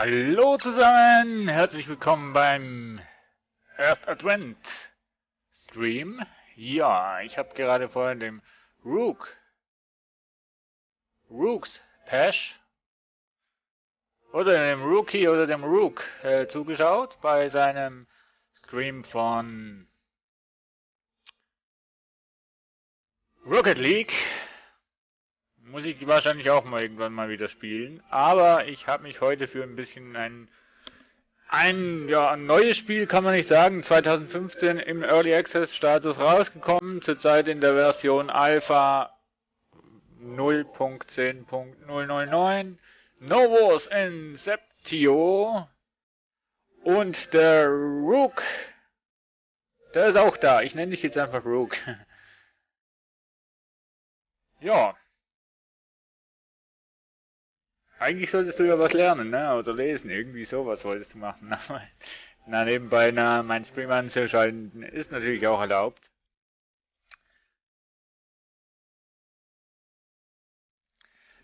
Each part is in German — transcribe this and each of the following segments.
Hallo zusammen, herzlich willkommen beim Earth Advent Stream. Ja, ich habe gerade vorhin dem Rooks Pash oder dem Rookie oder dem Rook zugeschaut bei seinem Stream von Rocket League. Muss ich wahrscheinlich auch mal irgendwann mal wieder spielen, aber ich habe mich heute für ein bisschen ein neues Spiel kann man nicht sagen, 2015 im Early Access Status rausgekommen, zurzeit in der Version Alpha 0.10.009, Novus Inceptio und der Rook, der ist auch da, ich nenne dich jetzt einfach Rook. Ja, eigentlich solltest du ja was lernen, ne? Oder lesen, irgendwie sowas wolltest du machen. Na, nebenbei mein Stream anzuschalten ist natürlich auch erlaubt.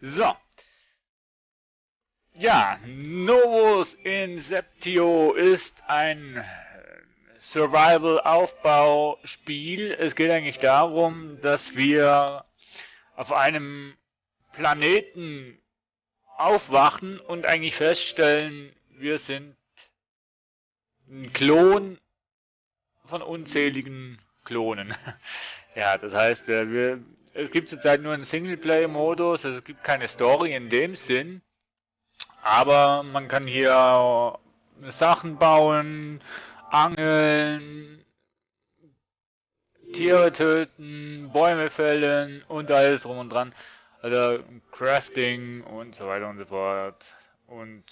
So. Ja, Novus Inceptio ist ein Survival-Aufbauspiel. Es geht eigentlich darum, dass wir auf einem Planeten aufwachen und eigentlich feststellen, wir sind ein Klon von unzähligen Klonen. Ja, das heißt, es gibt zurzeit nur einen Singleplayer-Modus, also es gibt keine Story in dem Sinn, aber man kann hier Sachen bauen, angeln, Tiere töten, Bäume fällen und alles drum und dran. Also Crafting und so weiter und so fort. Und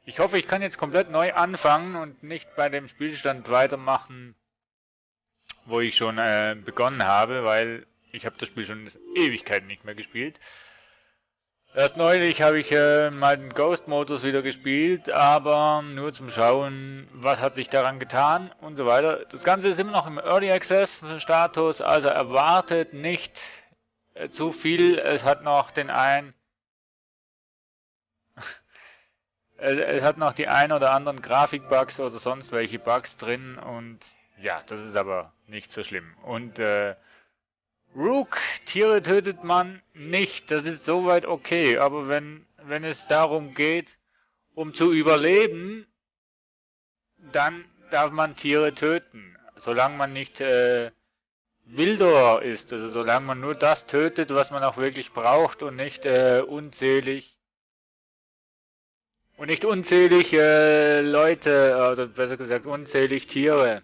ich hoffe, ich kann jetzt komplett neu anfangen und nicht bei dem Spielstand weitermachen, wo ich schon begonnen habe, weil ich habe das Spiel schon Ewigkeiten nicht mehr gespielt. Erst neulich habe ich mal den Ghost-Modus wieder gespielt, aber nur zum Schauen, was hat sich daran getan und so weiter. Das Ganze ist immer noch im Early Access Status, also erwartet nicht zu viel. Es hat noch es hat noch die ein oder anderen Grafikbugs oder sonst welche Bugs drin und ja, das ist aber nicht so schlimm. Und Rook, Tiere tötet man nicht, das ist soweit okay, aber wenn es darum geht, um zu überleben, dann darf man Tiere töten. Solange man nicht Wilderer ist, also solange man nur das tötet, was man auch wirklich braucht und nicht unzählig Leute, oder besser gesagt unzählig Tiere.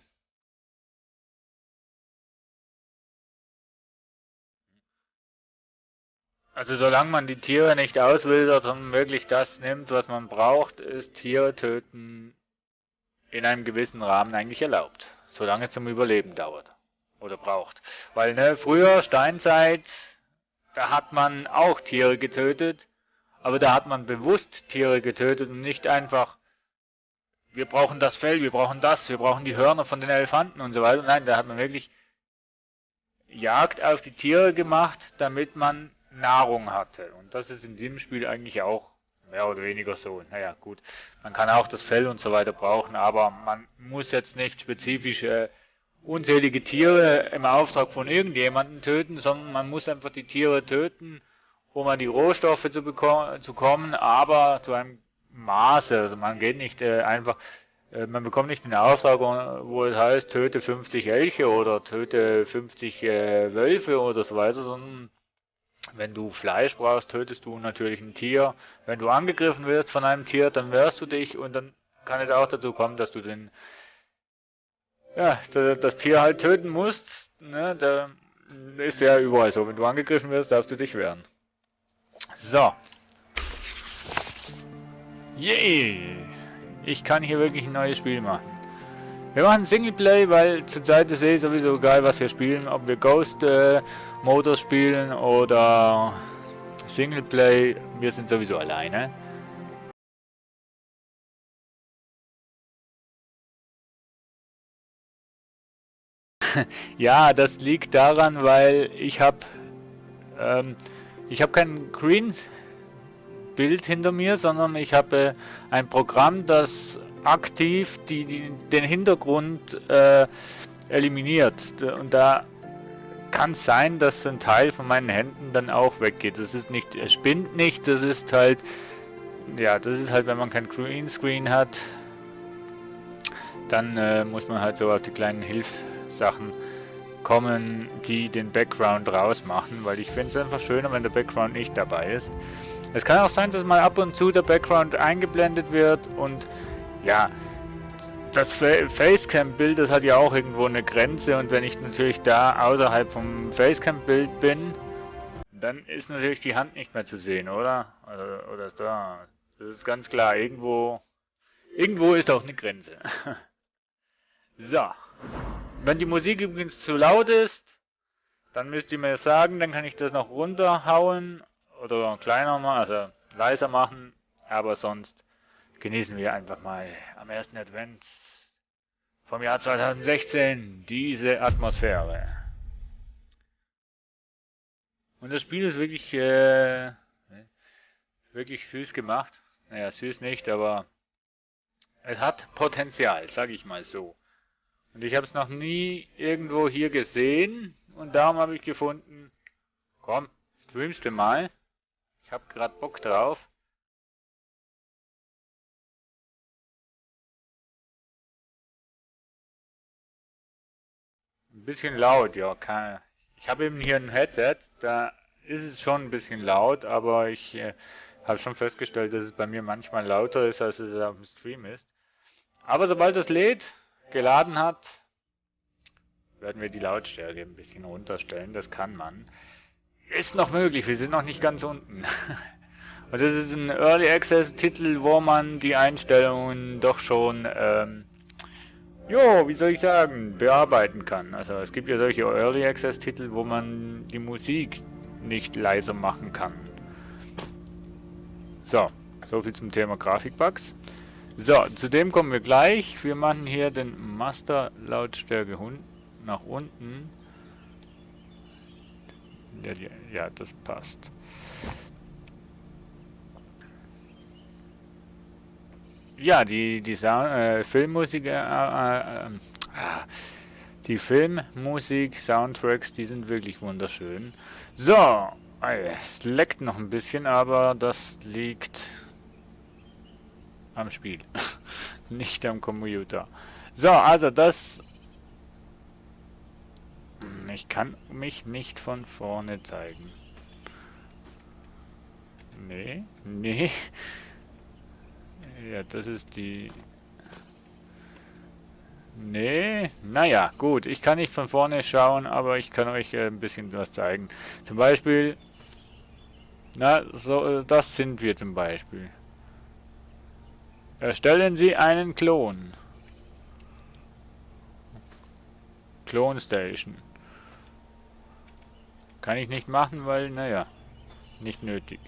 Also solange man die Tiere nicht auswildert, sondern wirklich das nimmt, was man braucht, ist Tiere töten in einem gewissen Rahmen eigentlich erlaubt. Solange es zum Überleben dauert. Oder braucht. Weil, ne, früher, Steinzeit, da hat man auch Tiere getötet, aber da hat man bewusst Tiere getötet und nicht einfach, wir brauchen das Fell, wir brauchen das, wir brauchen die Hörner von den Elefanten und so weiter. Nein, da hat man wirklich Jagd auf die Tiere gemacht, damit man Nahrung hatte. Und das ist in diesem Spiel eigentlich auch mehr oder weniger so. Naja, gut, man kann auch das Fell und so weiter brauchen, aber man muss jetzt nicht spezifisch unzählige Tiere im Auftrag von irgendjemandem töten, sondern man muss einfach die Tiere töten, um an die Rohstoffe zu kommen, aber zu einem Maße. Also man geht nicht einfach, man bekommt nicht den Auftrag, wo es heißt, töte 50 Elche oder töte 50 Wölfe oder so weiter, sondern wenn du Fleisch brauchst, tötest du natürlich ein Tier. Wenn du angegriffen wirst von einem Tier, dann wehrst du dich und dann kann es auch dazu kommen, dass du das Tier halt töten musst. Ne? Da ist ja überall so. Wenn du angegriffen wirst, darfst du dich wehren. So. Yay! Ich kann hier wirklich ein neues Spiel machen. Wir machen Singleplay, weil zurzeit ist sowieso egal, was wir spielen. Ob wir Ghost-Modus spielen oder Singleplay. Wir sind sowieso alleine. Ja, das liegt daran, weil ich habe keinen Bild hinter mir, sondern ich habe ein Programm, das aktiv den Hintergrund eliminiert. Und da kann es sein, dass ein Teil von meinen Händen dann auch weggeht. Das ist nicht, es spinnt nicht, das ist halt, ja, das ist halt, wenn man kein Greenscreen hat, dann muss man halt so auf die kleinen Hilfssachen kommen, die den Background rausmachen, weil ich finde es einfach schöner, wenn der Background nicht dabei ist. Es kann auch sein, dass mal ab und zu der Background eingeblendet wird und ja, das Facecam-Bild, das hat ja auch irgendwo eine Grenze und wenn ich natürlich da außerhalb vom Facecam-Bild bin, dann ist natürlich die Hand nicht mehr zu sehen, oder? Oder da. Das ist ganz klar, irgendwo ist auch eine Grenze. So. Wenn die Musik übrigens zu laut ist, dann müsst ihr mir sagen, dann kann ich das noch runterhauen oder kleiner machen, also leiser machen, aber sonst genießen wir einfach mal am ersten Advent vom Jahr 2016 diese Atmosphäre. Und das Spiel ist wirklich süß gemacht. Naja, süß nicht, aber es hat Potenzial, sage ich mal so. Und ich habe es noch nie irgendwo hier gesehen und darum habe ich gefunden, komm, streamst du mal. Ich habe gerade Bock drauf. Ein bisschen laut, ja. Ich habe eben hier ein Headset, da ist es schon ein bisschen laut, aber ich habe schon festgestellt, dass es bei mir manchmal lauter ist, als es auf dem Stream ist. Aber sobald das geladen hat, werden wir die Lautstärke ein bisschen runterstellen. Das kann man. Ist noch möglich, wir sind noch nicht ganz unten. Und das ist ein Early Access Titel, wo man die Einstellungen doch schon wie soll ich sagen, bearbeiten kann. Also es gibt ja solche Early Access Titel, wo man die Musik nicht leiser machen kann. So viel zum Thema Grafikbugs. So, zu dem kommen wir gleich. Wir machen hier den Master Lautstärke nach unten. Ja, das passt. Ja, die Filmmusik, die Filmmusik, Soundtracks, die sind wirklich wunderschön. So, es leckt noch ein bisschen, aber das liegt am Spiel, nicht am Computer. So, also das... Ich kann mich nicht von vorne zeigen. Nee. Ja, das ist die... Nee, naja, gut. Ich kann nicht von vorne schauen, aber ich kann euch ein bisschen was zeigen. Zum Beispiel... das sind wir zum Beispiel. Erstellen Sie einen Klon. Clone Station. Kann ich nicht machen, weil, naja, nicht nötig.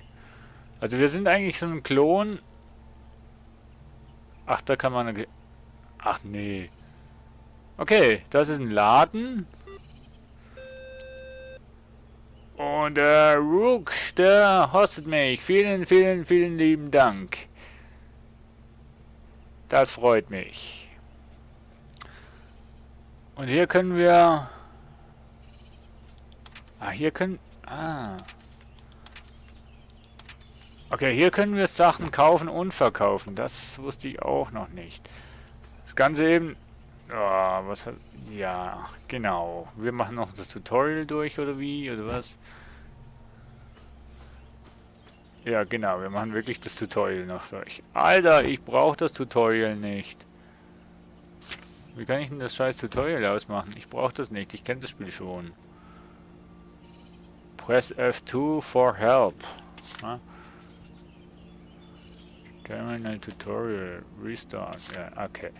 Also wir sind eigentlich so ein Klon... Ach, da kann man... Ach, nee. Okay, das ist ein Laden. Und der Rook, der hostet mich. Vielen lieben Dank. Das freut mich. Und hier können wir... Okay, hier können wir Sachen kaufen und verkaufen. Das wusste ich auch noch nicht. Das Ganze eben... Ja, genau. Wir machen noch das Tutorial durch, oder wie? Oder was? Ja, genau. Wir machen wirklich das Tutorial noch durch. Alter, ich brauche das Tutorial nicht. Wie kann ich denn das scheiß Tutorial ausmachen? Ich brauche das nicht. Ich kenne das Spiel schon. Press F2 for help. Ha? Terminal Tutorial. Restart. Ja, okay.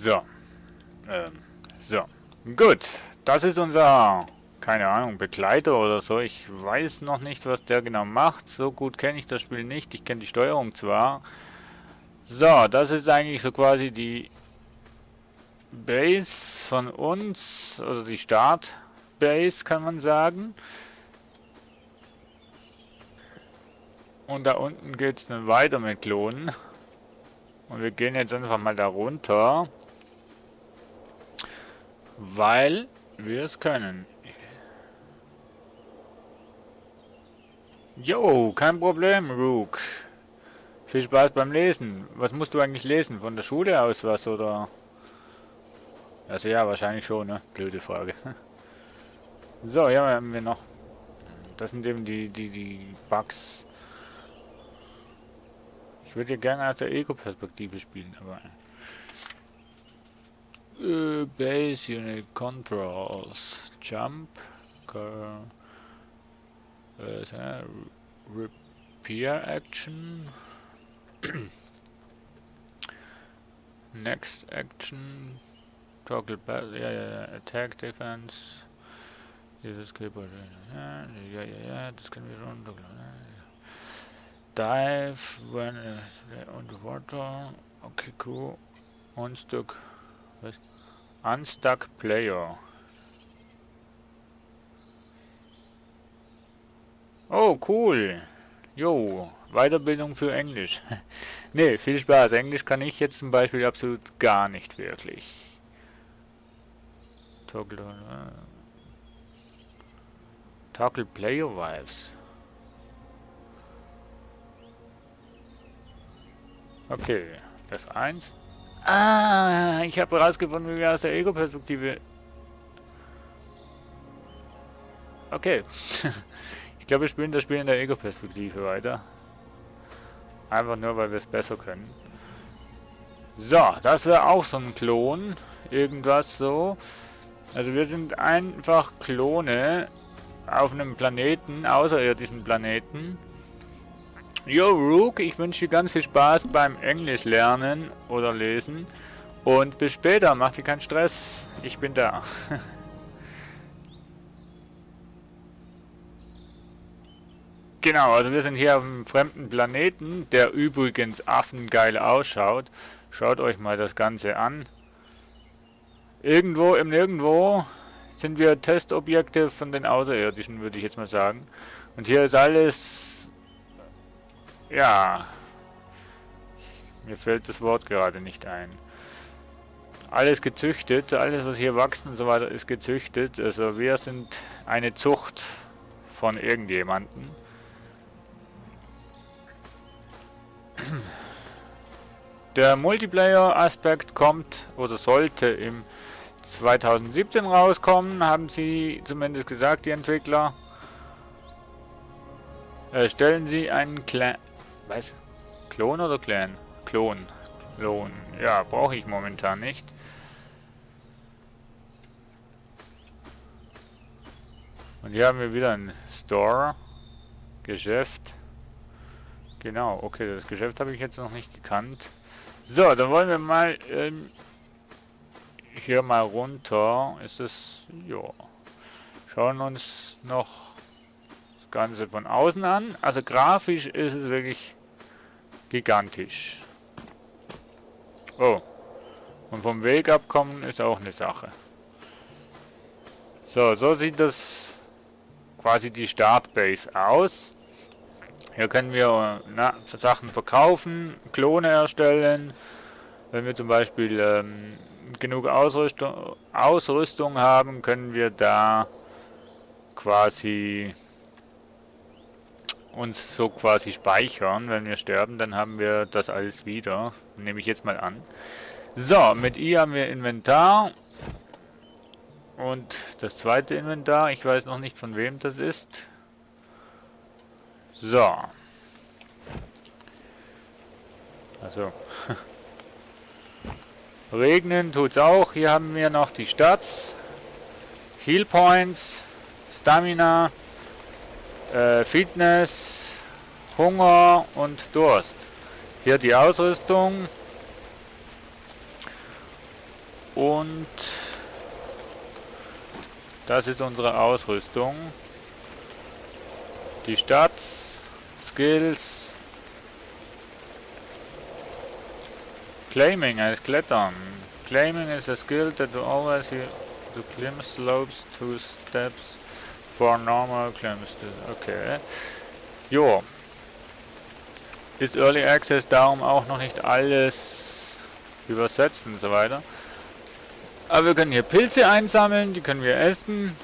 So. Gut. Das ist unser, keine Ahnung, Begleiter oder so. Ich weiß noch nicht, was der genau macht. So gut kenne ich das Spiel nicht. Ich kenne die Steuerung zwar. So, das ist eigentlich so quasi die Base von uns, also die Start Base, kann man sagen. Und da unten geht es dann weiter mit Klonen. Und wir gehen jetzt einfach mal da runter. Weil wir es können. Jo, kein Problem, Rook. Viel Spaß beim Lesen. Was musst du eigentlich lesen? Von der Schule aus was, oder? Also ja, wahrscheinlich schon, ne? Blöde Frage. So, hier haben wir noch. Das sind eben die Bugs. Ich würde ja gerne aus der Ego-Perspektive spielen, aber... Base Unit Controls. Jump. Repair Action. Next Action. Toggle Battle. Ja. Attack Defense. Dieses Keyboard. Ja, das können wir schon. Dive when underwater. Okay, cool. Unstuck. Was? Unstuck Player. Oh, cool. Jo, Weiterbildung für Englisch. Ne, viel Spaß. Englisch kann ich jetzt zum Beispiel absolut gar nicht wirklich. Toggle Player Vibes. Okay, F1. Ah, ich habe herausgefunden, wie wir aus der Ego-Perspektive... Okay. Ich glaube, wir spielen das Spiel in der Ego-Perspektive weiter. Einfach nur, weil wir es besser können. So, das wäre auch so ein Klon. Irgendwas so. Also wir sind einfach Klone auf einem Planeten, außerirdischen Planeten. Jo, Rook, ich wünsche dir ganz viel Spaß beim Englisch lernen oder lesen. Und bis später, mach dir keinen Stress. Ich bin da. Genau, also wir sind hier auf einem fremden Planeten, der übrigens affengeil ausschaut. Schaut euch mal das Ganze an. Irgendwo im Nirgendwo sind wir Testobjekte von den Außerirdischen, würde ich jetzt mal sagen. Und hier ist alles... Ja... Mir fällt das Wort gerade nicht ein. Alles gezüchtet, alles was hier wächst und so weiter ist gezüchtet. Also wir sind eine Zucht von irgendjemandem. Der Multiplayer-Aspekt kommt oder sollte im 2017 rauskommen, haben sie zumindest gesagt, die Entwickler. Stellen sie einen Clan... Was? Klon oder Clan? Klon. Klon. Ja, brauche ich momentan nicht. Und hier haben wir wieder ein Store. Geschäft. Genau, okay, das Geschäft habe ich jetzt noch nicht gekannt. So, dann wollen wir mal hier mal runter. Ist das... Ja. Schauen uns noch das Ganze von außen an. Also grafisch ist es wirklich gigantisch. Oh. Und vom Weg abkommen ist auch eine Sache. So sieht das quasi die Startbase aus. Hier können wir Sachen verkaufen, Klone erstellen. Wenn wir zum Beispiel genug Ausrüstung haben, können wir da quasi uns so quasi speichern. Wenn wir sterben, dann haben wir das alles wieder. Nehme ich jetzt mal an. So, mit I haben wir Inventar. Und das zweite Inventar, ich weiß noch nicht von wem das ist. So. Also. Regnen tut's auch. Hier haben wir noch die Stats. Heal Points. Stamina. Fitness. Hunger und Durst. Hier die Ausrüstung. Und das ist unsere Ausrüstung. Die Stats. Skills. Claiming heißt Klettern. Claiming is a skill that you always to climb slopes, 2 steps for normal climbs. Okay. Jo. Ist Early Access darum auch noch nicht alles übersetzt und so weiter. Aber wir können hier Pilze einsammeln, die können wir essen,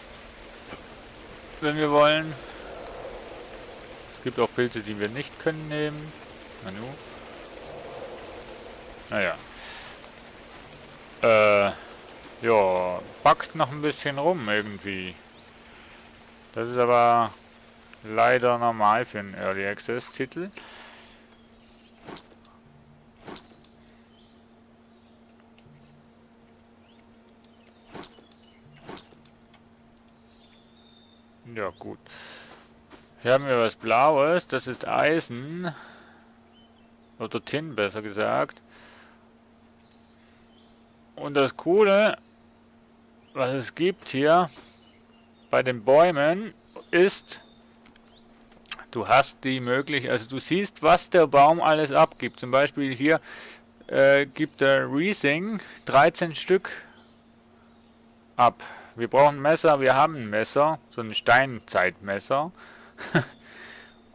wenn wir wollen. Es gibt auch Pilze, die wir nicht können nehmen. Manu. Naja. Ja, backt noch ein bisschen rum irgendwie. Das ist aber leider normal für einen Early Access Titel. Ja, gut. Hier haben wir was Blaues, das ist Eisen. Oder Tin, besser gesagt. Und das Coole, was es gibt hier bei den Bäumen, ist, du hast die Möglichkeit, also du siehst, was der Baum alles abgibt. Zum Beispiel hier gibt der Riesing 13 Stück ab. Wir brauchen ein Messer, wir haben ein Messer, so ein Steinzeitmesser.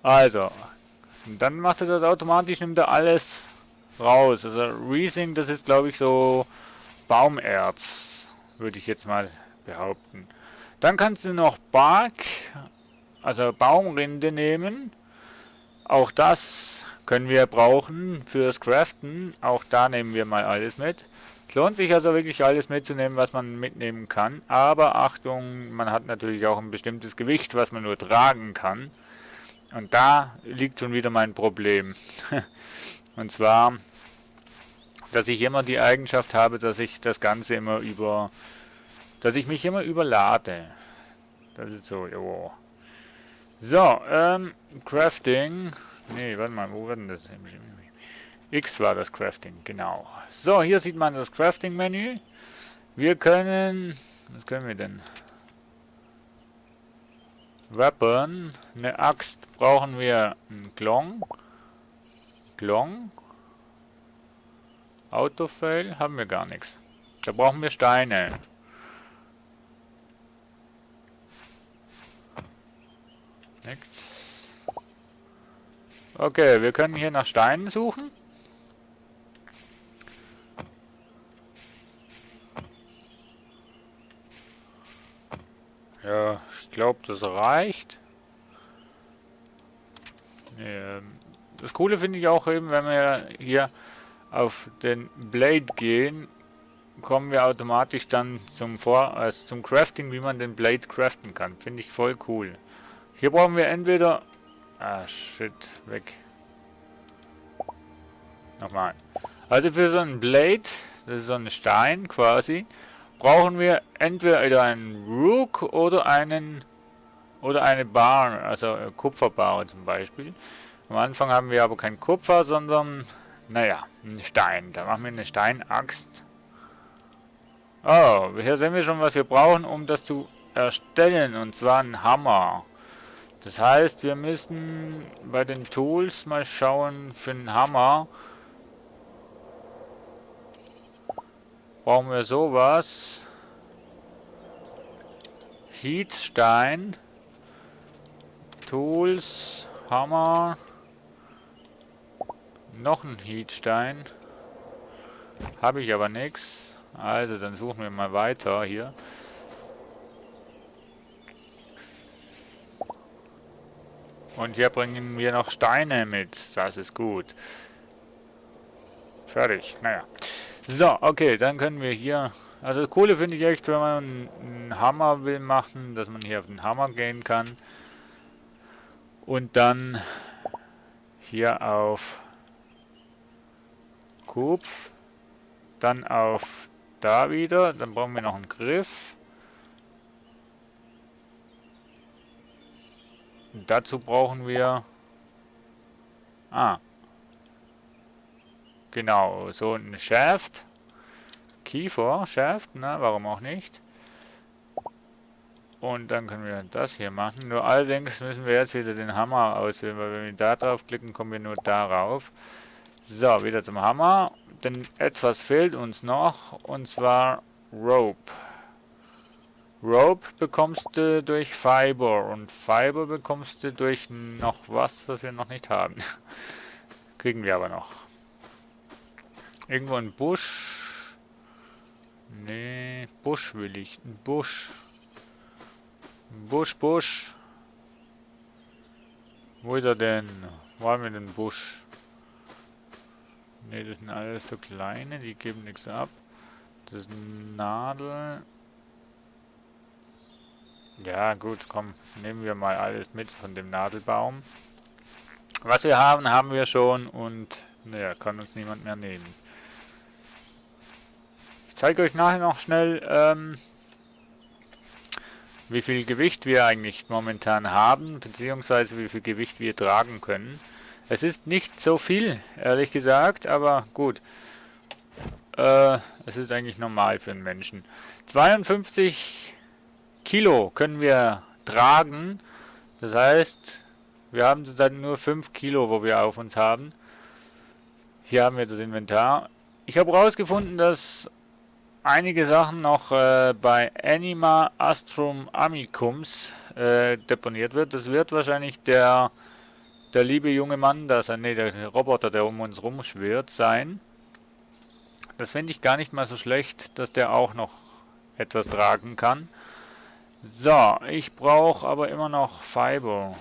Also, dann macht er das automatisch, nimmt er alles raus. Also Riesing, das ist glaube ich so Baumerz, würde ich jetzt mal behaupten. Dann kannst du noch Bark, also Baumrinde nehmen. Auch das können wir brauchen fürs Craften. Auch da nehmen wir mal alles mit. Es lohnt sich also wirklich alles mitzunehmen, was man mitnehmen kann. Aber Achtung, man hat natürlich auch ein bestimmtes Gewicht, was man nur tragen kann. Und da liegt schon wieder mein Problem. Und zwar, dass ich immer die Eigenschaft habe, dass ich das Ganze immer dass ich mich immer überlade. Das ist so, jo. So, Crafting. Nee, warte mal, wo war denn das? X war das Crafting, genau. So, hier sieht man das Crafting-Menü. Wir können, was können wir denn? Weapon, eine Axt brauchen wir einen Klong. Autofail haben wir gar nichts. Da brauchen wir Steine. Nichts. Okay, wir können hier nach Steinen suchen. Ja, ich glaube, das reicht. Das Coole finde ich auch eben, wenn wir hier auf den Blade gehen, kommen wir automatisch dann zum Crafting, wie man den Blade craften kann. Finde ich voll cool. Hier brauchen wir entweder... Ah, shit, weg. Nochmal. Also für so einen Blade, das ist so ein Stein quasi, brauchen wir entweder einen Rook oder eine Bar, also Kupferbar zum Beispiel. Am Anfang haben wir aber kein Kupfer, sondern, naja, einen Stein. Da machen wir eine Steinaxt. Oh, hier sehen wir schon, was wir brauchen, um das zu erstellen, und zwar einen Hammer. Das heißt, wir müssen bei den Tools mal schauen für einen Hammer. Brauchen wir sowas. Heatstein. Tools. Hammer. Noch ein Heatstein. Habe ich aber nichts. Also, dann suchen wir mal weiter hier. Und hier bringen wir noch Steine mit. Das ist gut. Fertig. Naja. So, okay, dann können wir hier... Also das Coole finde ich echt, wenn man einen Hammer will machen, dass man hier auf den Hammer gehen kann. Und dann hier auf Kupf. Dann auf da wieder. Dann brauchen wir noch einen Griff. Und dazu brauchen wir... Genau, so ein Shaft. Kiefer, Shaft, na, warum auch nicht. Und dann können wir das hier machen. Nur allerdings müssen wir jetzt wieder den Hammer auswählen, weil wenn wir da drauf klicken, kommen wir nur darauf. So, wieder zum Hammer. Denn etwas fehlt uns noch, und zwar Rope. Rope bekommst du durch Fiber und Fiber bekommst du durch noch was wir noch nicht haben. Kriegen wir aber noch. Irgendwo ein Busch. Nee, Busch will ich. Ein Busch. Busch. Wo ist er denn? Wo haben wir den Busch? Ne, das sind alles so kleine, die geben nichts ab. Das ist eine Nadel. Ja gut, komm, nehmen wir mal alles mit von dem Nadelbaum. Was wir haben, haben wir schon und naja, kann uns niemand mehr nehmen. Ich zeige euch nachher noch schnell, wie viel Gewicht wir eigentlich momentan haben, beziehungsweise wie viel Gewicht wir tragen können. Es ist nicht so viel, ehrlich gesagt, aber gut. Es ist eigentlich normal für einen Menschen. 52 Kilo können wir tragen. Das heißt, wir haben dann nur 5 Kilo, wo wir auf uns haben. Hier haben wir das Inventar. Ich habe herausgefunden, dass einige Sachen noch bei Anima Astrum Amicums deponiert wird. Das wird wahrscheinlich der liebe junge Mann, der Roboter, der um uns rumschwirrt, sein. Das finde ich gar nicht mal so schlecht, dass der auch noch etwas tragen kann. So, ich brauche aber immer noch Fiber.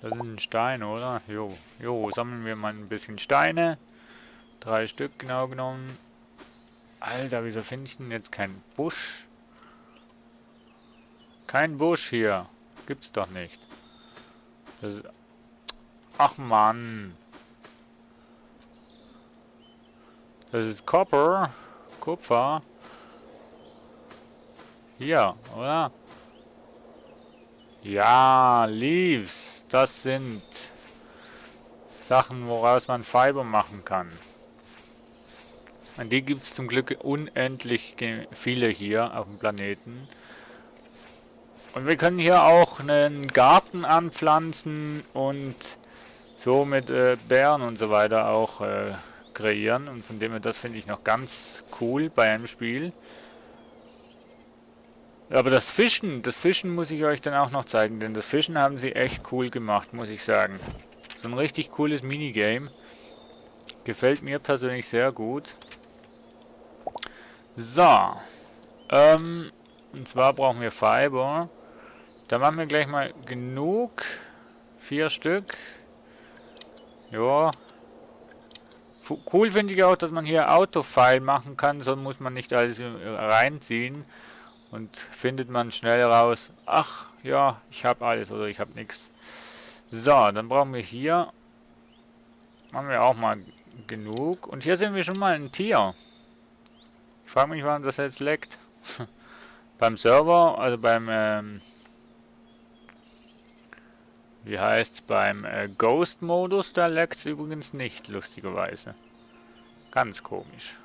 Das ist ein Stein, oder? Jo, sammeln wir mal ein bisschen Steine. 3 Stück genau genommen. Alter, wieso finde ich denn jetzt keinen Busch? Kein Busch hier. Gibt's doch nicht. Das ist Ach Mann. Das ist Kupfer. Hier, oder? Ja, Leaves. Das sind Sachen, woraus man Fiber machen kann. Und die gibt es zum Glück unendlich viele hier auf dem Planeten. Und wir können hier auch einen Garten anpflanzen und so mit Bären und so weiter auch kreieren. Und von dem her, das finde ich noch ganz cool bei einem Spiel. Aber das Fischen muss ich euch dann auch noch zeigen, denn das Fischen haben sie echt cool gemacht, muss ich sagen. So ein richtig cooles Minigame. Gefällt mir persönlich sehr gut. So. Und zwar brauchen wir Fiber. Da machen wir gleich mal genug. 4 Stück. Ja. Cool finde ich auch, dass man hier Autofile machen kann, so muss man nicht alles reinziehen. Und findet man schnell raus, ach ja, ich habe alles oder ich habe nichts. So, dann brauchen wir hier, machen wir auch mal genug. Und hier sehen wir schon mal ein Tier. Ich frage mich, warum das jetzt leckt. Beim Server, also beim, wie heißt's, beim Ghost-Modus, da leckt es übrigens nicht, lustigerweise. Ganz komisch.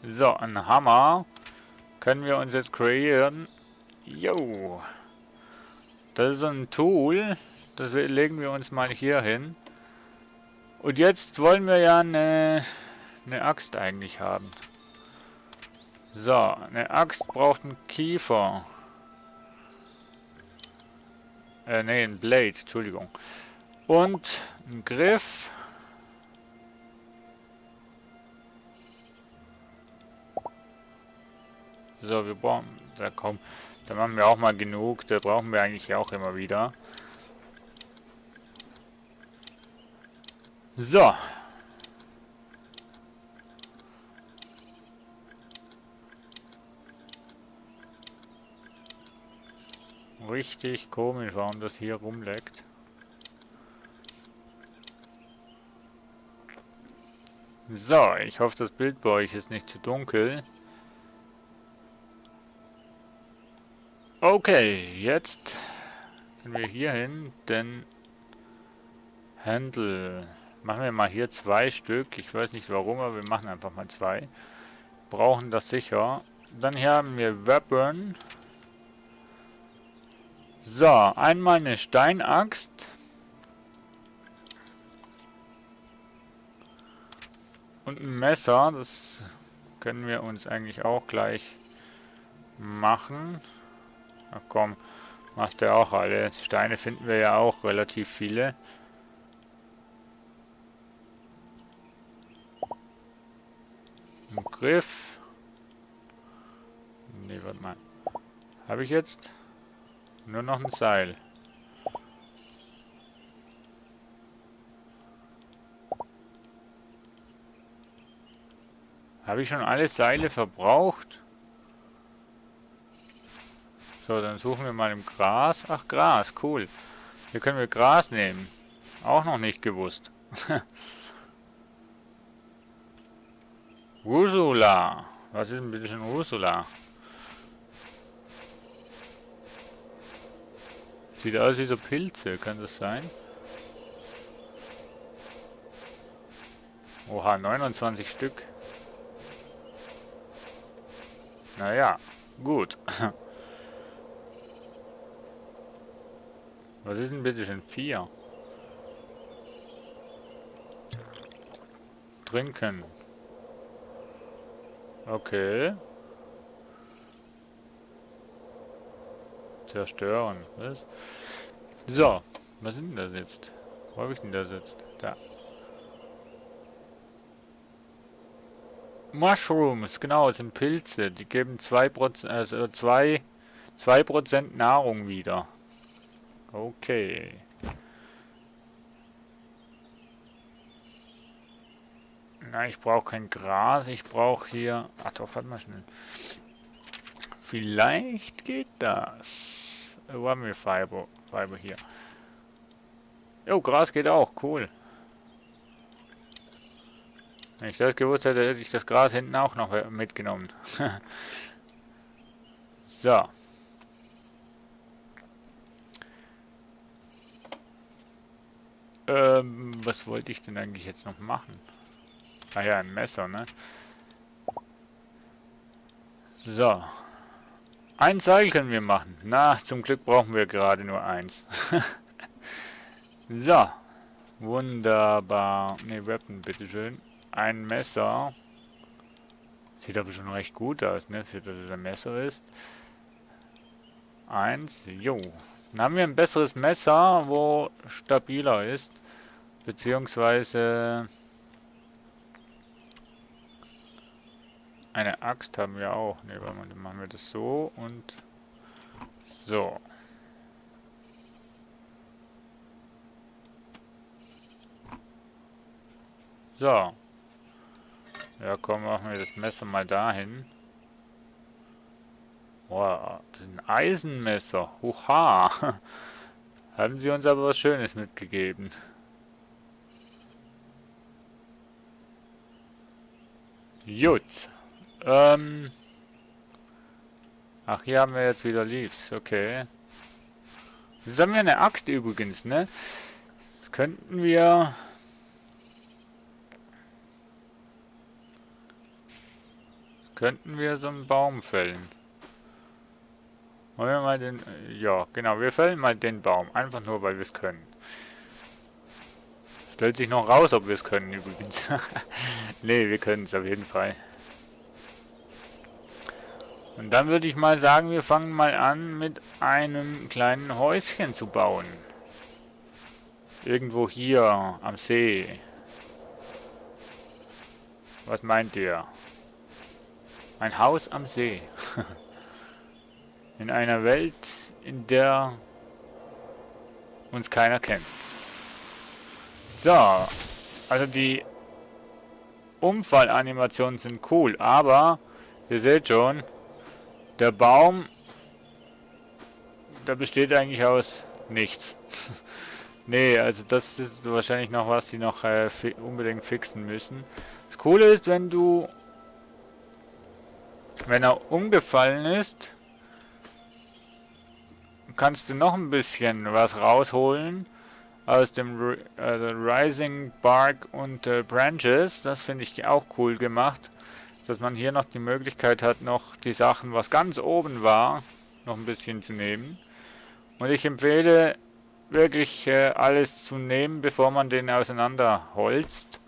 So, ein Hammer können wir uns jetzt kreieren. Jo. Das ist so ein Tool. Das legen wir uns mal hier hin. Und jetzt wollen wir ja eine Axt eigentlich haben. So, eine Axt braucht einen Kiefer. Ne, ein Blade, Entschuldigung. Und einen Griff. So, wir brauchen, da kommen, da machen wir auch mal genug, da brauchen wir eigentlich auch immer wieder. So. Richtig komisch, warum das hier rumleckt. So, ich hoffe, das Bild bei euch ist nicht zu dunkel. Okay, jetzt können wir hier hin, denn Handle. Machen wir mal hier 2 Stück. Ich weiß nicht warum, aber wir machen einfach mal 2. Brauchen das sicher. Dann hier haben wir Weapon. So, einmal eine Steinaxt. Und ein Messer, das können wir uns eigentlich auch gleich machen. Ach komm, machst du auch alle. Steine finden wir ja auch relativ viele. Ein Griff. Ne, warte mal. Habe ich jetzt nur noch ein Seil? Habe ich schon alle Seile verbraucht? So, dann suchen wir mal im Gras. Ach, Gras, cool. Hier können wir Gras nehmen. Auch noch nicht gewusst. Ursula. Was ist denn bitte schon Ursula? Sieht aus wie so Pilze, kann das sein? Oha, 29 Stück. Naja, gut. Was ist denn bitte schon 4? Trinken. Okay. Zerstören. Was? So. Was sind denn das jetzt? Wo habe ich denn das jetzt? Da. Mushrooms, genau, es sind Pilze. Die geben 2%, also 2% Nahrung wieder. Okay. Nein, ich brauche kein Gras. Ich brauche hier... Ach doch, warte mal schnell. Vielleicht geht das. Wo haben wir Fiber hier? Jo, Gras geht auch. Cool. Wenn ich das gewusst hätte, hätte ich das Gras hinten auch noch mitgenommen. So. Was wollte ich denn eigentlich jetzt noch machen? Ah ja, ein Messer, ne? So. Ein Seil können wir machen. Na, zum Glück brauchen wir gerade nur eins. So. Wunderbar. Ne, Weapon, bitteschön. Ein Messer. Sieht aber schon recht gut aus, ne? Für dass es ein Messer ist. Eins. Jo. Dann haben wir ein besseres Messer, wo stabiler ist. Beziehungsweise... Eine Axt haben wir auch. Ne, dann machen wir das so und so. So. Ja, komm, machen wir das Messer mal dahin. Boah, das ist ein Eisenmesser. Huha. Haben sie uns aber was Schönes mitgegeben. Gut. Ach, hier haben wir jetzt wieder Leaves. Okay. Jetzt haben wir eine Axt übrigens, ne? Das könnten wir... so einen Baum fällen. Wollen wir mal den... Ja, genau, wir fällen mal den Baum. Einfach nur, weil wir es können. Stellt sich noch raus, ob wir es können übrigens. Ne, wir können es auf jeden Fall. Und dann würde ich mal sagen, wir fangen mal an mit einem kleinen Häuschen zu bauen. Irgendwo hier am See. Was meint ihr? Ein Haus am See. In einer Welt, in der uns keiner kennt. So, also die Umfallanimationen sind cool, aber ihr seht schon, der Baum, der besteht eigentlich aus nichts. Nee, also das ist wahrscheinlich noch was, die noch unbedingt fixen müssen. Das Coole ist, wenn er umgefallen ist, kannst du noch ein bisschen was rausholen aus dem Rising Bark und Branches. Das finde ich auch cool gemacht, dass man hier noch die Möglichkeit hat, noch die Sachen, was ganz oben war, noch ein bisschen zu nehmen. Und ich empfehle wirklich alles zu nehmen, bevor man den auseinander holzt.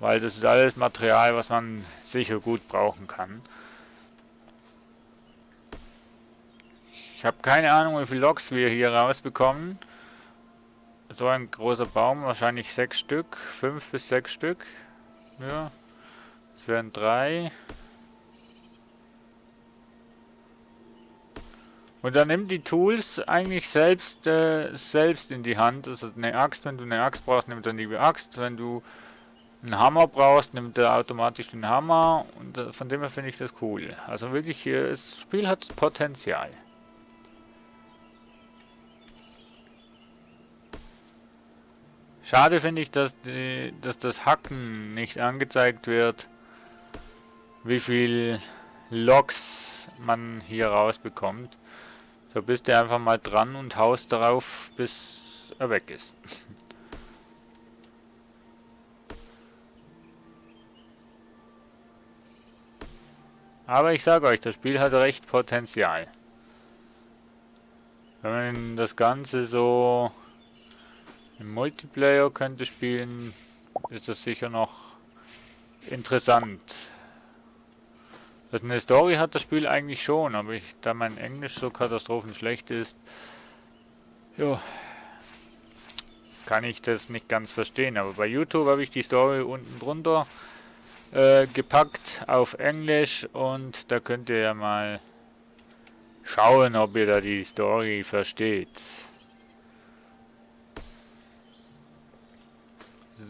weil das ist alles Material, was man sicher gut brauchen kann. Ich habe keine Ahnung, wie viele Loks wir hier rausbekommen. So ein großer Baum, wahrscheinlich 6 Stück, 5 bis 6 Stück. Ja, das wären 3. Und dann nimm die Tools eigentlich selbst in die Hand. Also eine Axt, wenn du eine Axt brauchst, nimm dann die Axt. Wenn du einen Hammer brauchst, nimmt er automatisch den Hammer. Und von dem her finde ich das cool. Also wirklich, das Spiel hat Potenzial. Schade finde ich, dass das Hacken nicht angezeigt wird, wie viel Loks man hier rausbekommt. So bist du einfach mal dran und haust darauf, bis er weg ist. Aber ich sage euch, das Spiel hat recht Potenzial. Wenn man das Ganze so im Multiplayer könnte spielen, ist das sicher noch interessant. Eine Story hat das Spiel eigentlich schon, aber da mein Englisch so katastrophenschlecht ist, jo, kann ich das nicht ganz verstehen. Aber bei YouTube habe ich die Story unten drunter gepackt auf Englisch und da könnt ihr ja mal schauen, ob ihr da die Story versteht.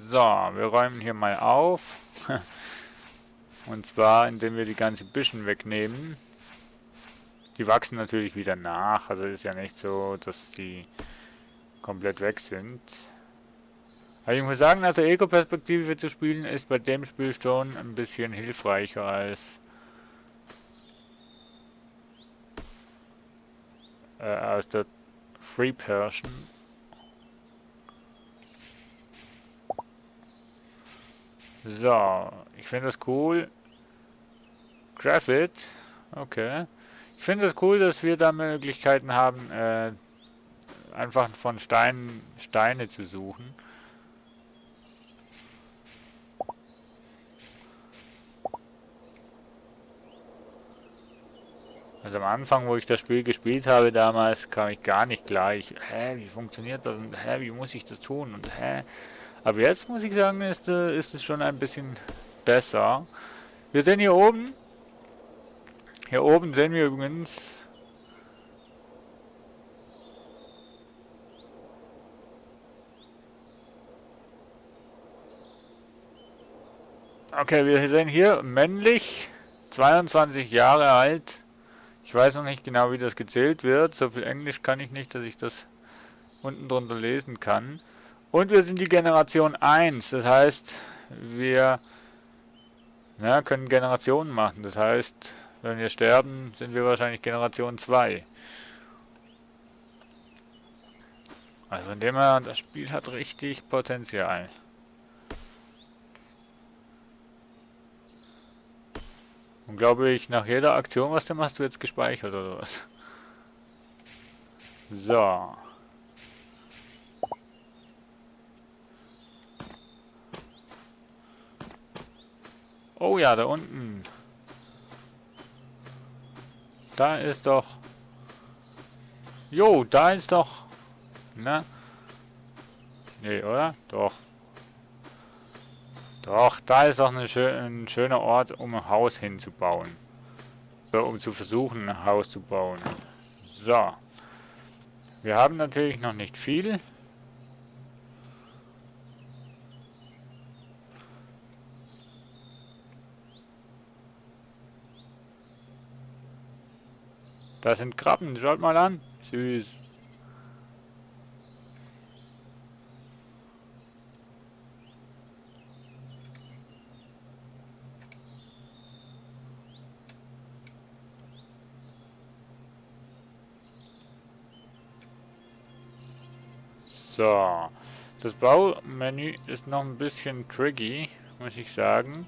So, wir räumen hier mal auf. Und zwar, indem wir die ganzen Büschen wegnehmen. Die wachsen natürlich wieder nach, also ist ja nicht so, dass die komplett weg sind. Aber ich muss sagen, also Ego-Perspektive zu spielen ist bei dem Spiel schon ein bisschen hilfreicher als aus der Free Version. So, ich finde das cool. Graphit, okay. Ich finde es das cool, dass wir da Möglichkeiten haben, einfach von Steine zu suchen. Also am Anfang, wo ich das Spiel gespielt habe damals, kam ich gar nicht klar. Wie funktioniert das und wie muss ich das tun und Aber jetzt muss ich sagen, ist es schon ein bisschen besser. Wir sehen hier oben. Hier oben sehen wir übrigens. Okay, wir sehen hier männlich, 22 Jahre alt. Ich weiß noch nicht genau, wie das gezählt wird. So viel Englisch kann ich nicht, dass ich das unten drunter lesen kann. Und wir sind die Generation 1. Das heißt, wir können Generationen machen. Das heißt, wenn wir sterben, sind wir wahrscheinlich Generation 2. Also von dem her, das Spiel hat richtig Potenzial. Und glaube ich, nach jeder Aktion, was du machst, wird es gespeichert oder was? So. Oh ja, da unten. Da ist doch... Jo, da ist doch... Na? Nee, oder? Doch. Doch, da ist doch ein schöner Ort, um ein Haus hinzubauen. Oder um zu versuchen, ein Haus zu bauen. So. Wir haben natürlich noch nicht viel. Da sind Krabben, schaut mal an. Süß. So. Das Baumenü ist noch ein bisschen tricky, muss ich sagen.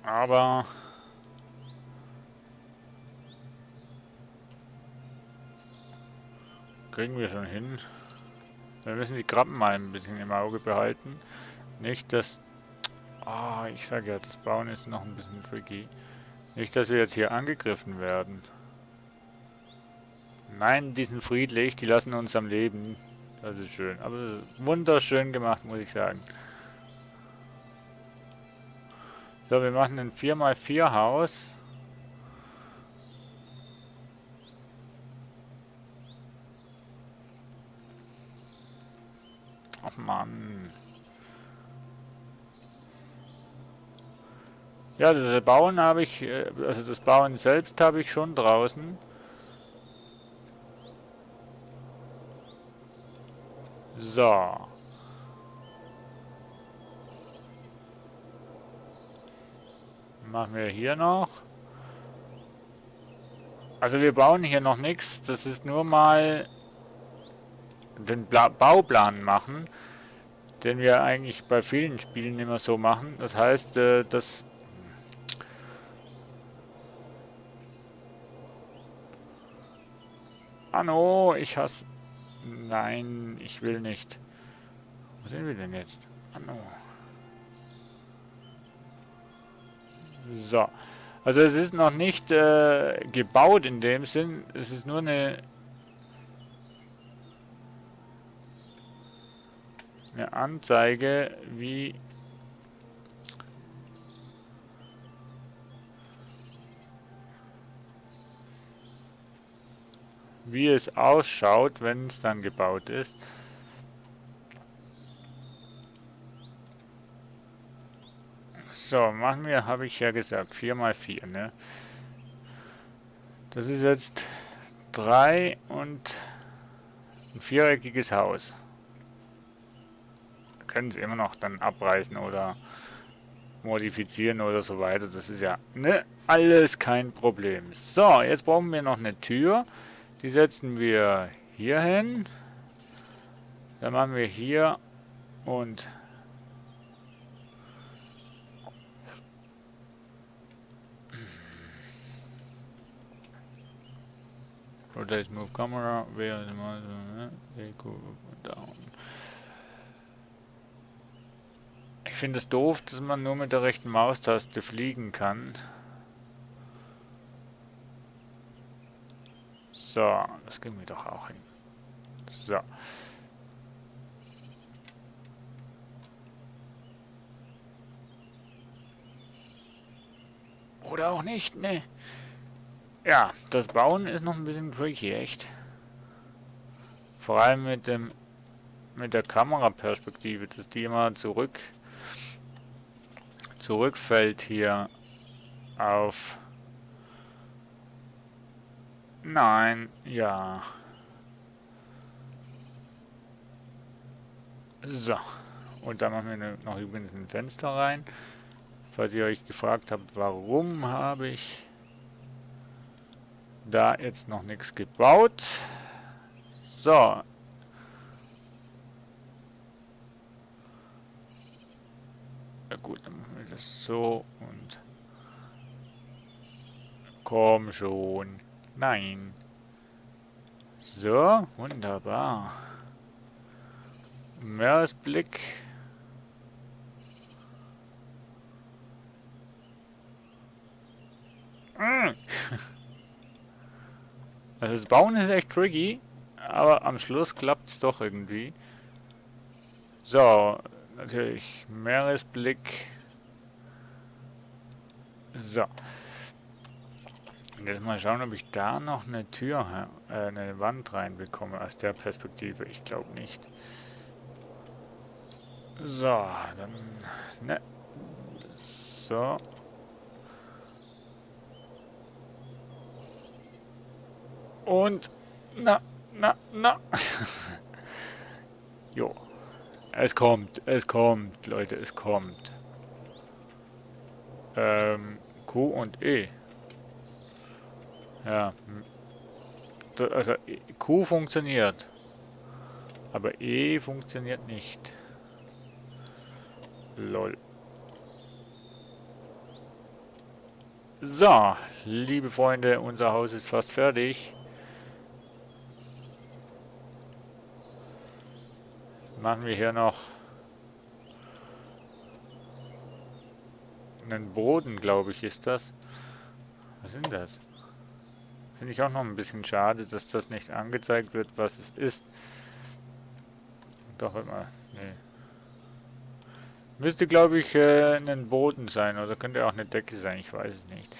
Aber... kriegen wir schon hin. Wir müssen die Krabben mal ein bisschen im Auge behalten. Nicht, dass... Ah, ich sage ja, das Bauen ist noch ein bisschen tricky. Nicht, dass wir jetzt hier angegriffen werden. Nein, die sind friedlich, die lassen uns am Leben. Das ist schön. Aber wunderschön gemacht, muss ich sagen. So, wir machen ein 4x4 Haus. Ach Mann. Ja, das Bauen habe ich, also das Bauen selbst habe ich schon draußen. So. Machen wir hier noch. Also wir bauen hier noch nichts. Das ist nur mal den Bauplan machen, den wir eigentlich bei vielen Spielen immer so machen. Das heißt, das... Anno, ich hasse... Nein, ich will nicht. Wo sind wir denn jetzt? Anno. So. Also es ist noch nicht gebaut in dem Sinn. Es ist nur eine Anzeige, wie es ausschaut, wenn es dann gebaut ist. So, machen wir, habe ich ja gesagt, 4x4, ne? Das ist jetzt 3 und ein viereckiges Haus. Wir können es immer noch dann abreißen oder modifizieren oder so weiter. Das ist ja, ne, alles kein Problem. So, jetzt brauchen wir noch eine Tür. Die setzen wir hier hin. Dann machen wir hier und Rotate Move Camera, down. Ich finde es doof, dass man nur mit der rechten Maustaste fliegen kann. So, das ging mir doch auch hin. So. Oder auch nicht, ne? Ja, das Bauen ist noch ein bisschen tricky, echt. Vor allem mit der Kameraperspektive, dass die immer zurückfällt hier auf... Nein, ja. So. Und dann machen wir noch übrigens ein Fenster rein. Falls ihr euch gefragt habt, warum habe ich da jetzt noch nichts gebaut. So. Ja gut, dann machen wir das so und... Komm schon. Nein. So, wunderbar. Meeresblick. Also das Bauen ist echt tricky, aber am Schluss klappt es doch irgendwie. So, natürlich Meeresblick. So. Und jetzt mal schauen, ob ich da noch eine Tür, eine Wand reinbekomme aus der Perspektive. Ich glaube nicht. So, dann... Ne. So. Und... Na. Jo. Es kommt, Leute, es kommt. Q und E. Ja. Also Q funktioniert. Aber E funktioniert nicht. Lol. So, liebe Freunde, unser Haus ist fast fertig. Machen wir hier noch einen Boden, glaube ich, ist das. Was sind das? Finde ich auch noch ein bisschen schade, dass das nicht angezeigt wird, was es ist. Doch immer. Nee. Müsste, glaube ich, ein Boden sein. Oder könnte auch eine Decke sein. Ich weiß es nicht.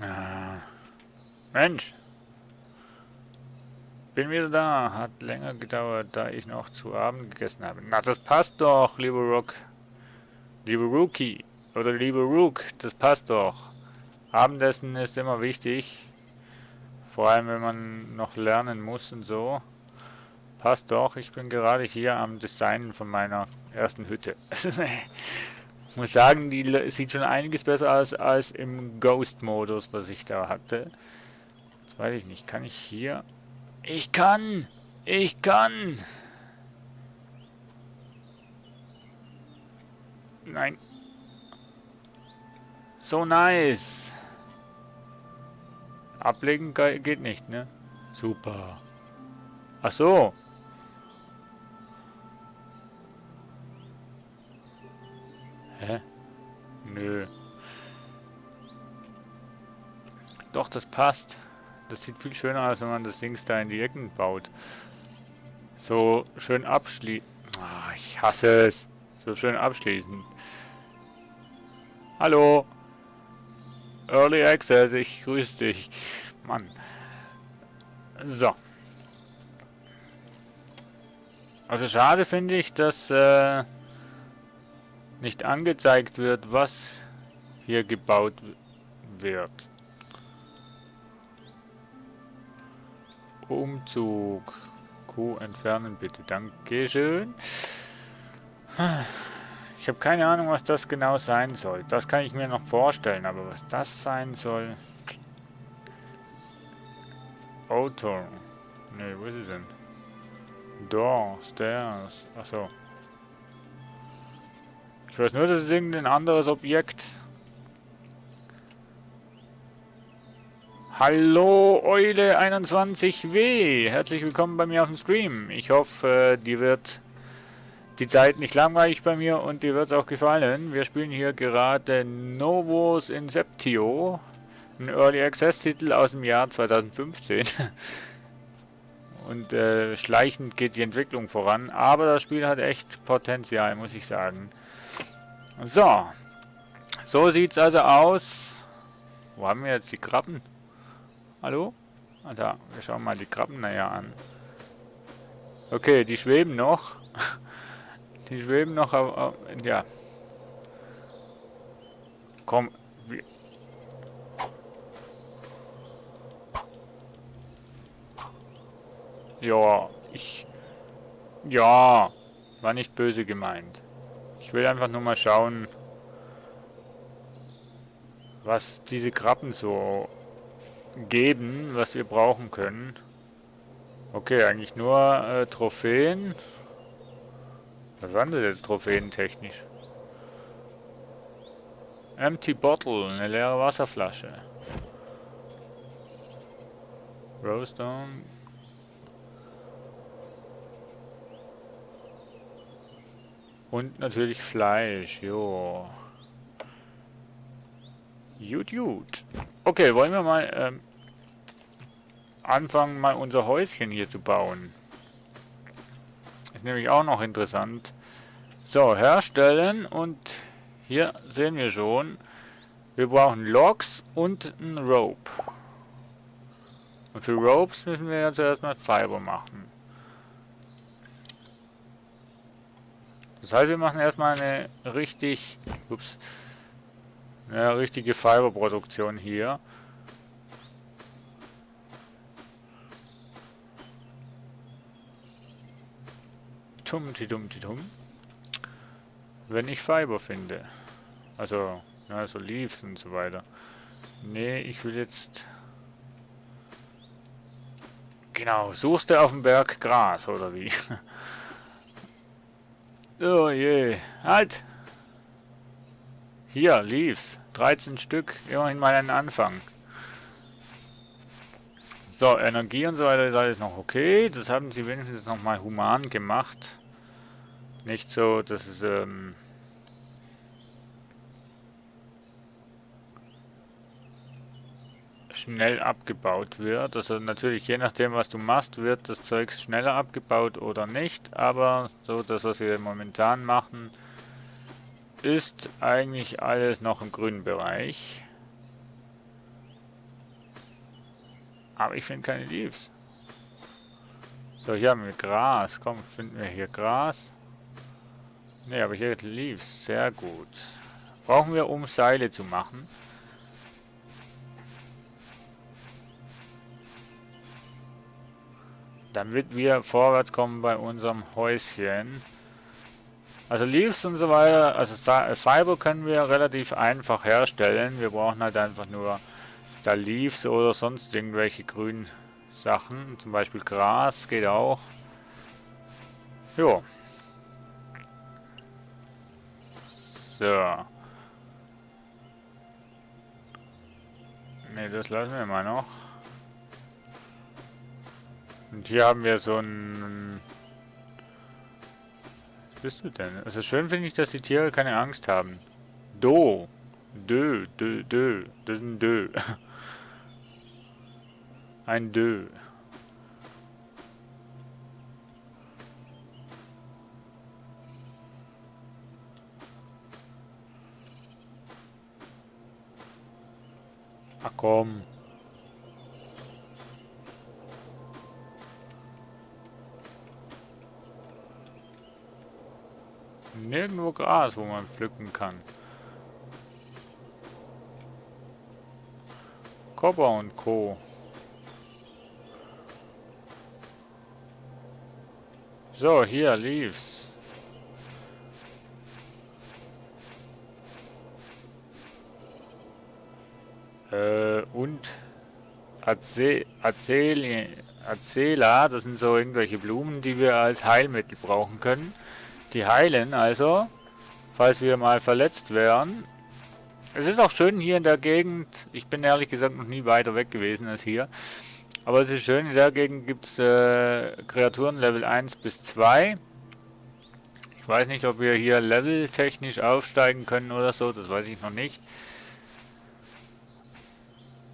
Ah. Mensch! Bin wieder da. Hat länger gedauert, da ich noch zu Abend gegessen habe. Na, das passt doch, lieber Rook. Lieber Rookie. Oder lieber Rook. Das passt doch. Abendessen ist immer wichtig. Vor allem, wenn man noch lernen muss und so. Passt doch. Ich bin gerade hier am Designen von meiner ersten Hütte. Ich muss sagen, die sieht schon einiges besser aus als im Ghost-Modus, was ich da hatte. Das weiß ich nicht. Kann ich hier... Ich kann! Ich kann! Nein. So nice. Ablegen geht nicht, ne? Super. Ach so. Hä? Nö. Doch, das passt. Das sieht viel schöner aus, wenn man das Ding da in die Ecken baut. So schön abschließen. Ah, ich hasse es. So schön abschließen. Hallo. Early Access, ich grüße dich. Mann. So. Also schade finde ich, dass nicht angezeigt wird, was hier gebaut wird. Umzug. Q entfernen bitte. Dankeschön. Ich habe keine Ahnung, was das genau sein soll. Das kann ich mir noch vorstellen, aber was das sein soll... Auto. Ne, wo ist es denn? Door, Stairs. Achso. Ich weiß nur, das ist irgendein anderes Objekt. Hallo Eule 21W. Herzlich willkommen bei mir auf dem Stream. Ich hoffe, dir wird die Zeit nicht langweilig bei mir und dir wird es auch gefallen. Wir spielen hier gerade Novus Inceptio, ein Early Access Titel aus dem Jahr 2015. Und schleichend geht die Entwicklung voran, aber das Spiel hat echt Potenzial, muss ich sagen. So, so sieht es also aus. Wo haben wir jetzt die Krabben? Hallo? Ah, da, wir schauen mal die Krabben näher an. Okay, die schweben noch. Die schweben noch, ja. Komm. Ja, ja, war nicht böse gemeint. Ich will einfach nur mal schauen, was diese Krabben so geben, was wir brauchen können. Okay, eigentlich nur Trophäen. Was waren das jetzt trophäentechnisch? Empty Bottle, eine leere Wasserflasche. Roastdown. Und natürlich Fleisch, jo. Gut. Okay, wollen wir mal anfangen, mal unser Häuschen hier zu bauen. Ist nämlich auch noch interessant. So, herstellen und hier sehen wir schon, wir brauchen Logs und ein Rope. Und für Ropes müssen wir ja zuerst mal Fiber machen. Das heißt, wir machen erstmal eine richtige Fiberproduktion hier. Tum. Wenn ich Fiber finde. Also, ja, so Leaves und so weiter. Nee, ich will jetzt... Genau, suchst du auf dem Berg Gras, oder wie? Oh je, halt! Hier, Leaves. 13 Stück, immerhin mal einen Anfang. So, Energie und so weiter ist alles noch okay. Das haben sie wenigstens nochmal human gemacht. Nicht so, dass es schnell abgebaut wird. Also natürlich, je nachdem was du machst, wird das Zeugs schneller abgebaut oder nicht. Aber so das, was wir momentan machen, ist eigentlich alles noch im grünen Bereich. Aber ich finde keine Leaves. So, hier haben wir Gras. Komm, finden wir hier Gras? Ne, aber hier Leaves. Sehr gut. Brauchen wir, um Seile zu machen. Damit wir vorwärts kommen bei unserem Häuschen. Also Leaves und so weiter, also Fiber können wir relativ einfach herstellen. Wir brauchen halt einfach nur da Leaves oder sonst irgendwelche grünen Sachen. Zum Beispiel Gras geht auch. Jo. So. Ne, das lassen wir mal noch. Und hier haben wir so ein... Was bist du denn? Also schön finde ich, dass die Tiere keine Angst haben. Do. Dö. Das ist ein Dö. Ein Dö. Ach komm. Nirgendwo Gras, wo man pflücken kann. Copper und Co. So, hier, Leaves. Und Acela, das sind so irgendwelche Blumen, die wir als Heilmittel brauchen können. Die heilen also, falls wir mal verletzt wären. Es ist auch schön hier in der Gegend. Ich bin ehrlich gesagt noch nie weiter weg gewesen als hier. Aber es ist schön, in der Gegend gibt es Kreaturen Level 1 bis 2. Ich weiß nicht, ob wir hier leveltechnisch aufsteigen können oder so, das weiß ich noch nicht.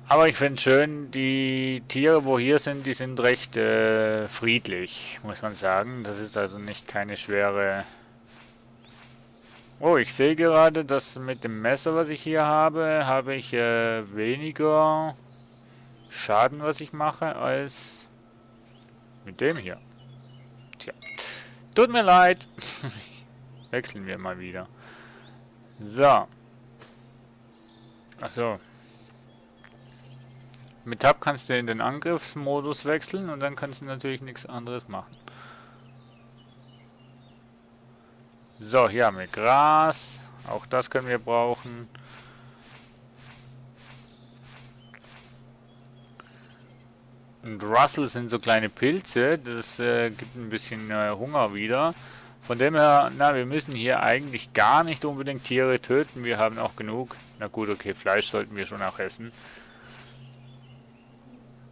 Aber ich finde es schön, die Tiere, wo hier sind, die sind recht friedlich, muss man sagen. Das ist also nicht keine schwere... Oh, ich sehe gerade, dass mit dem Messer, was ich hier habe ich weniger Schaden, was ich mache, als mit dem hier. Tja, tut mir leid. Wechseln wir mal wieder. So. Achso. Mit Tab kannst du in den Angriffsmodus wechseln und dann kannst du natürlich nichts anderes machen. So, hier haben wir Gras. Auch das können wir brauchen. Und Russell sind so kleine Pilze. Das gibt ein bisschen Hunger wieder. Von dem her, na, wir müssen hier eigentlich gar nicht unbedingt Tiere töten. Wir haben auch genug. Na gut, okay, Fleisch sollten wir schon auch essen.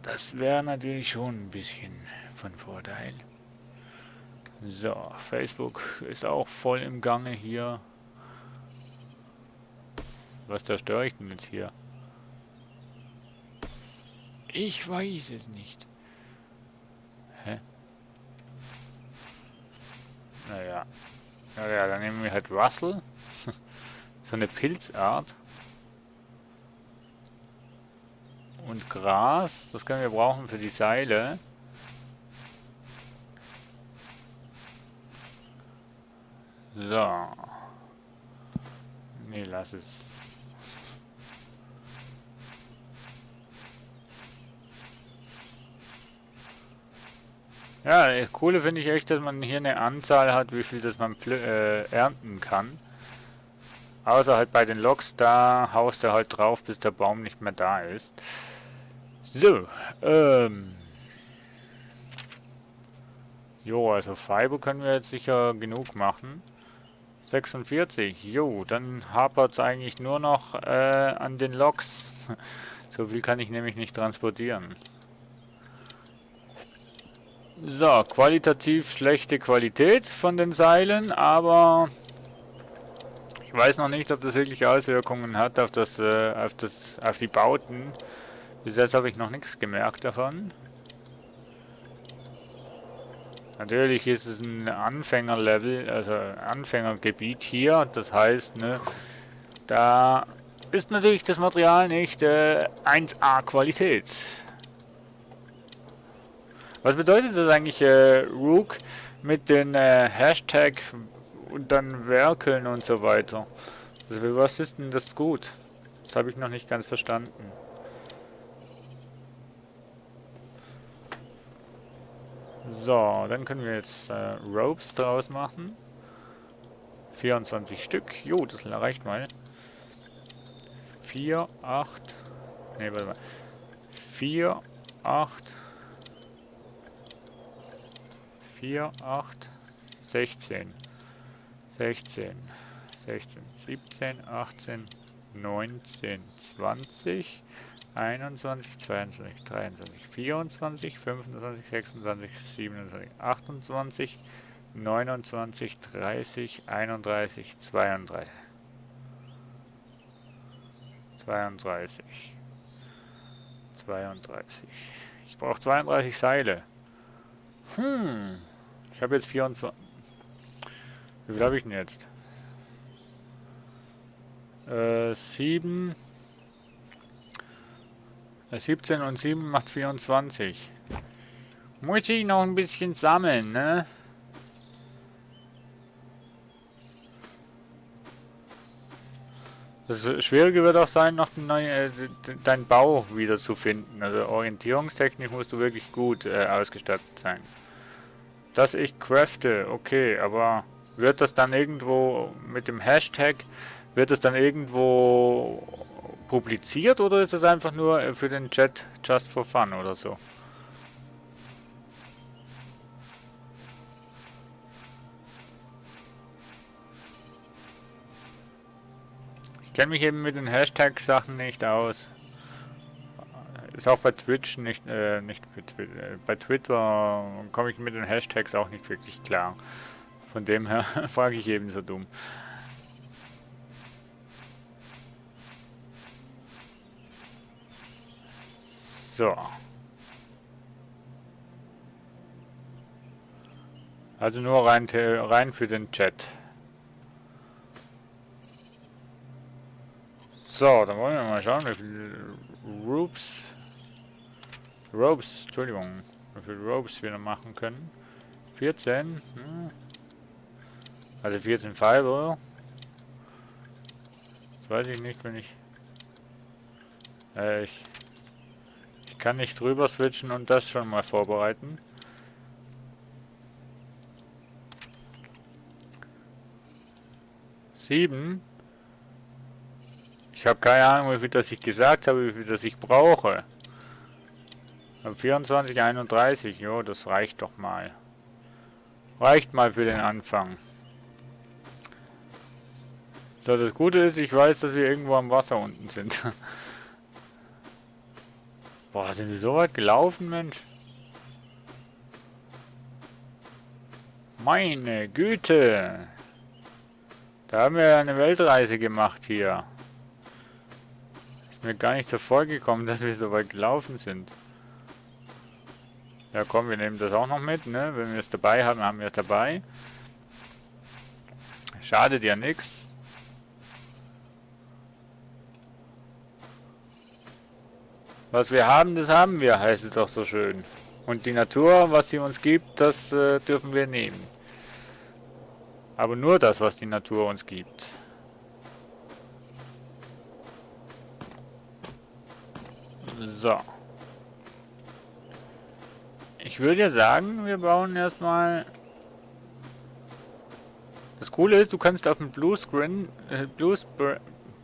Das wäre natürlich schon ein bisschen von Vorteil. So, Facebook ist auch voll im Gange hier. Was zerstöre ich denn jetzt hier? Ich weiß es nicht. Hä? Naja. Naja, dann nehmen wir halt Russell. So eine Pilzart. Und Gras. Das können wir brauchen für die Seile. So. Nee, lass es. Ja, das Coole finde ich echt, dass man hier eine Anzahl hat, wie viel das man ernten kann. Außer halt bei den Loks, da haust du halt drauf, bis der Baum nicht mehr da ist. So, jo, also Fiber können wir jetzt sicher genug machen. 46, jo, dann hapert es eigentlich nur noch an den Loks. So viel kann ich nämlich nicht transportieren. So, qualitativ schlechte Qualität von den Seilen, aber ich weiß noch nicht, ob das wirklich Auswirkungen hat auf auf die Bauten. Bis jetzt habe ich noch nichts gemerkt davon. Natürlich ist es ein Anfängerlevel, also Anfängergebiet hier. Das heißt, ne, da ist natürlich das Material nicht 1A Qualität. Was bedeutet das eigentlich, Rook, mit den Hashtag und dann Werkeln und so weiter? Also für was ist denn das gut? Das habe ich noch nicht ganz verstanden. So, dann können wir jetzt Ropes draus machen. 24 Stück. Jo, das reicht mal. 4, 8. Ne, warte mal. 4, 8. 4, 8. 16. 16. 16. 17, 18. 19, 20. 21, 22, 23, 24, 25, 26, 27, 28, 29, 30, 31, 32. 32. 32. Ich brauche 32 Seile. Ich habe jetzt 24. Wie viel habe ich denn jetzt? 7. 17 und 7 macht 24. Muss ich noch ein bisschen sammeln, ne? Das Schwierige wird auch sein, noch deinen Bau wieder zu finden. Also orientierungstechnisch musst du wirklich gut ausgestattet sein. Dass ich crafte, okay, aber wird das dann irgendwo mit dem Hashtag, wird das dann irgendwo publiziert oder ist das einfach nur für den Chat just for fun oder so? Ich kenne mich eben mit den Hashtag-Sachen nicht aus. Ist auch bei Twitch nicht bei Twitter komme ich mit den Hashtags auch nicht wirklich klar. Von dem her frage ich eben so dumm. So. Also nur rein für den Chat. So, dann wollen wir mal schauen, wie viele Ropes, Entschuldigung, wie viele Ropes wir noch machen können. 14, also 14 Fiber. Das weiß ich nicht, wenn ich ich kann nicht drüber switchen und das schon mal vorbereiten. 7. Ich habe keine Ahnung, wie viel das ich gesagt habe, wie viel das ich brauche. 24, 31, jo, das reicht doch mal. Reicht mal für den Anfang. So, das Gute ist, ich weiß, dass wir irgendwo am Wasser unten sind. Boah, sind wir so weit gelaufen, Mensch? Meine Güte! Da haben wir eine Weltreise gemacht hier. Ist mir gar nicht so vorgekommen, dass wir so weit gelaufen sind. Ja komm, wir nehmen das auch noch mit, ne? Wenn wir es dabei haben, haben wir es dabei. Schadet ja nichts. Was wir haben, das haben wir, heißt es doch so schön. Und die Natur, was sie uns gibt, das dürfen wir nehmen. Aber nur das, was die Natur uns gibt. So. Ich würde ja sagen, wir bauen erstmal... Das Coole ist, du kannst auf dem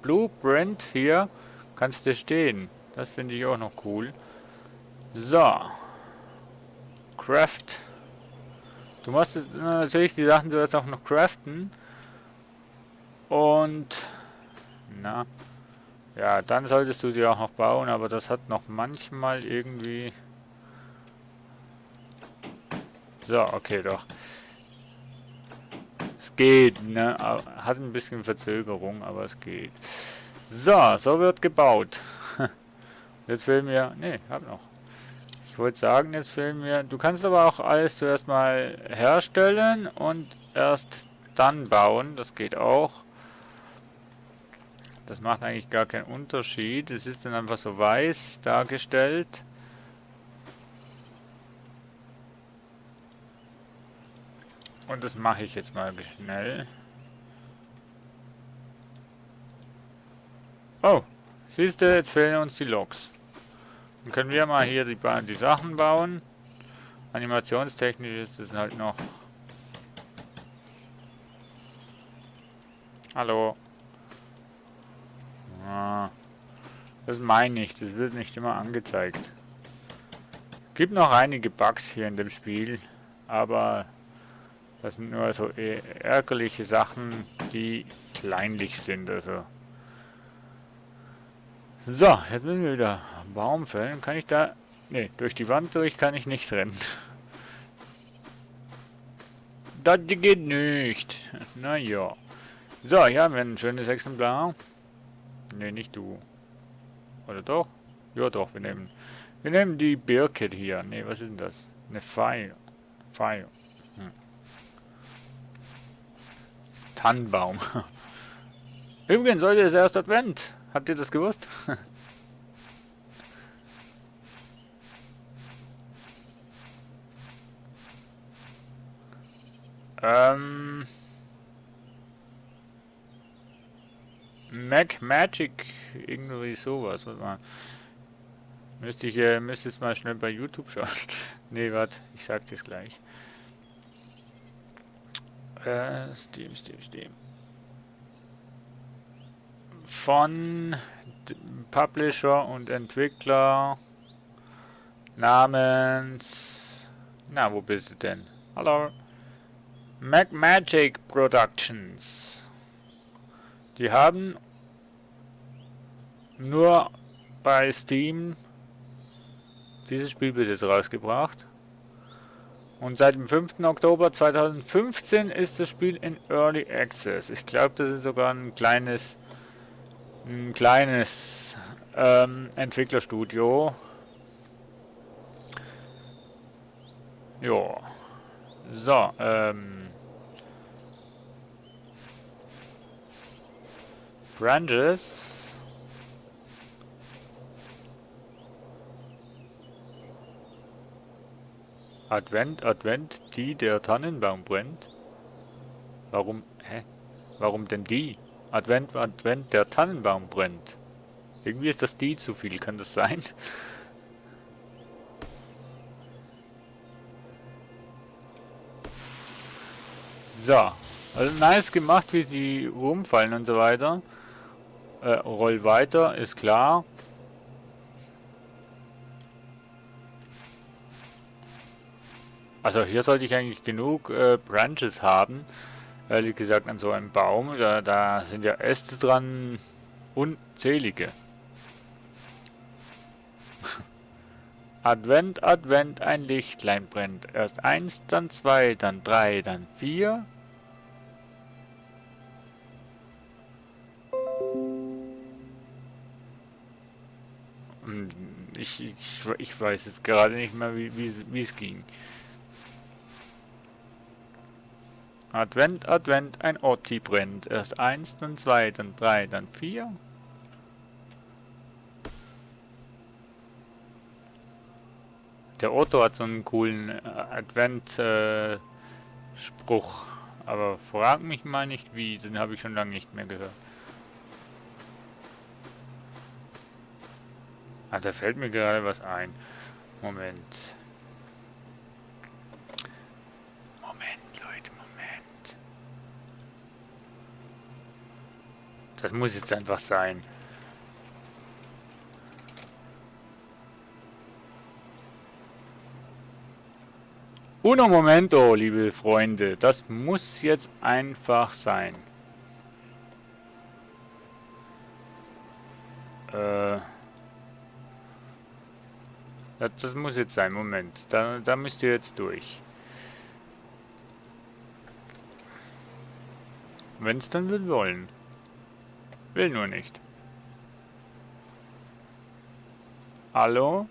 Blueprint hier, kannst du stehen. Das finde ich auch noch cool. So. Craft. Du musst natürlich die Sachen zuerst auch noch craften. Und... Na... Ja, dann solltest du sie auch noch bauen, aber das hat noch manchmal irgendwie... So, okay, doch. Es geht, ne? Hat ein bisschen Verzögerung, aber es geht. So, so wird gebaut. Jetzt fehlen mir... Ne, hab noch. Ich wollte sagen, jetzt fehlen mir... Du kannst aber auch alles zuerst mal herstellen und erst dann bauen. Das geht auch. Das macht eigentlich gar keinen Unterschied. Es ist dann einfach so weiß dargestellt. Und das mache ich jetzt mal schnell. Oh, siehst du, jetzt fehlen uns die Loks. Dann können wir mal hier die Sachen bauen. Animationstechnisch ist das halt noch... Hallo. Ah, das meine ich, das wird nicht immer angezeigt. Gibt noch einige Bugs hier in dem Spiel, aber das sind nur so ärgerliche Sachen, die kleinlich sind. Also. So, jetzt müssen wir wieder Baum fällen. Kann ich da... Ne, durch die Wand durch kann ich nicht rennen. Das geht nicht. Naja. So, hier haben wir ein schönes Exemplar. Ne, nicht du. Oder doch? Ja doch, wir nehmen die Birke hier. Ne, was ist denn das? Eine Pfeil. Hm. Tannenbaum. Übrigens, heute ist erst Advent. Habt ihr das gewusst? Magic, irgendwie sowas. Warte mal. Müsste jetzt mal schnell bei YouTube schauen. Nee, warte, ich sag dir's gleich. Steam. Von Publisher und Entwickler namens... Na, wo bist du denn? Hallo? Magic Productions. Die haben nur bei Steam dieses Spiel bis jetzt rausgebracht. Und seit dem 5. Oktober 2015 ist das Spiel in Early Access. Ich glaube, das ist sogar ein kleines Entwicklerstudio. Jo. So, Branches. Advent, die der Tannenbaum brennt. Warum, Warum denn die? Advent, der Tannenbaum brennt. Irgendwie ist das die zu viel, kann das sein? So. Also nice gemacht, wie sie rumfallen und so weiter. Roll weiter, ist klar. Also hier sollte ich eigentlich genug Branches haben. Ehrlich gesagt an so einem Baum. Da sind ja Äste dran. Unzählige. Advent, Advent, ein Lichtlein brennt. Erst 1, dann 2, dann 3, dann 4. Ich weiß jetzt gerade nicht mehr, wie es ging. Advent, Advent, ein Otti brennt. Erst 1, dann 2, dann 3, dann 4. Der Otto hat so einen coolen Advent-Spruch. Aber frag mich mal nicht wie, den habe ich schon lange nicht mehr gehört. Ah, da fällt mir gerade was ein. Moment. Leute, Moment. Das muss jetzt einfach sein. Uno momento, liebe Freunde. Das muss jetzt einfach sein. Das muss jetzt sein. Moment. Da müsst ihr jetzt durch. Wenn es dann will wollen. Will nur nicht. Hallo?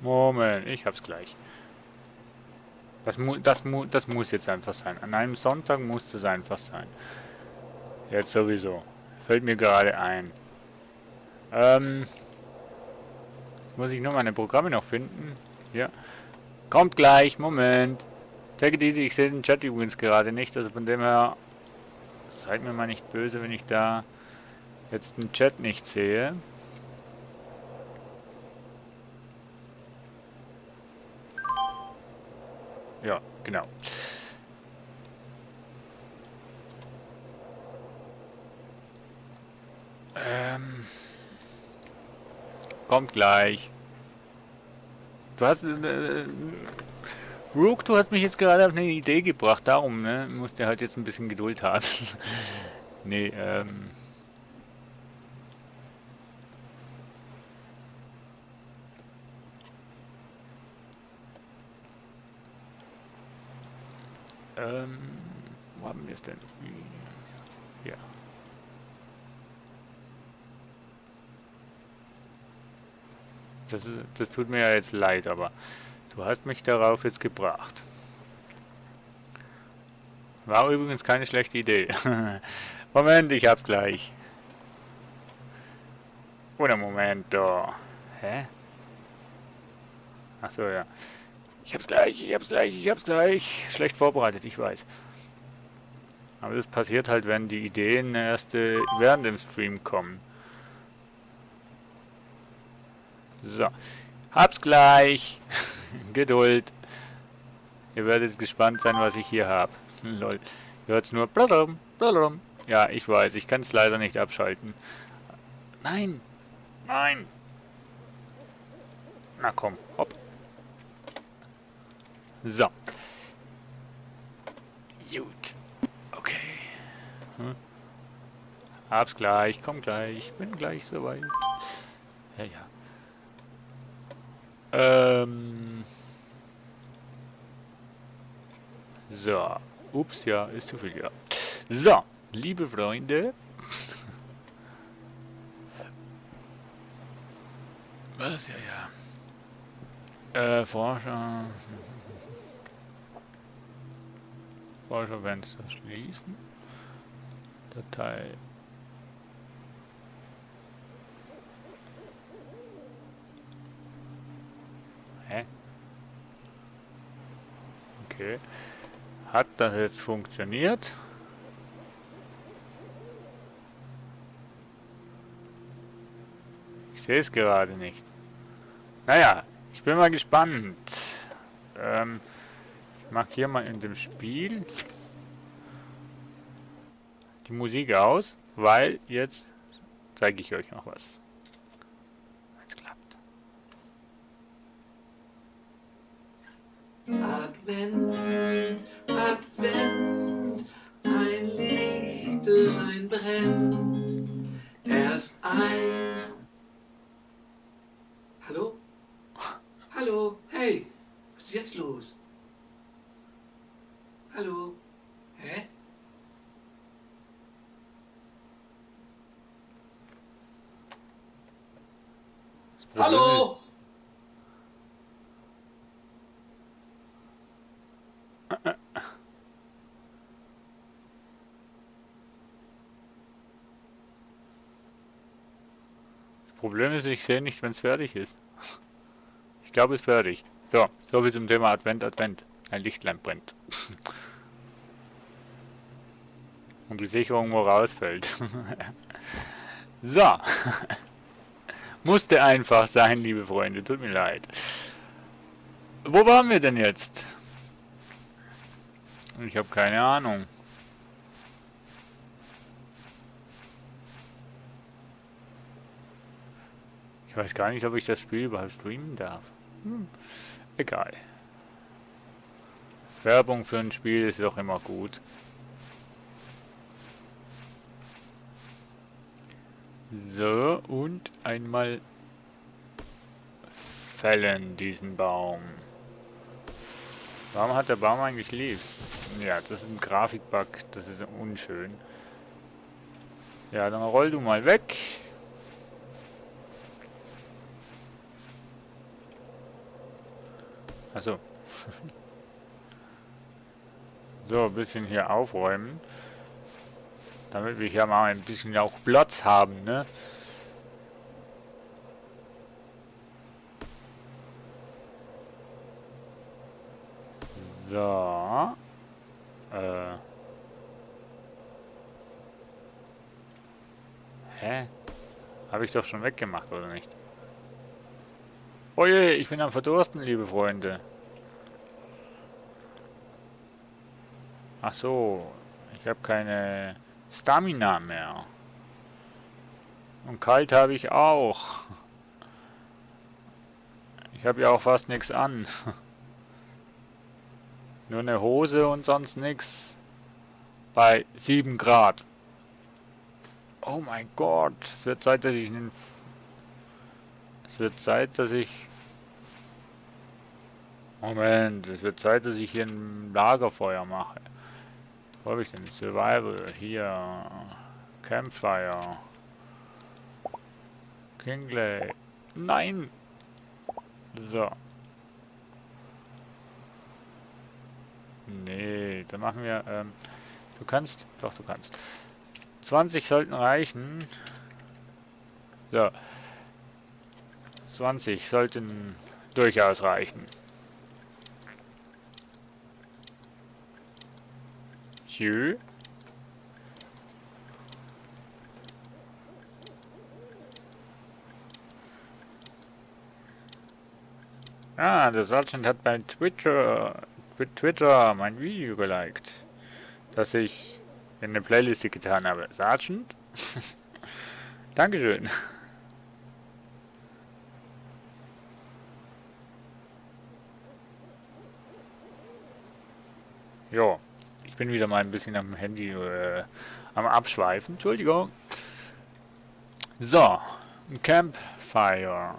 Moment, ich hab's gleich. Das muss jetzt einfach sein. An einem Sonntag muss das einfach sein. Jetzt sowieso. Fällt mir gerade ein. Jetzt muss ich nur meine Programme noch finden. Ja. Kommt gleich, Moment. Take it easy, ich sehe den Chat übrigens gerade nicht. Also von dem her, seid mir mal nicht böse, wenn ich da jetzt den Chat nicht sehe. Ja, genau. Kommt gleich. Du hast... Rook, du hast mich jetzt gerade auf eine Idee gebracht. Darum, ne? Musst du halt jetzt ein bisschen Geduld haben. Nee, wo haben wir es denn? Ja. Das tut mir ja jetzt leid, aber du hast mich darauf jetzt gebracht. War übrigens keine schlechte Idee. Moment, ich hab's gleich. Oder Momento. Hä? Ach so, ja. Ich hab's gleich, ich hab's gleich, ich hab's gleich. Schlecht vorbereitet, ich weiß. Aber das passiert halt, wenn die Ideen erst während dem Stream kommen. So. Hab's gleich. Geduld. Ihr werdet gespannt sein, was ich hier habe. Lol. Ihr hört's nur blablum, blablum. Ja, ich weiß, ich kann es leider nicht abschalten. Nein! Nein! Na komm, hopp. So. Gut. Okay. Hab's gleich, komm gleich, bin gleich soweit. Ja, ja. So. Ups, ja, ist zu viel, ja. So, liebe Freunde. Was? Ja, ja. Forscher. Forscherfenster schließen. Datei. Hä? Okay. Hat das jetzt funktioniert? Ich sehe es gerade nicht. Naja, ich bin mal gespannt. Ich mache hier mal in dem Spiel die Musik aus, weil jetzt zeige ich euch noch was. Es klappt. Advent, Advent, ein Lichtlein brennt. Erst eins. Hallo? Hallo? Hey, was ist jetzt los? Hallo? Hä? Hallo? Das Problem ist, ich sehe nicht, wenn es fertig ist. Ich glaube, es ist fertig. So, soviel zum Thema Advent, Advent. Ein Lichtlein brennt. Und die Sicherung wo rausfällt. So. Musste einfach sein, liebe Freunde. Tut mir leid. Wo waren wir denn jetzt? Ich habe keine Ahnung. weiß gar nicht, ob ich das Spiel überhaupt streamen darf. Egal. Werbung für ein Spiel ist doch immer gut. So, und einmal fällen diesen Baum. Warum hat der Baum eigentlich Leaves? Ja, das ist ein Grafikbug, das ist unschön. Ja, dann roll du mal weg. Also. So, ein bisschen hier aufräumen. Damit wir hier mal ein bisschen auch Platz haben, ne? So. Hä? Habe ich doch schon weggemacht, oder nicht? Oh je, ich bin am Verdursten, liebe Freunde. Ach so, ich habe keine Stamina mehr. Und kalt habe ich auch. Ich habe ja auch fast nichts an. Nur eine Hose und sonst nichts. Bei 7 Grad. Oh mein Gott, es wird Zeit, dass ich Moment, es wird Zeit, dass ich hier ein Lagerfeuer mache. Wo habe ich denn? Survival, hier. Campfire. Kingley. Nein! So. Nee, dann machen wir, du kannst, doch du kannst. 20 sollten reichen. So. 20 sollten durchaus reichen. Tschü. Ah, der Sergeant hat bei Twitter mein Video geliked, das ich in eine Playlist getan habe. Sergeant? Dankeschön. Jo, ich bin wieder mal ein bisschen am Handy am Abschweifen. Entschuldigung. So, ein Campfire.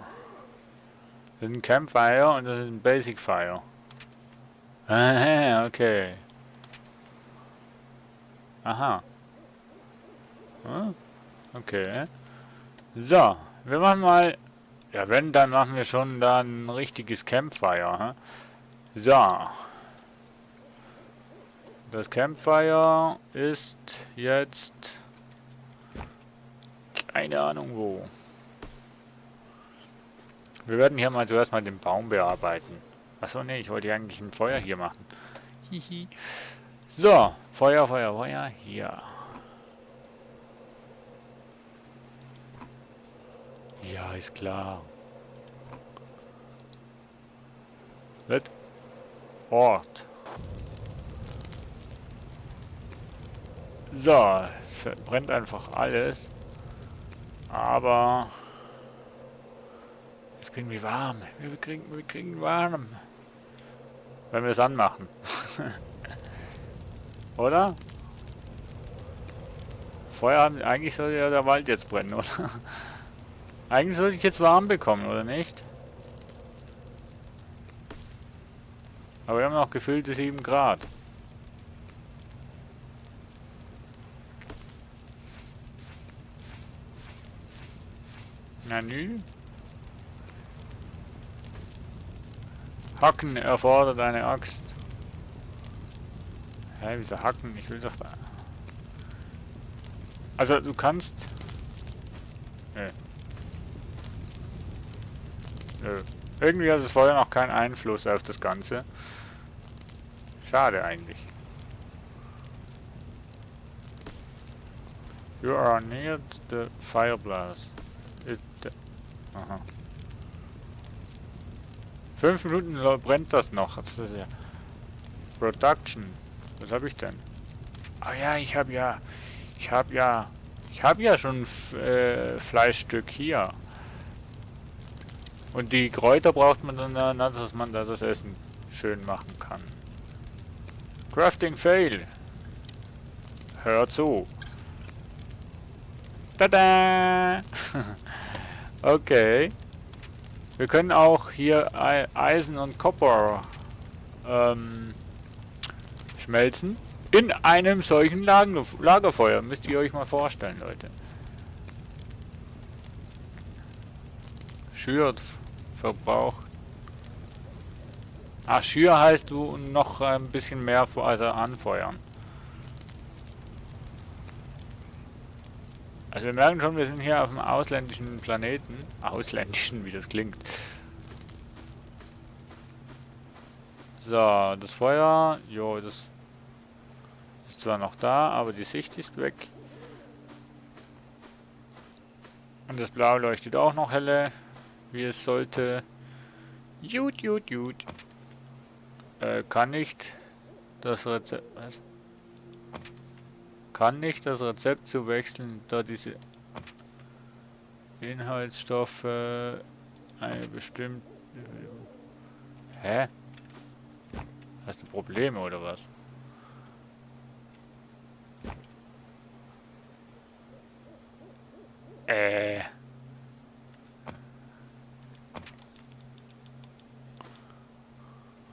Das ist ein Campfire und das ist ein Basic Fire. Ah, okay. Aha. Okay. So, wir machen mal... Ja, wenn, dann machen wir schon da ein richtiges Campfire. So. Das Campfire ist jetzt... Keine Ahnung wo. Wir werden hier mal zuerst mal den Baum bearbeiten. Achso, nee, ich wollte eigentlich ein Feuer hier machen. Hihi. So, Feuer, Feuer, Feuer, hier. Ja, ist klar. Let Ort. So, es brennt einfach alles. Aber jetzt kriegen wir warm. Wir kriegen warm. Wenn wir es anmachen. Oder? Vorher eigentlich sollte ja der Wald jetzt brennen, oder? Eigentlich sollte ich jetzt warm bekommen, oder nicht? Aber wir haben noch gefüllte 7 Grad. Na nü. Hacken erfordert eine Axt. Hä, wieso hacken? Ich will doch da... Also du kannst... Nö. Nö. Irgendwie hat es vorher noch keinen Einfluss auf das Ganze. Schade eigentlich. You are near the fire blast. Aha. 5 Minuten brennt das noch. Das ist ja Production. Was habe ich denn? Ah ja, ich habe ja schon Fleischstück hier. Und die Kräuter braucht man dann, dass man da das Essen schön machen kann. Crafting Fail. Hör zu. Tada! Okay. Wir können auch hier Eisen und Copper schmelzen. In einem solchen Lagerfeuer. Müsst ihr euch mal vorstellen, Leute. Schürt Verbrauch. Ach, Schür heißt du noch ein bisschen mehr also anfeuern. Also wir merken schon, wir sind hier auf einem ausländischen Planeten. Ausländischen, wie das klingt. So, das Feuer, jo, das ist zwar noch da, aber die Sicht ist weg. Und das Blau leuchtet auch noch helle, wie es sollte. Gut, gut, gut. Kann nicht das Rezept... Was? Kann nicht das Rezept zu wechseln, da diese Inhaltsstoffe eine bestimmte... Hä? Hast du Probleme oder was?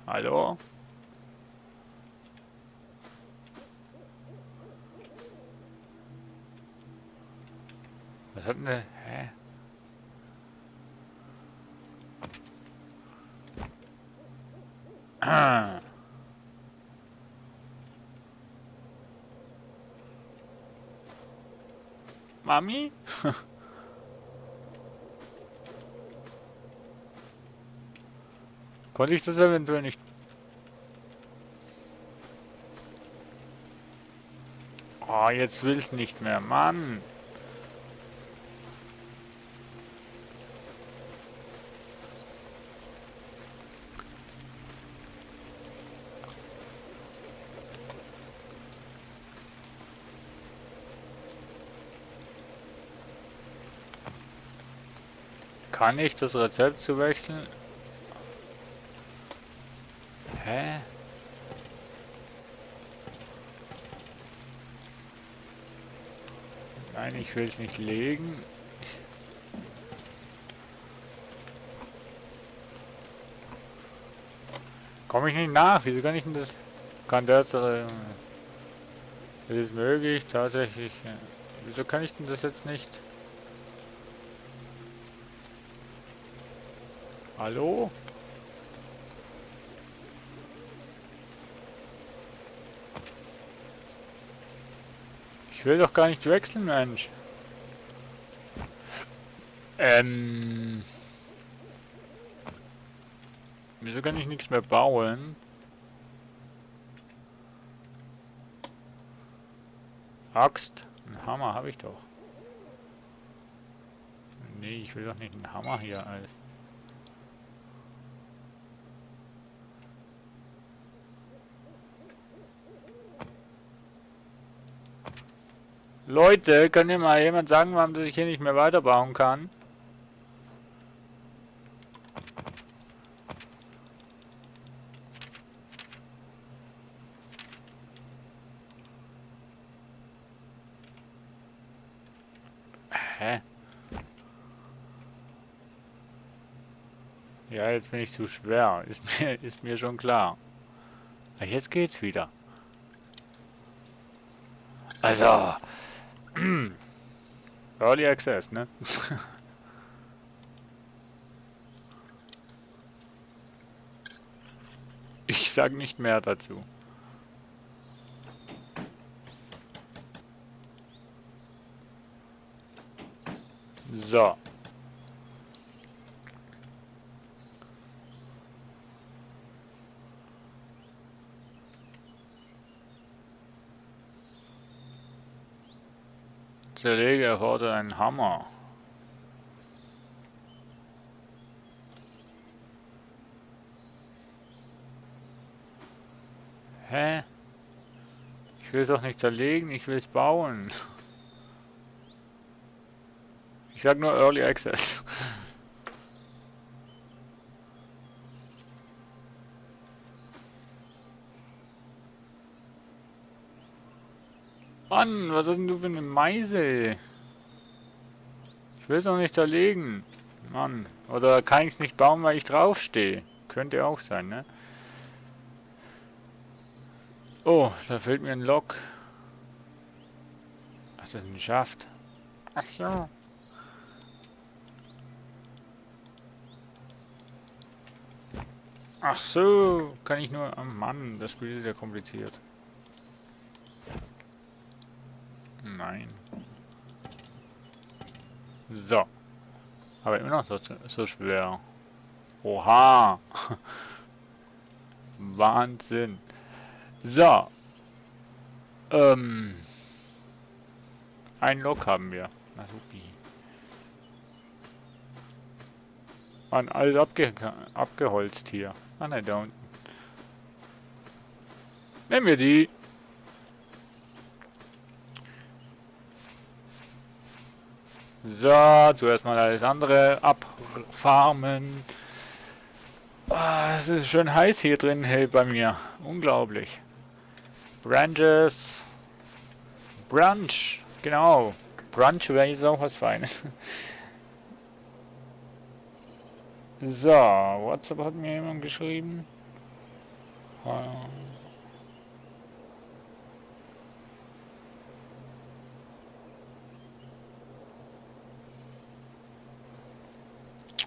Hallo? Was hat denn... Hä? Mami? Konnte ich das eventuell nicht... Oh, jetzt will's nicht mehr, Mann. Kann ich das Rezept zu wechseln? Hä? Nein, ich will es nicht legen. Komme ich nicht nach? Wieso kann ich denn das... Kann das... ist es möglich? Tatsächlich... Wieso kann ich denn das jetzt nicht... Hallo? Ich will doch gar nicht wechseln, Mensch. Wieso kann ich nichts mehr bauen? Axt? Einen Hammer habe ich doch. Nee, ich will doch nicht einen Hammer hier als... Leute, kann mir mal jemand sagen, warum dass ich hier nicht mehr weiterbauen kann? Hä? Ja, jetzt bin ich zu schwer. Ist mir schon klar. Aber jetzt geht's wieder. Also... Early Access, ne? Ich sag nicht mehr dazu. So. Zerlege erfordert einen Hammer. Hä? Ich will es doch nicht zerlegen, ich will es bauen. Ich sag nur Early Access. Mann, was ist denn du für eine Meise? Ich will es noch nicht zerlegen. Mann. Oder kann ich es nicht bauen, weil ich draufstehe? Könnte auch sein, ne? Oh, da fehlt mir ein Lok. Ach, das ist ein Schaft. Ach ja. Ach so, kann ich nur... Oh Mann, das Spiel ist ja kompliziert. Nein. So. Aber immer noch so schwer. Oha. Wahnsinn. So. Ein Lok haben wir. Na supi. Mann, alles abgeholzt hier. Ah ne, da unten. Nehmen wir die. So, zuerst mal alles andere abfarmen. Ah, es ist schön heiß hier drin, hey, bei mir. Unglaublich. Branches. Brunch. Genau. Brunch wäre jetzt auch was Feines. So, WhatsApp hat mir jemand geschrieben.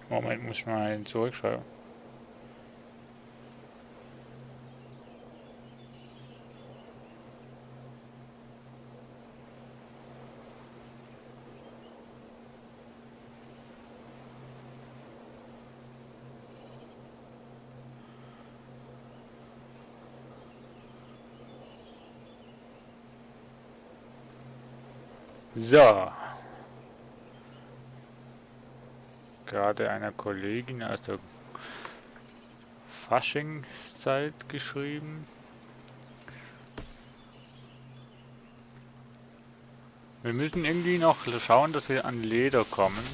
Moment, muss ich mal zurückschreiben. So. Gerade einer Kollegin aus der Faschingszeit geschrieben. Wir müssen irgendwie noch schauen, dass wir an Leder kommen.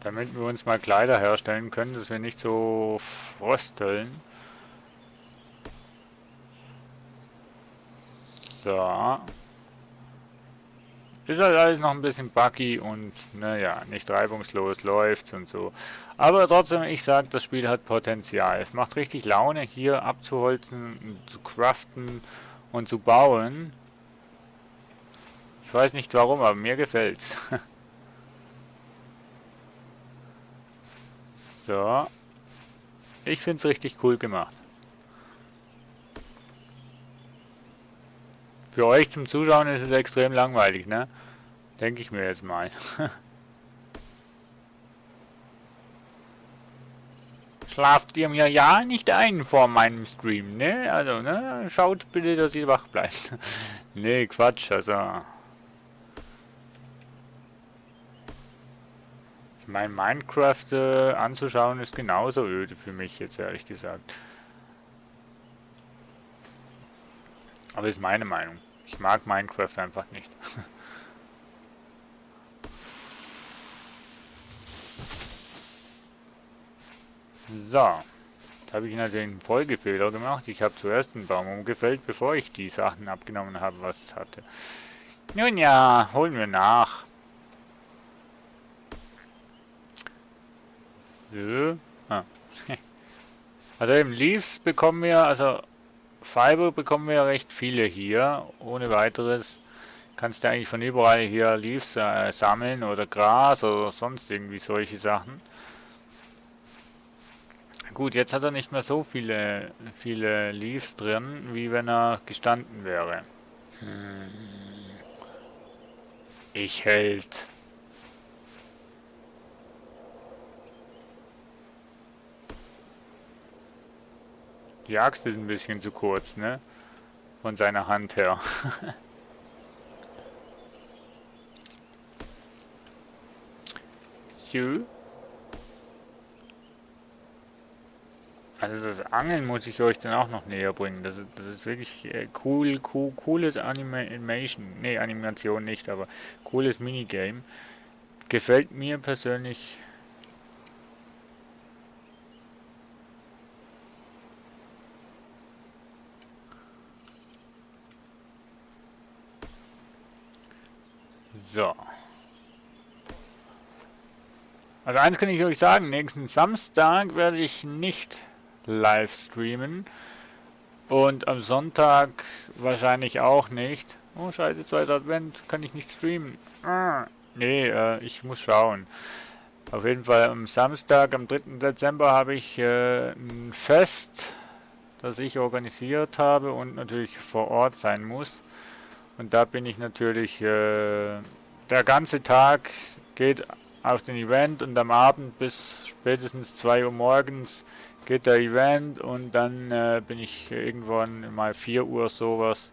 Damit wir uns mal Kleider herstellen können, dass wir nicht so frösteln. So. Ist halt alles noch ein bisschen buggy und naja, nicht reibungslos läuft's und so. Aber trotzdem, ich sag, das Spiel hat Potenzial. Es macht richtig Laune, hier abzuholzen, zu craften und zu bauen. Ich weiß nicht warum, aber mir gefällt's. So. Ich find's richtig cool gemacht. Für euch zum Zuschauen ist es extrem langweilig, ne? Denke ich mir jetzt mal. Schlaft ihr mir ja nicht ein vor meinem Stream, ne? Also, ne? Schaut bitte, dass ihr wach bleibt. Ne, Quatsch, also. Ich meine, Minecraft anzuschauen ist genauso öde für mich jetzt, ehrlich gesagt. Aber ist meine Meinung. Ich mag Minecraft einfach nicht. So. Jetzt habe ich natürlich einen Folgefehler gemacht. Ich habe zuerst den Baum umgefällt, bevor ich die Sachen abgenommen habe, was es hatte. Nun ja, holen wir nach. So. Ah. Also eben Leaves bekommen wir, also Fiber bekommen wir recht viele hier, ohne weiteres. Kannst du eigentlich von überall hier Leaves sammeln oder Gras oder sonst irgendwie solche Sachen. Gut, jetzt hat er nicht mehr so viele Leaves drin, wie wenn er gestanden wäre. Ich hält. Die Axt ist ein bisschen zu kurz, ne? Von seiner Hand her. So. Also das Angeln muss ich euch dann auch noch näher bringen. Das ist wirklich cooles Animation nicht, aber cooles Minigame. Gefällt mir persönlich. So. Also eins kann ich euch sagen, nächsten Samstag werde ich nicht live streamen. Und am Sonntag wahrscheinlich auch nicht. Oh scheiße, zweiter Advent, kann ich nicht streamen. Nee, ich muss schauen. Auf jeden Fall am Samstag, am 3. Dezember, habe ich ein Fest, das ich organisiert habe und natürlich vor Ort sein muss. Und da bin ich natürlich, der ganze Tag geht auf den Event und am Abend bis spätestens 2 Uhr morgens geht der Event und dann bin ich irgendwann mal 4 Uhr sowas.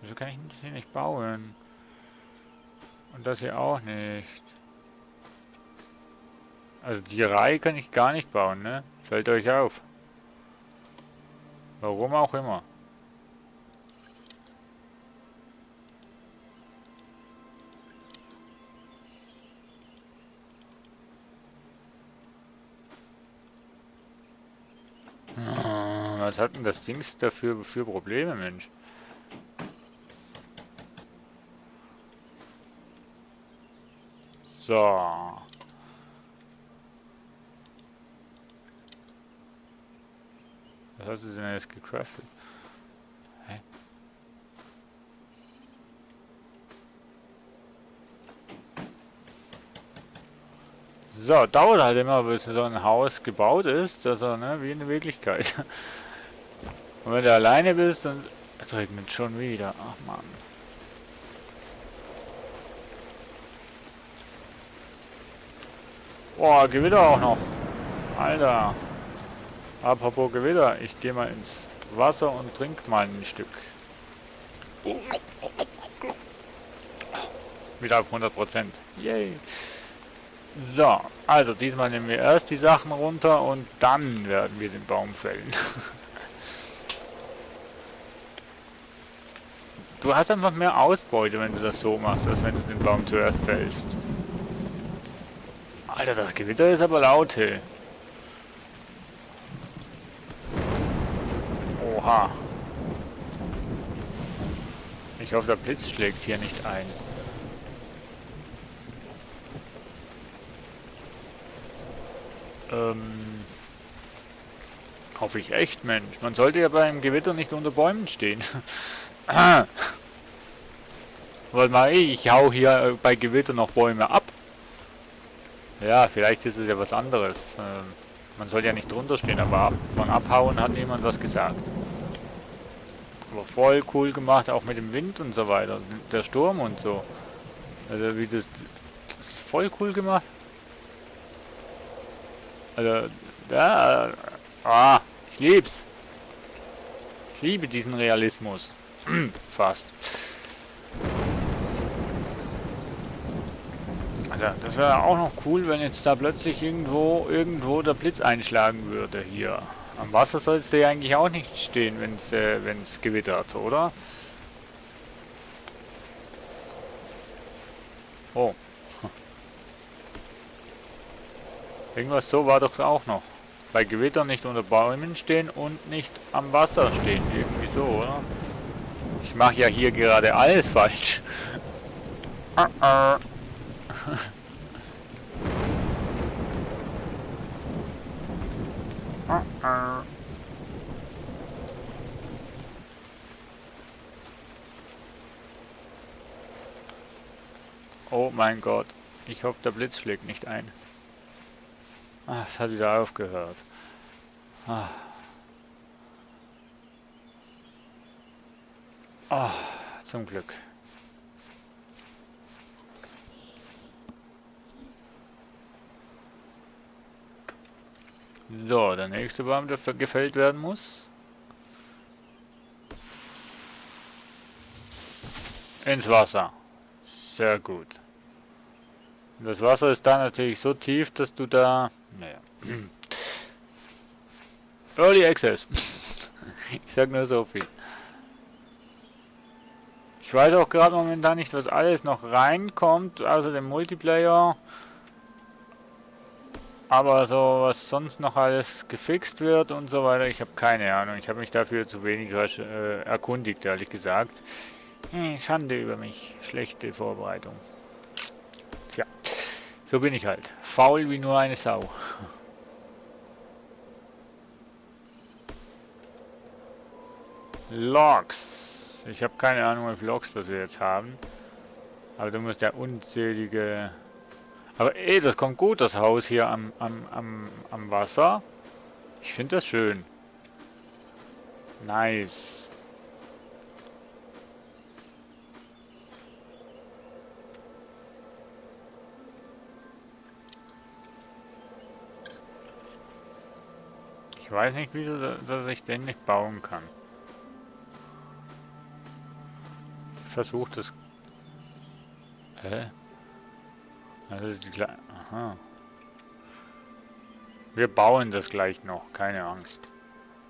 Wieso kann ich das hier nicht bauen? Und das hier auch nicht. Also die Reihe kann ich gar nicht bauen, ne? Fällt euch auf. Warum auch immer. Was hat denn das Ding dafür für Probleme, Mensch? So. Was hast du denn jetzt gecraftet? Hä? So, dauert halt immer, bis so ein Haus gebaut ist, also, ne, wie in der Wirklichkeit. Und wenn du alleine bist, dann... Es regnet schon wieder, ach man. Boah, Gewitter auch noch. Alter. Apropos Gewitter, ich gehe mal ins Wasser und trink mal ein Stück. Wieder auf 100%. Yay. So, also diesmal nehmen wir erst die Sachen runter und dann werden wir den Baum fällen. Du hast einfach mehr Ausbeute, wenn du das so machst, als wenn du den Baum zuerst fällst. Alter, das Gewitter ist aber laut, hey. Oha. Ich hoffe, der Blitz schlägt hier nicht ein. Hoffe ich echt, Mensch. Man sollte ja beim Gewitter nicht unter Bäumen stehen. Was mache ich? Ich hau hier bei Gewitter noch Bäume ab. Ja, vielleicht ist es ja was anderes. Man soll ja nicht drunter stehen, aber von abhauen hat niemand was gesagt. Aber voll cool gemacht, auch mit dem Wind und so weiter. Der Sturm und so. Also wie das ist voll cool gemacht. Also, ja, ich lieb's. Ich liebe diesen Realismus. Fast. Also, das wäre auch noch cool, wenn jetzt da plötzlich irgendwo der Blitz einschlagen würde hier. Am Wasser sollst du ja eigentlich auch nicht stehen, wenn's gewittert, oder? Oh. Irgendwas so war doch auch noch. Bei Gewitter nicht unter Bäumen stehen und nicht am Wasser stehen. Irgendwie so, oder? Ich mache ja hier gerade alles falsch. Oh mein Gott. Ich hoffe, der Blitz schlägt nicht ein. Ah, es hat wieder aufgehört. Ah. Ah, zum Glück. So, der nächste Baum, der gefällt werden muss. Ins Wasser. Sehr gut. Das Wasser ist da natürlich so tief, dass du da... Naja. Early Access. Ich sag nur so viel. Ich weiß auch gerade momentan nicht, was alles noch reinkommt, außer dem Multiplayer. Aber so, was sonst noch alles gefixt wird und so weiter, ich habe keine Ahnung. Ich habe mich dafür zu wenig erkundigt, ehrlich gesagt. Schande über mich. Schlechte Vorbereitung. Tja, so bin ich halt. Faul wie nur eine Sau. Logs. Ich habe keine Ahnung, wie viele Logs das wir jetzt haben. Aber du musst ja unzählige... Aber das kommt gut, das Haus hier am Wasser. Ich finde das schön. Nice. Ich weiß nicht, wieso dass ich den nicht bauen kann. Ich versuche das... Hä? Das ist die Kle... Aha. Wir bauen das gleich noch, keine Angst.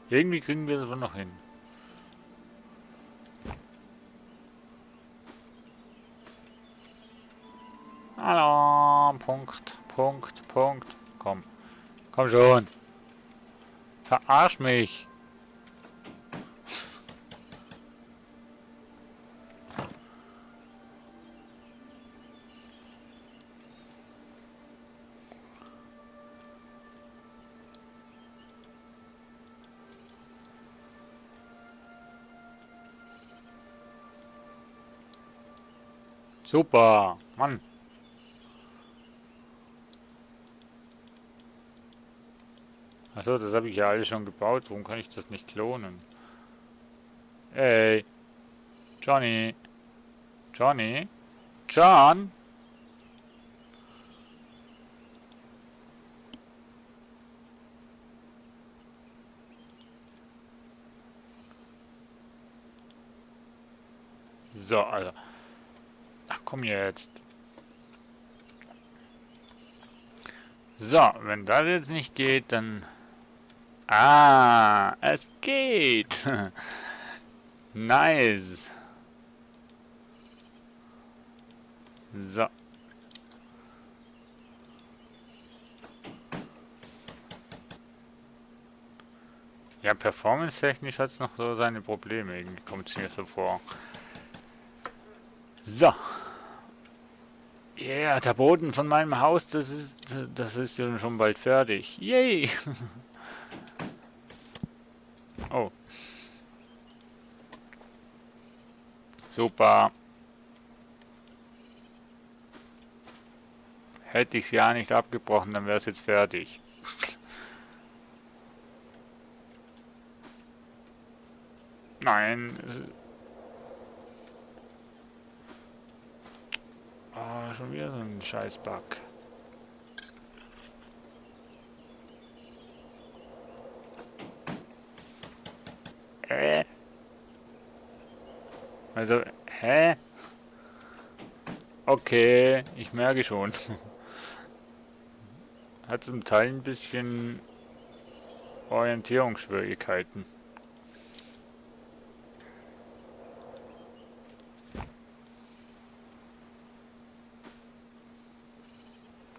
Irgendwie kriegen wir das wohl noch hin. Hallo, Punkt, Punkt, Punkt. Komm. Komm schon. Verarsch mich. Super, Mann. Achso, das habe ich ja alles schon gebaut. Warum kann ich das nicht klonen? Ey. Johnny. Johnny? John? So, Alter. Ach komm jetzt. So, wenn das jetzt nicht geht, dann... Ah, es geht. Nice. So. Ja, performance-technisch hat es noch so seine Probleme. Irgendwie kommt es mir so vor. So. Ja, yeah, der Boden von meinem Haus, das ist ja schon bald fertig. Yay! Oh. Super. Hätte ich es ja nicht abgebrochen, dann wäre es jetzt fertig. Nein. Oh, schon wieder so ein Scheiß-Bug. Also, hä? Okay, ich merke schon. Hat zum Teil ein bisschen Orientierungsschwierigkeiten.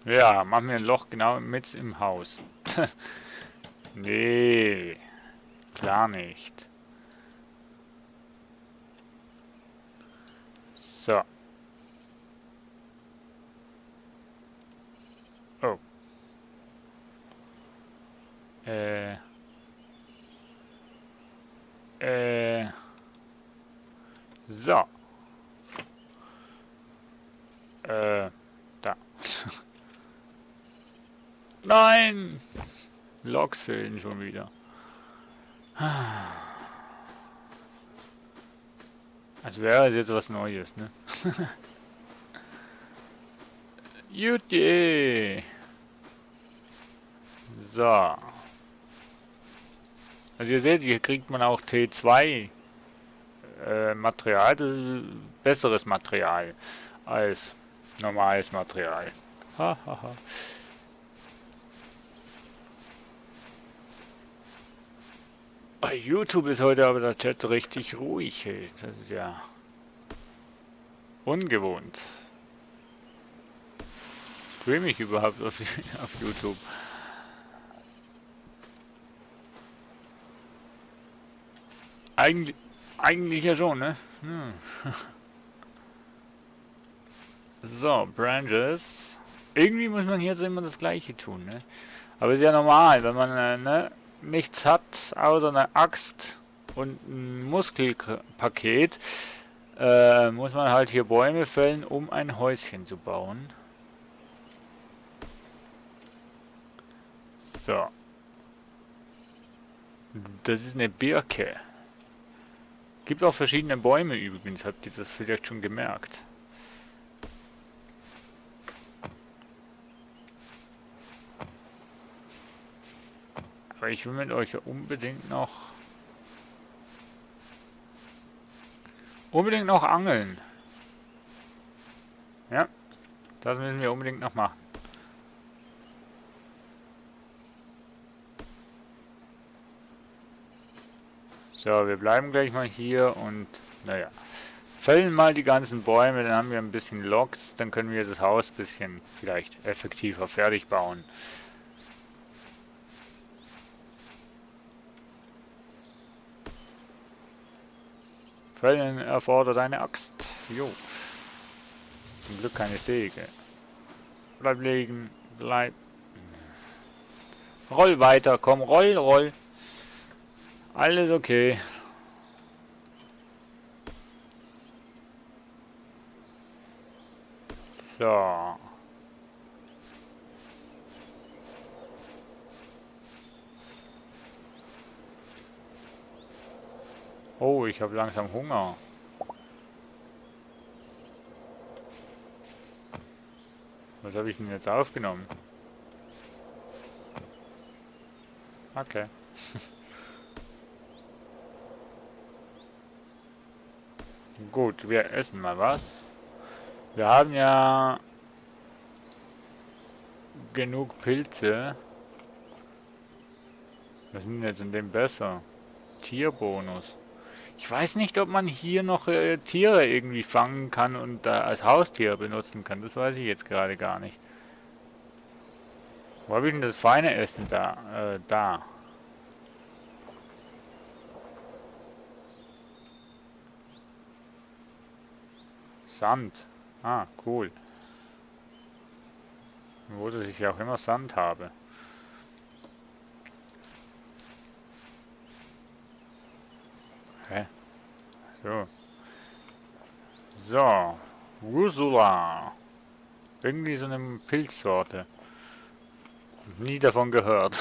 Ja, machen wir ein Loch genau mit im Haus. Nee, klar nicht. So. Oh. So. Da. Nein! Loks fehlen schon wieder. Als wäre es jetzt was Neues, ne? Juti! So. Also ihr seht, hier kriegt man auch T2 Material, das ist besseres Material als normales Material. Hahaha. Bei YouTube ist heute aber der Chat richtig ruhig. Hey. Das ist ja ungewohnt. Streame ich überhaupt auf YouTube? Eigentlich ja schon, ne? Hm. So, Branches. Irgendwie muss man hier jetzt immer das Gleiche tun, ne? Aber ist ja normal, wenn man ne, nichts hat, außer eine Axt und ein Muskelpaket, muss man halt hier Bäume fällen, um ein Häuschen zu bauen. So. Das ist eine Birke. Gibt auch verschiedene Bäume übrigens, habt ihr das vielleicht schon gemerkt? Aber ich will mit euch unbedingt noch angeln. Ja, das müssen wir unbedingt noch machen. So, wir bleiben gleich mal hier und, naja, fällen mal die ganzen Bäume, dann haben wir ein bisschen Loks, dann können wir das Haus ein bisschen vielleicht effektiver fertig bauen. Fällen erfordert eine Axt. Jo. Zum Glück keine Säge. Bleib liegen, bleib. Roll weiter, komm, roll, roll. Alles okay. So. Oh, ich habe langsam Hunger. Was habe ich denn jetzt aufgenommen? Okay. Gut, wir essen mal was. Wir haben ja genug Pilze. Was sind denn jetzt in dem besser? Tierbonus. Ich weiß nicht, ob man hier noch Tiere irgendwie fangen kann und als Haustier benutzen kann. Das weiß ich jetzt gerade gar nicht. Wo habe ich denn das feine Essen da? Da. Sand. Ah, cool. Wo dass ich ja auch immer Sand habe. Hä? So. So. Rusula. Irgendwie so eine Pilzsorte. Nie davon gehört.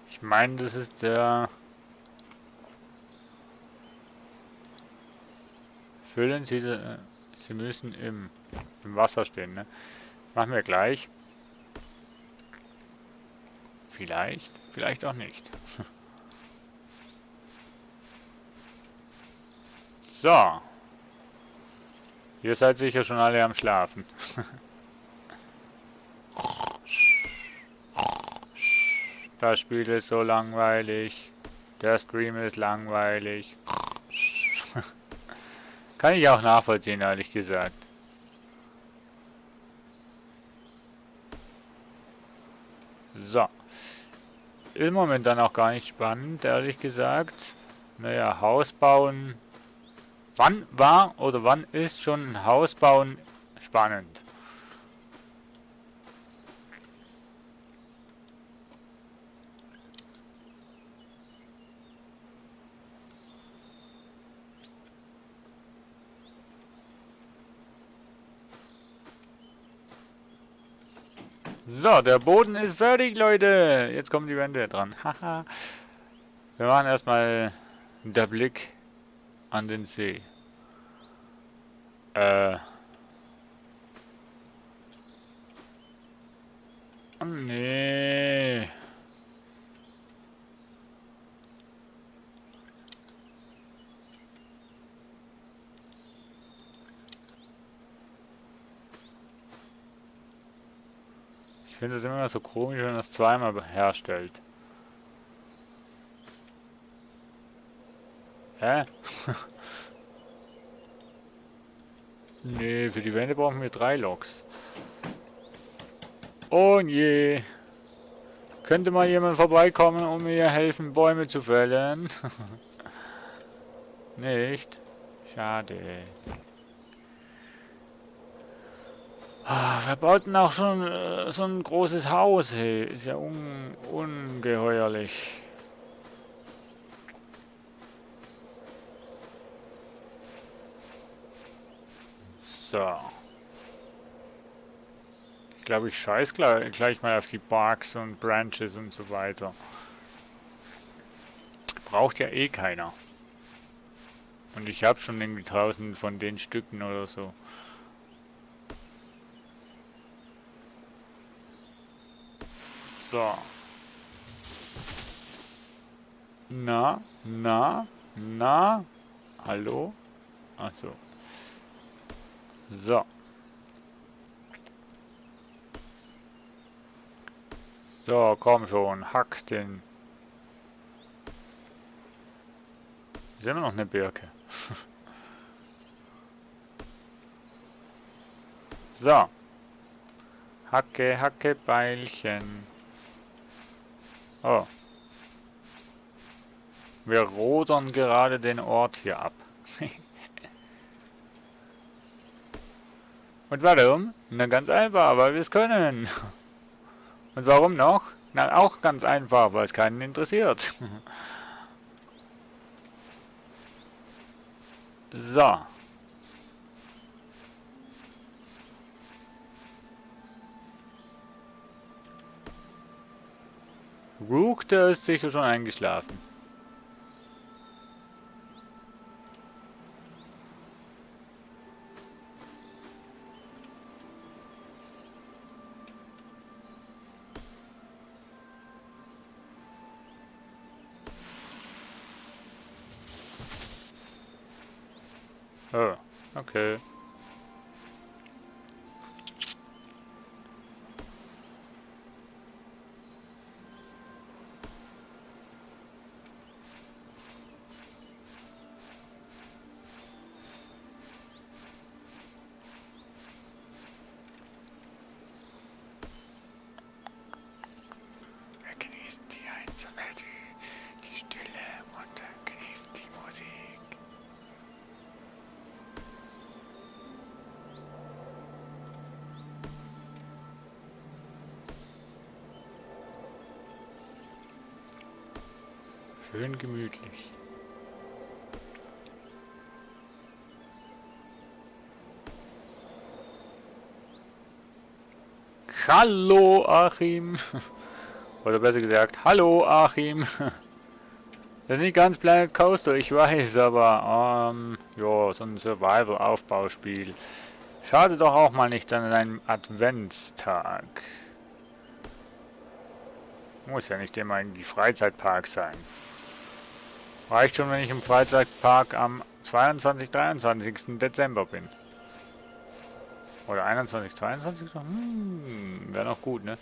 Ich meine, das ist der... Füllen Sie... Sie müssen im Wasser stehen, ne? Machen wir gleich. Vielleicht, vielleicht auch nicht. So. Ihr seid sicher schon alle am Schlafen. Das Spiel ist so langweilig. Der Stream ist langweilig. Kann ich auch nachvollziehen, ehrlich gesagt. So. Ist momentan auch gar nicht spannend, ehrlich gesagt. Naja, Haus bauen. Wann war oder wann ist schon ein Haus bauen spannend? So, der Boden ist fertig, Leute. Jetzt kommen die Wände dran. Haha. Wir machen erstmal der Blick an den See. Oh nee. Ich finde es immer so komisch, wenn man das zweimal herstellt. Hä? Nee, für die Wände brauchen wir 3 Loks. Oh je. Könnte mal jemand vorbeikommen und mir helfen, Bäume zu fällen? Nicht? Schade. Ah, wer baut denn auch so ein großes Haus? Hey? Ist ja ungeheuerlich. So. Ich glaube, ich scheiß gleich mal auf die Barks und Branches und so weiter. Braucht ja eh keiner. Und ich habe schon irgendwie 1000 von den Stücken oder so. So. Na? Hallo? Achso. So. So, komm schon. Hack den. Ist immer noch eine Birke. So. Hacke, Hacke, Beilchen. Oh. Wir rodern gerade den Ort hier ab. Und warum? Na ganz einfach, weil wir es können. Und warum noch? Na auch ganz einfach, weil es keinen interessiert. So. Rook, der ist sicher schon eingeschlafen. Oh, okay. Wir genießen die Stille und genießen die Musik. Schön gemütlich. Hallo Achim. Oder besser gesagt, hallo Achim. Das ist nicht ganz Planet Coaster, ich weiß, aber ja, so ein Survival-Aufbauspiel. Schade doch auch mal nicht an einem Adventstag. Muss ja nicht immer irgendwie Freizeitpark sein. Reicht schon, wenn ich im Freizeitpark am 22. 23. Dezember bin. Oder 21. 22. Wäre noch gut, ne?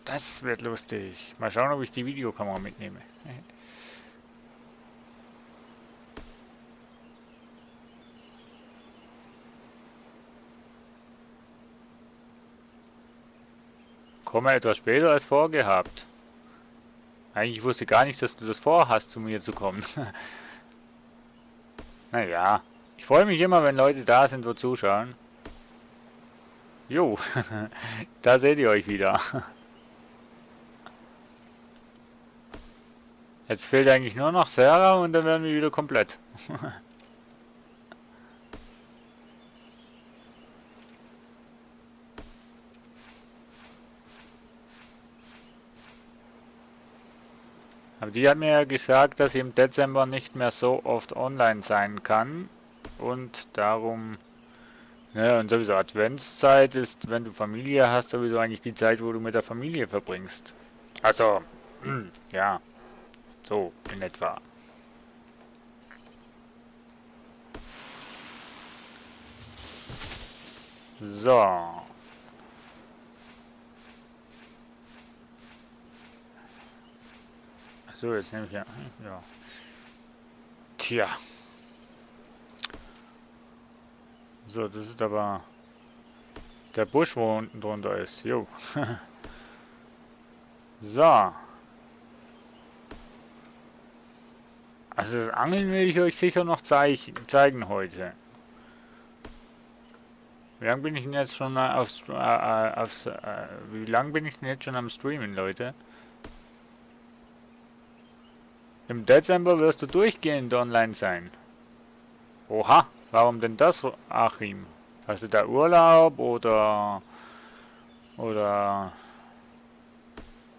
Das wird lustig. Mal schauen, ob ich die Videokamera mitnehme. Komme etwas später als vorgehabt. Eigentlich wusste gar nicht, dass du das vorhast, zu mir zu kommen. Naja, ich freue mich immer, wenn Leute da sind, wo zuschauen. Jo, da seht ihr euch wieder. Jetzt fehlt eigentlich nur noch Sarah und dann werden wir wieder komplett. Aber die hat mir ja gesagt, dass sie im Dezember nicht mehr so oft online sein kann. Und darum, ne, und sowieso Adventszeit ist, wenn du Familie hast, sowieso eigentlich die Zeit, wo du mit der Familie verbringst. Also, ja, so in etwa. So. So, jetzt nehme ich ja. Ja. Tja. So, das ist aber Der Busch, wo unten drunter ist. Jo. So. Also das Angeln will ich euch sicher noch zeigen heute. Wie lange bin ich denn jetzt schon wie lange bin ich denn jetzt schon am Streamen, Leute? Im Dezember wirst du durchgehend online sein. Oha, warum denn das, Achim? Hast du da Urlaub oder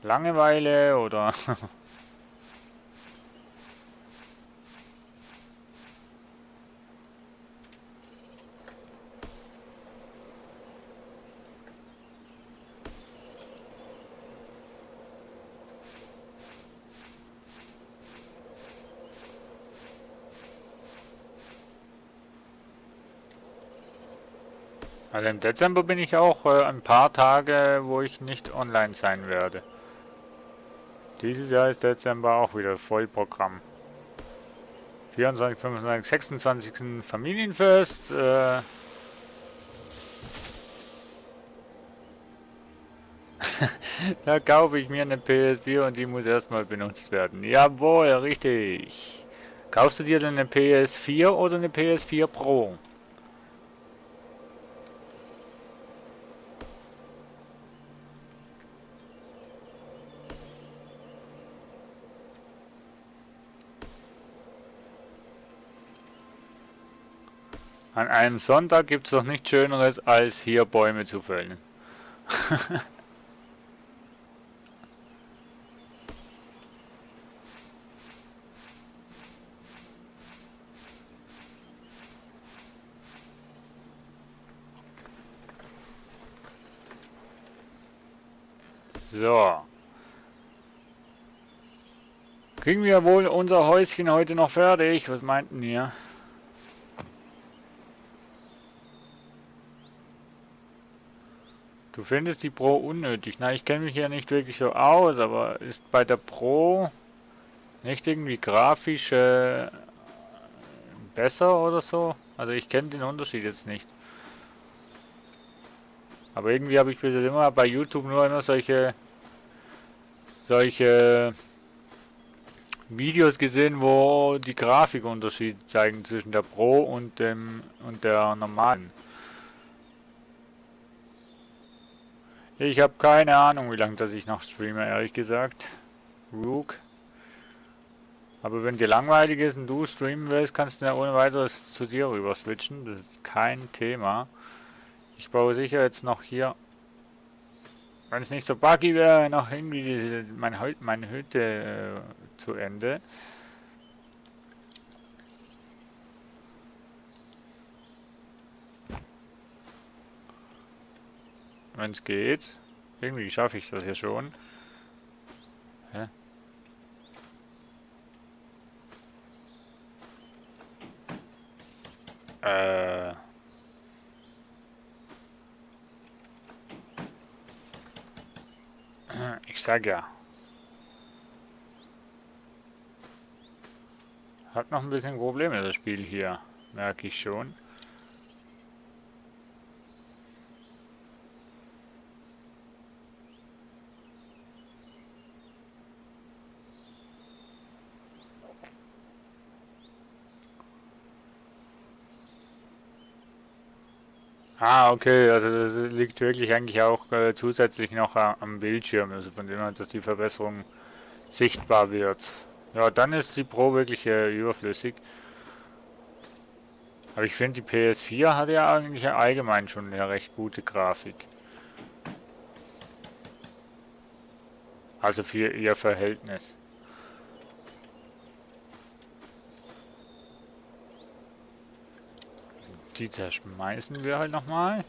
Langeweile oder Also im Dezember bin ich auch ein paar Tage, wo ich nicht online sein werde. Dieses Jahr ist Dezember auch wieder Vollprogramm. 24, 25, 26. Familienfest. Da kaufe ich mir eine PS4 und die muss erstmal benutzt werden. Jawohl, richtig. Kaufst du dir denn eine PS4 oder eine PS4 Pro? An einem Sonntag gibt es doch nichts Schöneres, als hier Bäume zu fällen. So. Kriegen wir wohl unser Häuschen heute noch fertig? Was meinten ihr? Du findest die Pro unnötig. Na, ich kenne mich ja nicht wirklich so aus, aber ist bei der Pro nicht irgendwie grafisch besser oder so? Also ich kenne den Unterschied jetzt nicht. Aber irgendwie habe ich bis jetzt immer bei YouTube nur immer solche Videos gesehen, wo die Grafikunterschiede zeigen zwischen der Pro und der normalen. Ich habe keine Ahnung, wie lange das ich noch streame, ehrlich gesagt. Rook. Aber wenn dir langweilig ist und du streamen willst, kannst du ja ohne weiteres zu dir rüber switchen. Das ist kein Thema. Ich baue sicher jetzt noch hier, wenn es nicht so buggy wäre, noch irgendwie meine Hütte zu Ende. Wenn es geht. Irgendwie schaffe ich das ja schon. Hä? Ich sag ja. Hat noch ein bisschen Probleme, das Spiel hier. Merke ich schon. Ah, okay, also das liegt wirklich eigentlich auch zusätzlich noch am Bildschirm, also von dem her, dass die Verbesserung sichtbar wird. Ja, dann ist die Pro wirklich überflüssig. Aber ich finde, die PS4 hat ja eigentlich allgemein schon eine recht gute Grafik. Also für ihr Verhältnis. Die zerschmeißen wir halt nochmal.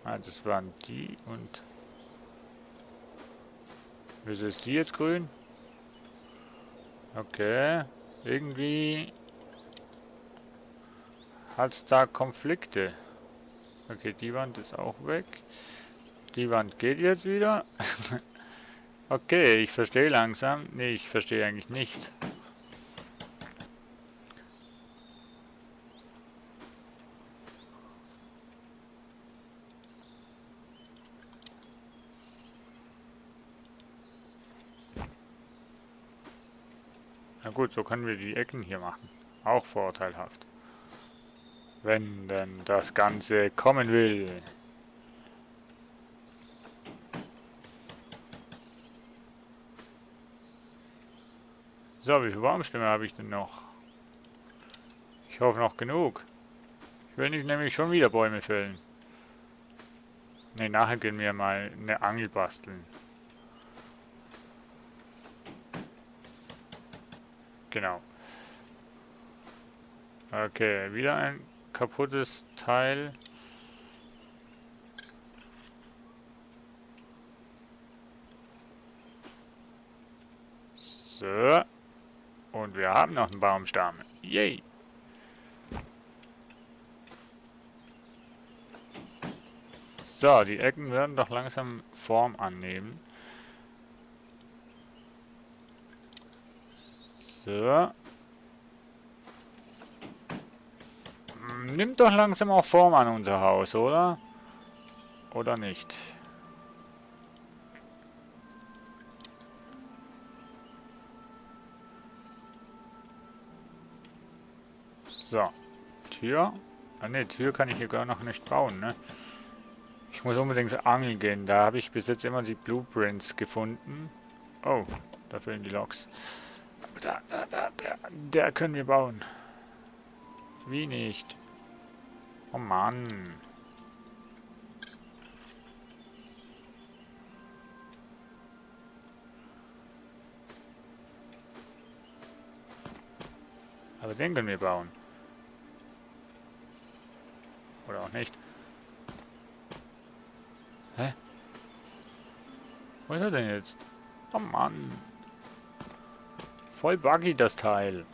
Ah, das waren die und... Wieso ist die jetzt grün? Okay. Irgendwie... hat es da Konflikte. Okay, die Wand ist auch weg. Die Wand geht jetzt wieder. Okay, ich verstehe langsam. Nee, ich verstehe eigentlich nicht. Na gut, so können wir die Ecken hier machen. Auch vorteilhaft. Wenn denn das Ganze kommen will. So, wie viele Baumstämme habe ich denn noch? Ich hoffe noch genug. Ich will nicht nämlich schon wieder Bäume fällen. Ne, nachher gehen wir mal eine Angel basteln. Genau. Okay, wieder ein kaputtes Teil. So. Und wir haben noch einen Baumstamm. Yay. So, die Ecken werden doch langsam Form annehmen. So. Nimmt doch langsam auch Form an, unser Haus, oder? Oder nicht? So. Tür. Ah ne, Tür kann ich hier gar noch nicht bauen, ne? Ich muss unbedingt angeln gehen. Da habe ich bis jetzt immer die Blueprints gefunden. Oh, da fehlen die Loks. Der können wir bauen. Wie nicht? Oh Mann. Aber den können wir bauen. Oder auch nicht. Hä? Wo ist er denn jetzt? Oh Mann. Voll buggy das Teil.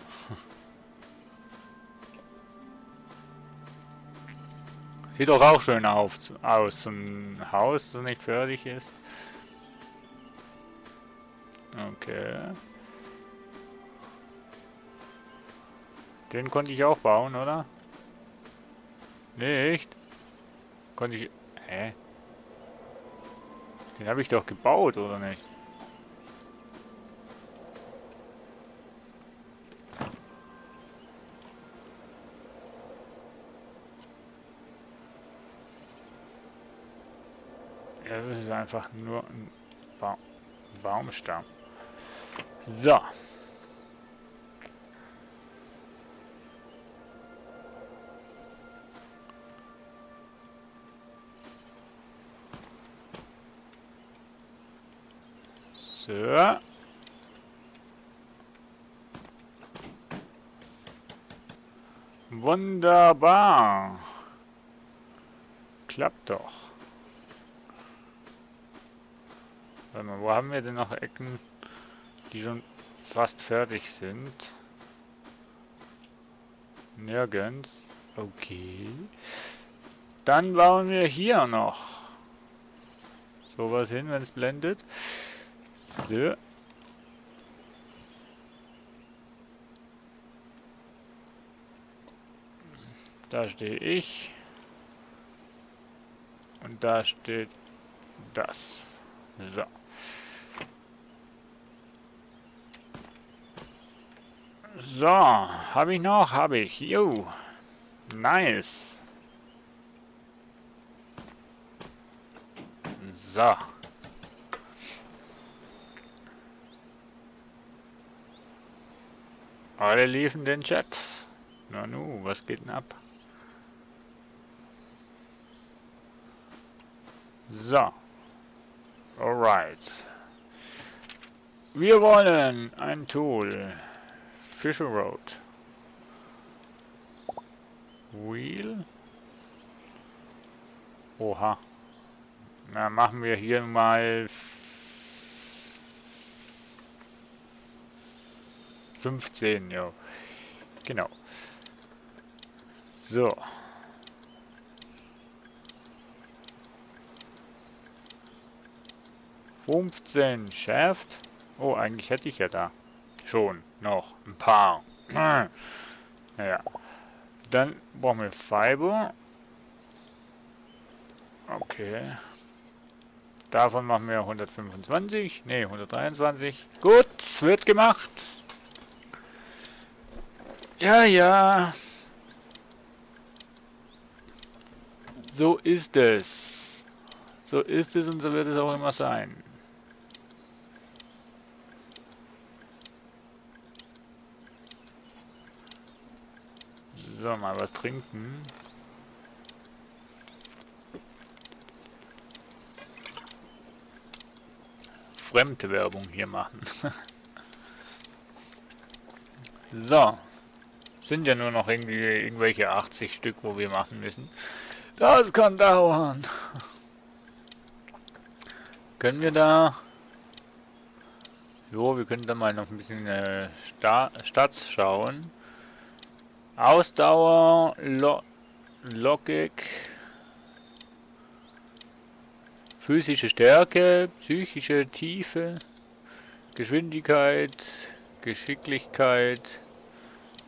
Sieht doch auch schön aus, so ein Haus, das nicht fertig ist. Okay. Den konnte ich auch bauen, oder? Nicht? Konnte ich... Hä? Den habe ich doch gebaut, oder nicht? Ja, das ist einfach nur ein Baumstamm. So. So. Wunderbar. Klappt doch. Warte mal, wo haben wir denn noch Ecken, die schon fast fertig sind? Nirgends. Okay. Dann bauen wir hier noch sowas hin, wenn es blendet. So. Da stehe ich. Und da steht das. So. So, habe ich noch? Habe ich. Jo. Nice. So. Alle liefen den Chat. Na nu, was geht denn ab? So. Alright. Wir wollen ein Tool. Fisher Road. Wheel. Oha. Na, machen wir hier mal 15, ja. Genau. So. $15 Shaft. Oh, eigentlich hätte ich ja da schon noch ein paar. Naja. Dann brauchen wir Fiber. Okay. Davon machen wir 125. Ne, 123. Gut, wird gemacht. Ja, ja. So ist es. So ist es und so wird es auch immer sein. So, mal was trinken. Fremde Werbung hier machen. So. Sind ja nur noch irgendwie irgendwelche 80 Stück, wo wir machen müssen. Das kann dauern. Können wir da... Jo, wir können da mal noch ein bisschen Stats schauen. Ausdauer, Logik, physische Stärke, psychische Tiefe, Geschwindigkeit, Geschicklichkeit.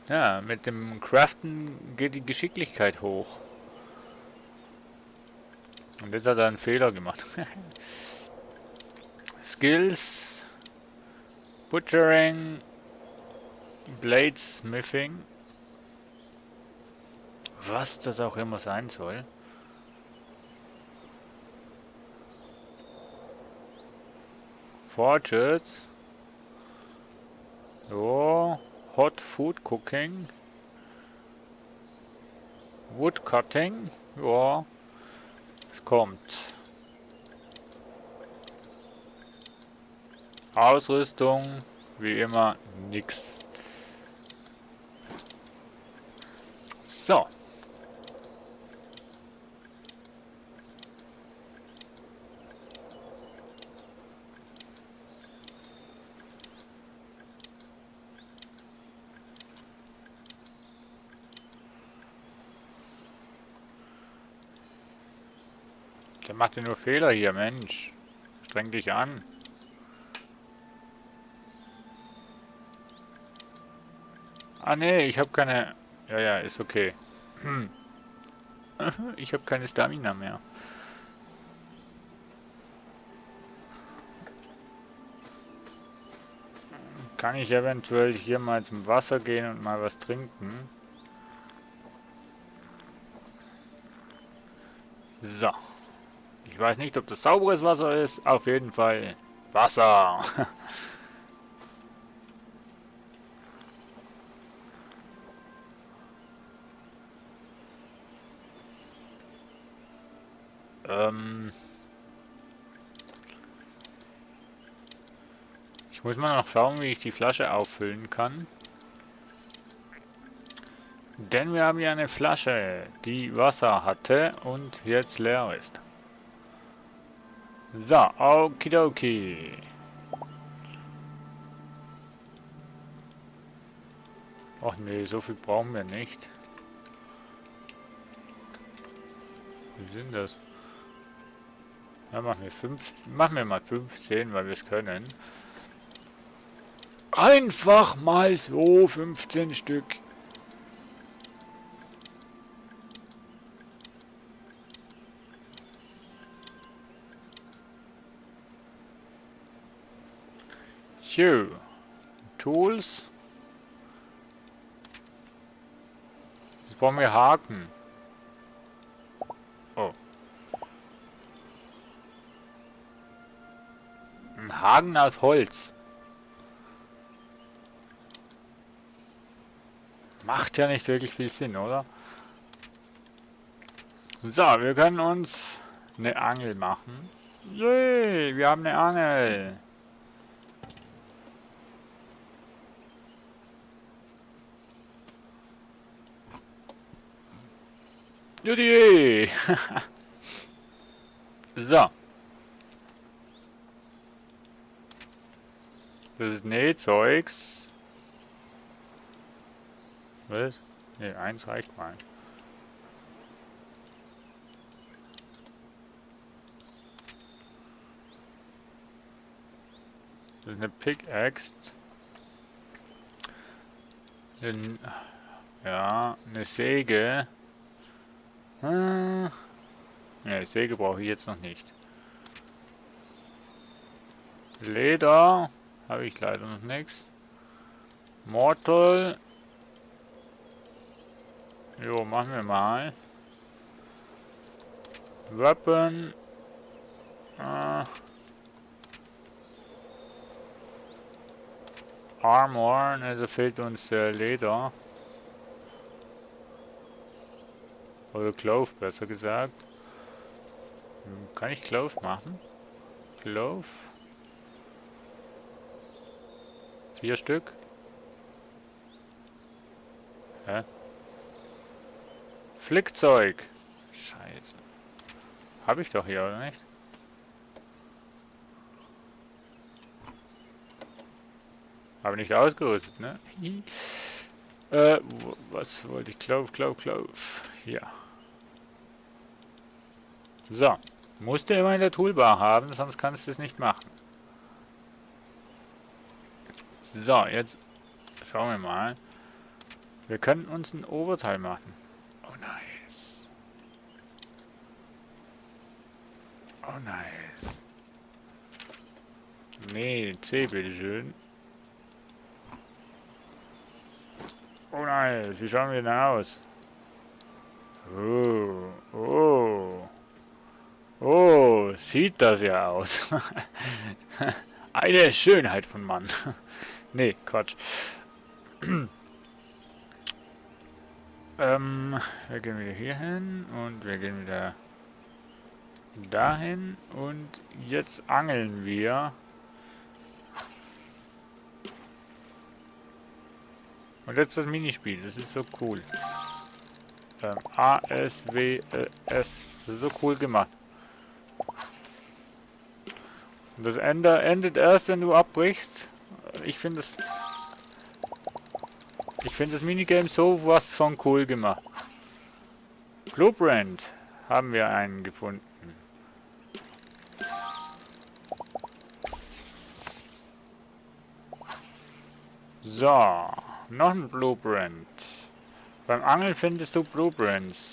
Ja, mit dem Craften geht die Geschicklichkeit hoch. Und jetzt hat er einen Fehler gemacht. Skills, Butchering, Bladesmithing. Was das auch immer sein soll. Forges. So. Hot Food Cooking. Wood Cutting. Ja. Es kommt. Ausrüstung. Wie immer nix. So. Der macht ja nur Fehler hier, Mensch. Streng dich an. Ah nee, ich habe keine... Ja, ja, ist okay. Ich habe keine Stamina mehr. Kann ich eventuell hier mal zum Wasser gehen und mal was trinken? So. Ich weiß nicht, ob das sauberes Wasser ist. Auf jeden Fall Wasser. Ich muss mal noch schauen, wie ich die Flasche auffüllen kann. Denn wir haben ja eine Flasche, die Wasser hatte und jetzt leer ist. So, okidoki. Ach nee, so viel brauchen wir nicht. Wie sind das? Ja, machen wir mal 15, weil wir es können. Einfach mal so 15 Stück. So. Tools. Jetzt brauchen wir Haken. Oh. Ein Haken aus Holz. Macht ja nicht wirklich viel Sinn, oder? So, wir können uns eine Angel machen. Yay, wir haben eine Angel. Judy! So. Das ist Nähzeugs. Was? Ne, eins reicht mal. Das ist eine Pickaxe. Ja, eine Säge. Ne, Säge brauche ich jetzt noch nicht. Leder habe ich leider noch nichts. Mortal. Jo, machen wir mal. Wappen. Armor, also fehlt uns Leder. Oder Clove, besser gesagt. Kann ich Clove machen? Clove. 4 Stück. Hä? Flickzeug. Scheiße. Habe ich doch hier, oder nicht? Habe nicht ausgerüstet, ne? Was wollte ich? Clove. Hier. So. Musst du immer in der Toolbar haben, sonst kannst du es nicht machen. So, jetzt schauen wir mal. Wir können uns ein Oberteil machen. Oh, nice. Oh, nice. Nee, C, bitteschön. Oh, nice. Wie schauen wir denn aus? Oh, sieht das ja aus. Eine Schönheit von Mann. Nee, Quatsch. Wir gehen wieder hier hin und wir gehen wieder dahin und jetzt angeln wir. Und jetzt das Minispiel, das ist so cool. A, S, W, S. Das ist so cool gemacht. Und das endet erst, wenn du abbrichst. Ich finde das Minigame so was von cool gemacht. Blueprint haben wir einen gefunden. So, noch ein Blueprint. Beim Angeln findest du Blueprints.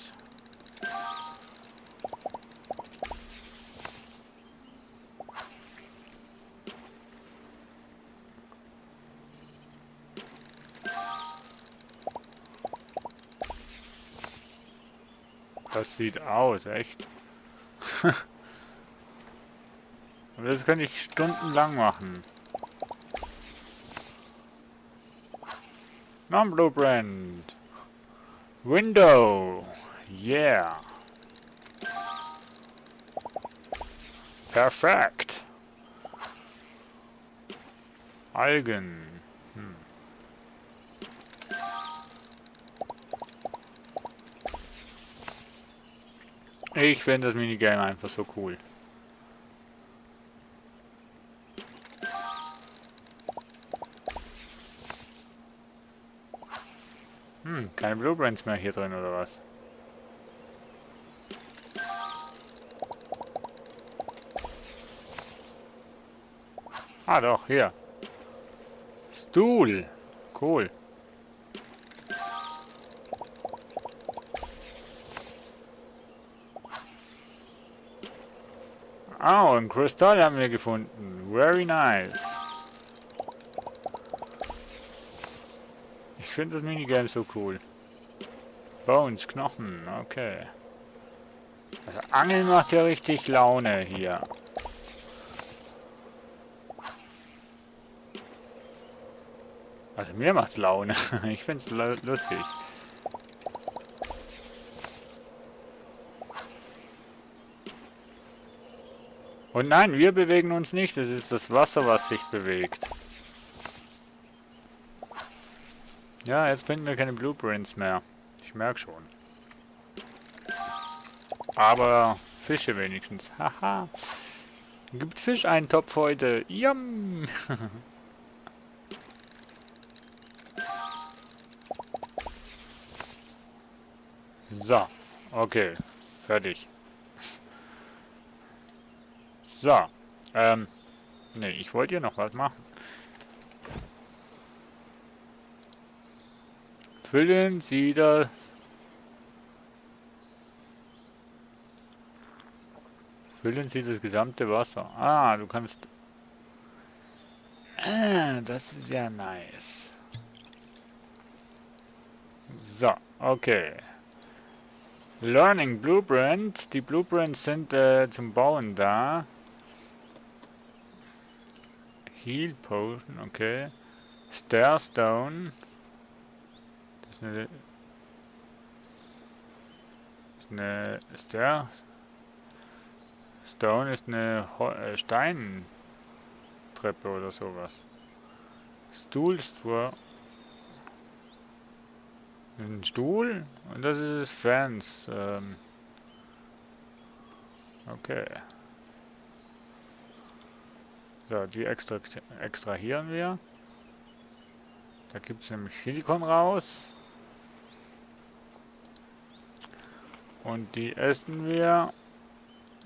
Das sieht aus, echt. Und das könnte ich stundenlang machen. Noch ein Blueprint. Window. Yeah. Perfekt. Algen. Ich finde das Minigame einfach so cool. Keine Blueprints mehr hier drin, oder was? Ah, doch, hier. Stuhl. Cool. Oh, ein Kristall haben wir gefunden. Very nice. Ich finde das Minigame so cool. Bones, Knochen, okay. Also Angeln macht ja richtig Laune hier. Also mir macht's Laune. Ich find's lustig. Und nein, wir bewegen uns nicht. Es ist das Wasser, was sich bewegt. Ja, jetzt finden wir keine Blueprints mehr. Ich merke schon. Aber Fische wenigstens. Haha. Gibt Fischeintopf heute. Yum. So. Okay. Fertig. So. Ne, ich wollte hier noch was machen. Füllen Sie das... Füllen Sie das gesamte Wasser. Ah, du kannst... Ah, das ist ja nice. So, okay. Learning Blueprints. Die Blueprints sind zum Bauen da. Heal Potion, okay. Starstone. Das ist eine Stone ist eine Steintreppe oder sowas. Stuhlstraw. Ein Stuhl und das ist Fans. Okay. So, die extrahieren wir. Da gibt es nämlich Silikon raus. Und die essen wir.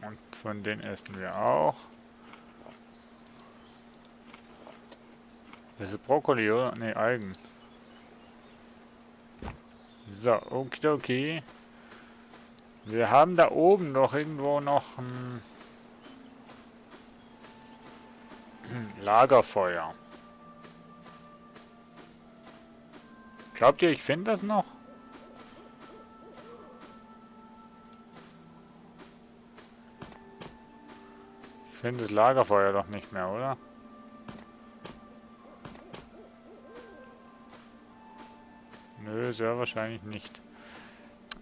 Und von denen essen wir auch. Das ist Brokkoli, oder? Ne, Algen. So, okidoki. Wir haben da oben doch irgendwo noch ein Lagerfeuer. Glaubt ihr, ich finde das noch? Ich finde das Lagerfeuer doch nicht mehr, oder? Nö, sehr wahrscheinlich nicht.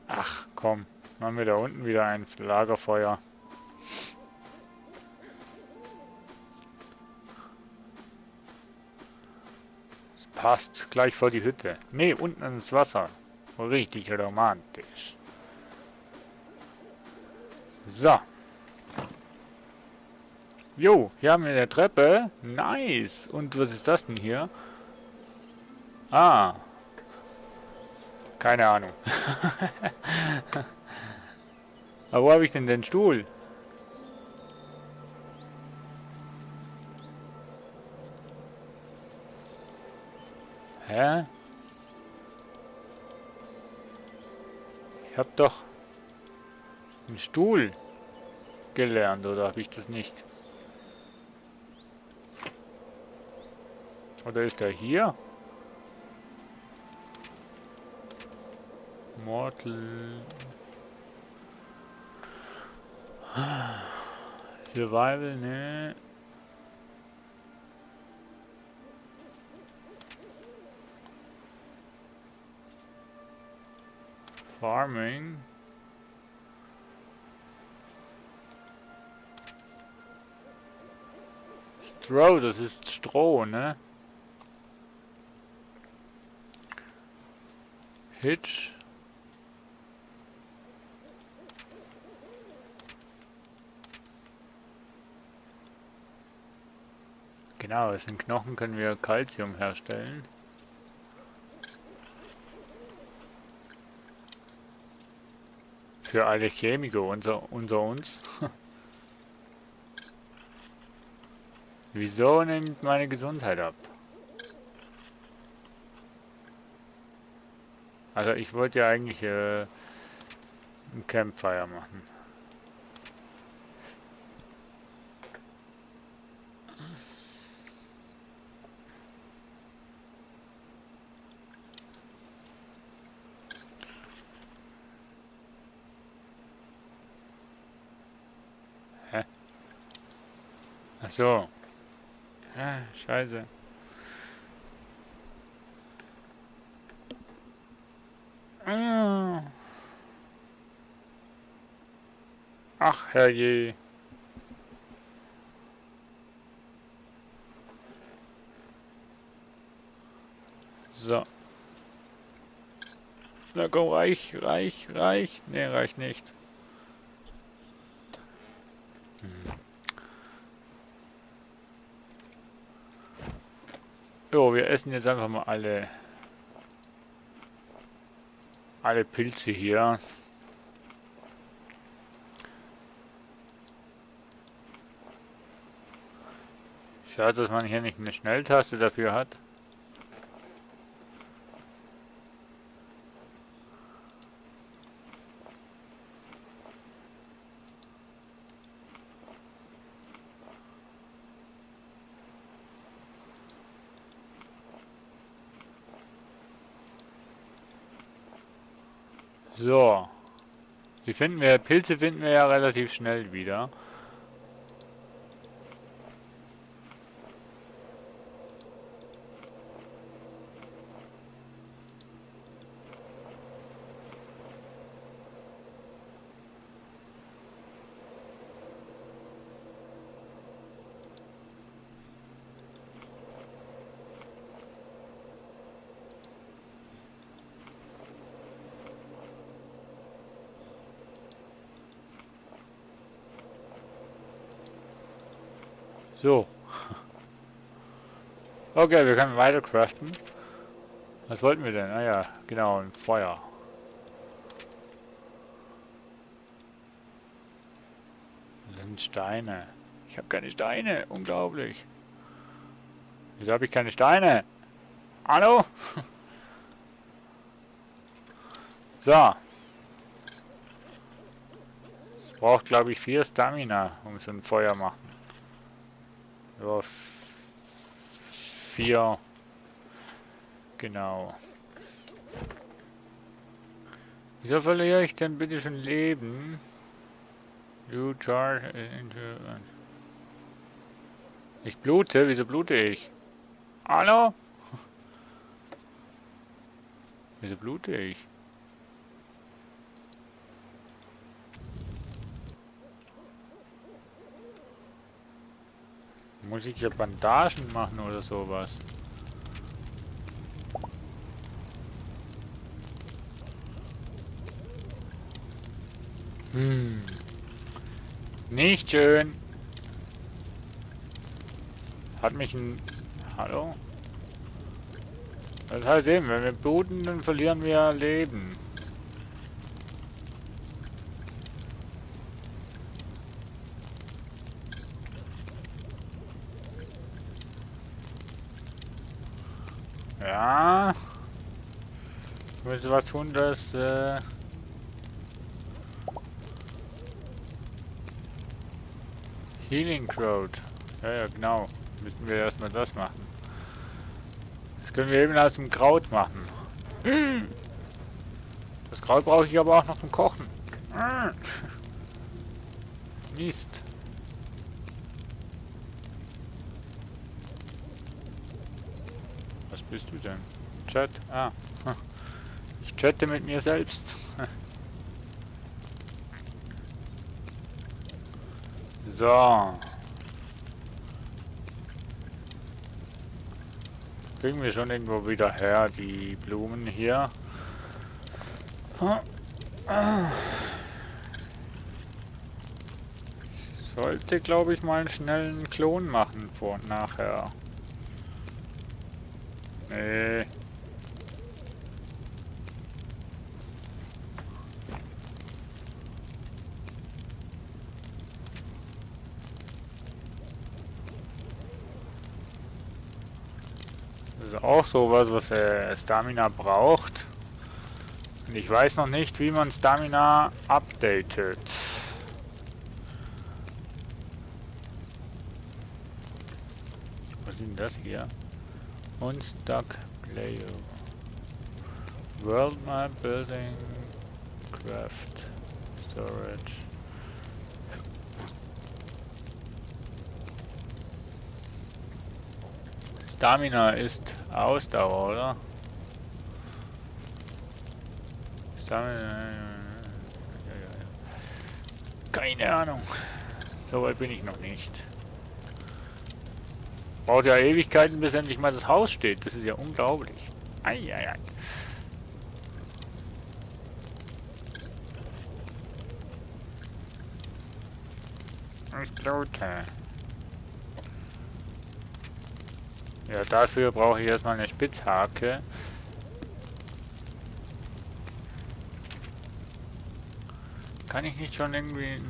Ach, komm. Machen wir da unten wieder ein Lagerfeuer. Das passt gleich vor die Hütte. Nee, unten ins Wasser. Richtig romantisch. So. Jo, hier haben wir eine Treppe. Nice. Und was ist das denn hier? Ah. Keine Ahnung. Aber wo habe ich denn den Stuhl? Hä? Ich habe doch einen Stuhl gelernt, oder habe ich das nicht? Oder ist er hier? Mortal Survival, ne? Farming. Straw, das ist Stroh, ne? Hitch. Genau, aus den Knochen können wir Calcium herstellen. Für alle Chemiker unter uns. Wieso nimmt meine Gesundheit ab? Also ich wollte ja eigentlich ein Campfire machen. Hä? Ach so. Ah, scheiße. Ah. Ach, herrje. So. Na komm, reich. Ne, reicht nicht. Jo, wir essen jetzt einfach mal alle Pilze hier. Schade, dass man hier nicht eine Schnelltaste dafür hat. So. Pilze finden wir ja relativ schnell wieder. So. Okay, wir können weiter craften. Was wollten wir denn? Ah ja, genau, ein Feuer. Das sind Steine. Ich habe keine Steine. Unglaublich. Wieso habe ich keine Steine? Hallo? So. Es braucht, glaube ich, 4 Stamina, um so ein Feuer machen. Ja, 4. Genau. Wieso verliere ich denn bitte schon Leben? You charge into... Ich blute? Wieso blute ich? Hallo? Wieso blute ich? Muss ich hier Bandagen machen oder sowas? Nicht schön. Hat mich ein... Hallo? Das heißt eben, wenn wir bluten, dann verlieren wir Leben. Ja. Ich muss was tun, dass... Healing Crowd. Ja, genau. Müssen wir erstmal das machen. Das können wir eben aus dem Kraut machen. Das Kraut brauche ich aber auch noch zum Kochen. Mist. Was bist du denn? Chat? Ah. Ich chatte mit mir selbst. So. Kriegen wir schon irgendwo wieder her, die Blumen hier. Sollte, glaube ich, mal einen schnellen Klon machen vor und nachher. Nee. Das ist auch sowas, was Stamina braucht. Und ich weiß noch nicht, wie man Stamina updatet. Was ist denn das hier? Unstuck Player. World Map Building. Craft. Storage. Stamina ist Ausdauer, oder? Stamina. Keine Ahnung. So weit bin ich noch nicht. Braucht ja Ewigkeiten, bis endlich mal das Haus steht. Das ist ja unglaublich. Eieiei. Ich blute. Ja, dafür brauche ich erstmal eine Spitzhacke. Kann ich nicht schon irgendwie...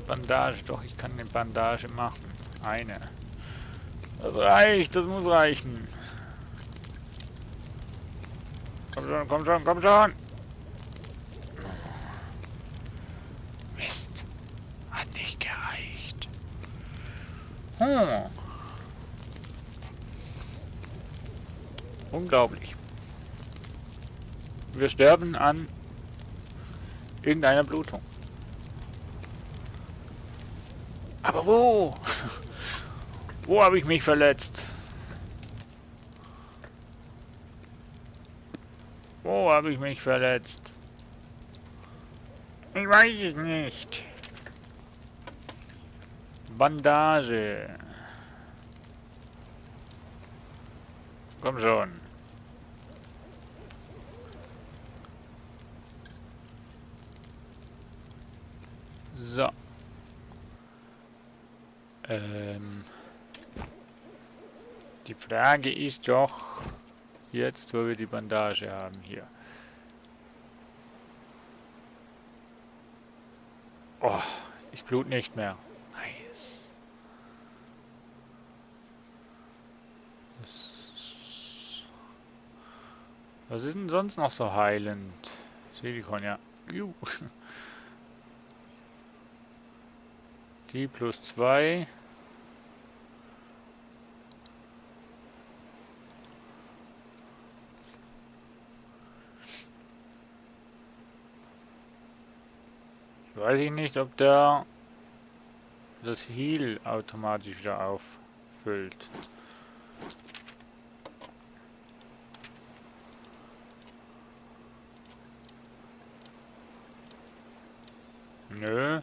Bandage, doch, ich kann eine Bandage machen. Eine. Das reicht, das muss reichen. Komm schon, komm schon, komm schon! Mist. Hat nicht gereicht. Unglaublich. wir sterben an irgendeiner Blutung. Aber wo? Wo habe ich mich verletzt? Wo habe ich mich verletzt? Ich weiß es nicht. Bandage. Komm schon. So. Die Frage ist doch, jetzt wo wir die Bandage haben hier. Oh, ich blut nicht mehr. Nice. Was ist denn sonst noch so heilend? Silikon, ja. Juh. Die plus 2. Weiß ich nicht, ob der das Heal automatisch wieder auffüllt. Nö.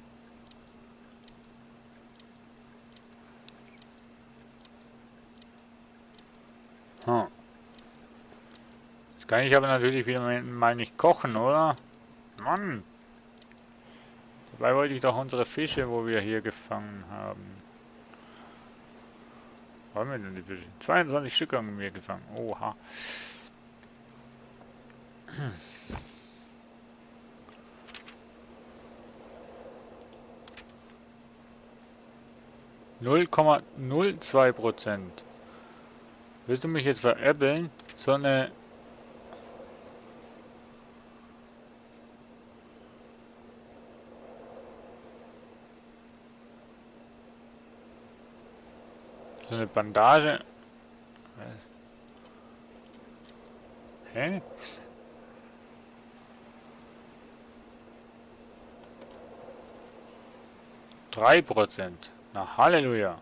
Hm. Jetzt kann ich aber natürlich wieder mal nicht kochen, oder? Mann! Dabei wollte ich doch unsere Fische, wo wir hier gefangen haben. Wo haben wir denn die Fische? 22 Stück haben wir gefangen. Oha. 0,02%. Willst du mich jetzt veräppeln? So eine... So eine Bandage... Was? Hä? %3. Na Halleluja.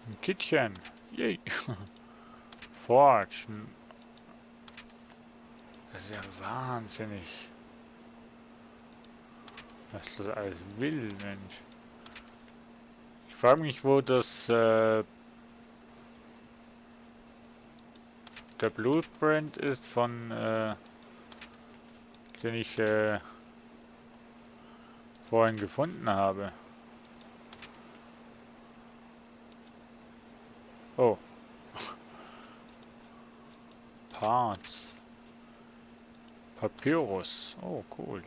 Ein Kittchen. Yay. Forge. Das ist ja wahnsinnig. Was das alles will, Mensch. Ich frage mich, wo das der Blueprint ist von den ich vorhin gefunden habe. Oh. Parts. Papyrus. Oh, cool.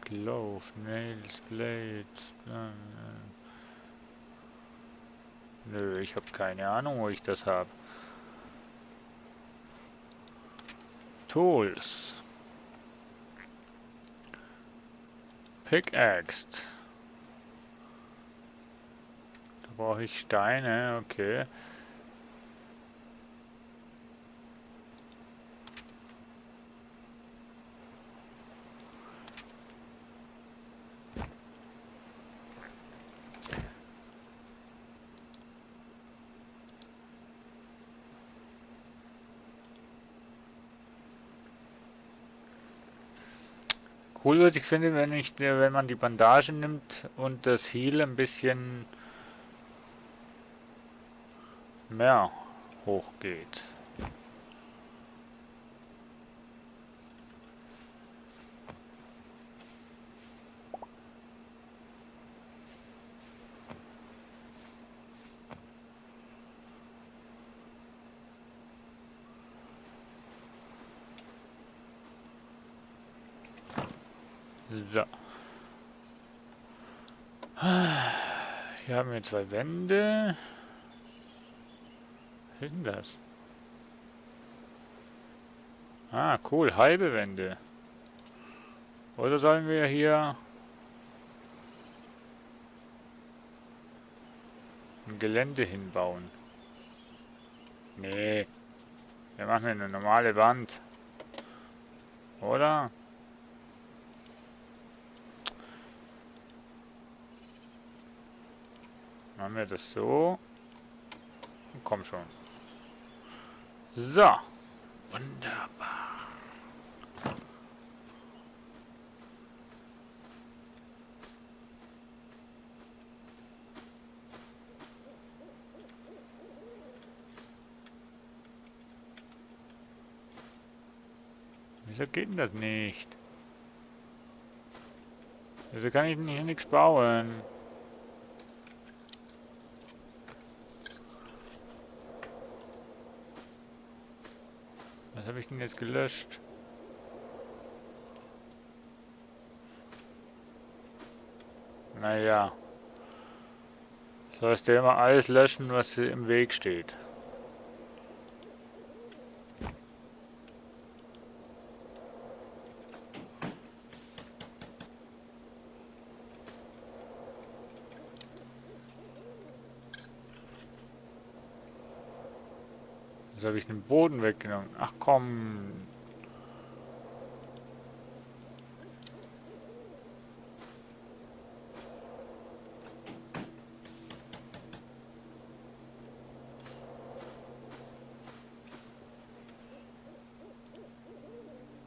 Glove, Nails, Blades. Nö, ich habe keine Ahnung, wo ich das habe. Tools. Pickaxe. Da brauche ich Steine, okay. Cool, was ich finde, wenn man die Bandage nimmt und das Heal ein bisschen mehr hochgeht. So. Hier haben wir 2 Wände. Was ist denn das? Ah, cool, halbe Wände. Oder sollen wir hier... ein Gelände hinbauen. Nee. Wir machen eine normale Wand. Oder? Machen wir das so. Komm schon. So. Wunderbar. Wieso geht denn das nicht? Wieso kann ich denn hier nichts bauen? Was habe ich denn jetzt gelöscht? Naja. Sollst du immer alles löschen, was im Weg steht. Jetzt habe ich den Boden weggenommen. Ach komm.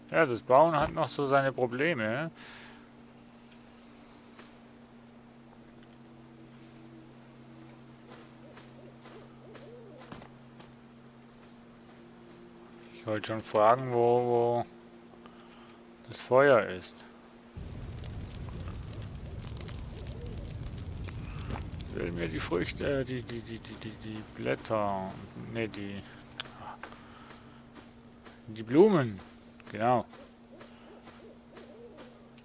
Ja, das Bauen hat noch so seine Probleme. Ich wollte schon fragen, wo das Feuer ist. Ich will mir die Früchte, die Blätter, ne, die Blumen, genau.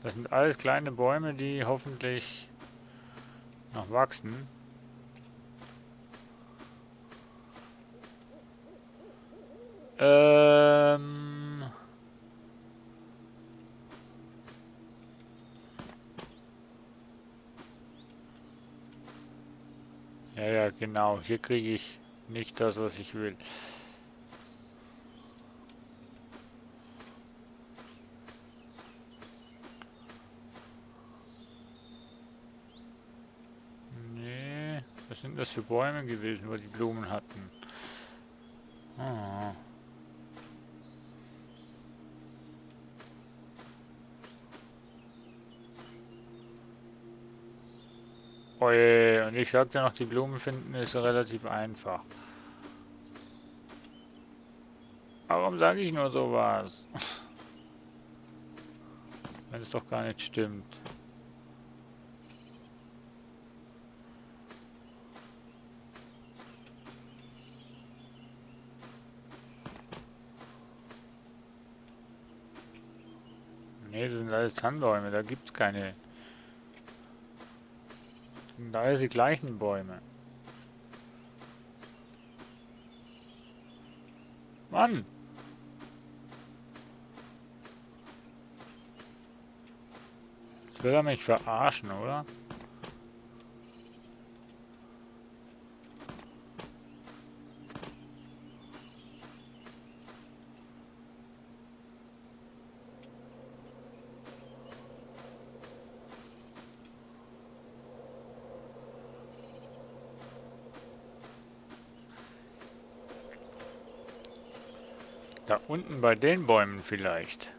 Das sind alles kleine Bäume, die hoffentlich noch wachsen. Ja, ja, genau. Hier kriege ich nicht das, was ich will. Nee, was sind das für Bäume gewesen, wo die Blumen hatten? Ah. Oje, und ich sagte noch, die Blumen finden ist relativ einfach. Warum sage ich nur sowas? Wenn es doch gar nicht stimmt. Nee, das sind alles Tannenbäume, da gibt's keine. Das sind alles die gleichen Bäume. Mann! Jetzt will er mich verarschen, oder? Da unten bei den Bäumen vielleicht.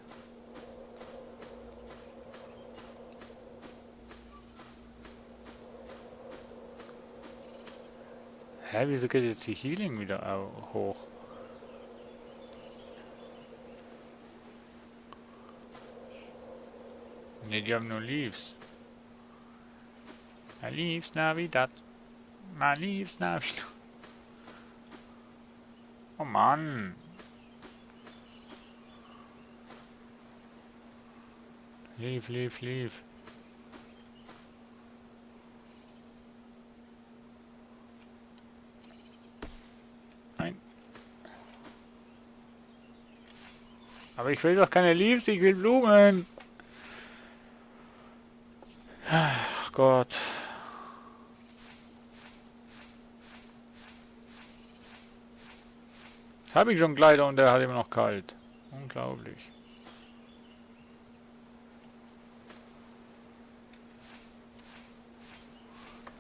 Hä, wieso geht jetzt die Healing wieder hoch? Ne, die haben nur Leaves. Na, Leaves Navidad. Na, Leaves Navidad. Oh Mann. Leave, leave, leave. Nein. Aber ich will doch keine Leaves, ich will Blumen. Ach Gott. Jetzt habe ich schon Kleider und der hat immer noch kalt. Unglaublich.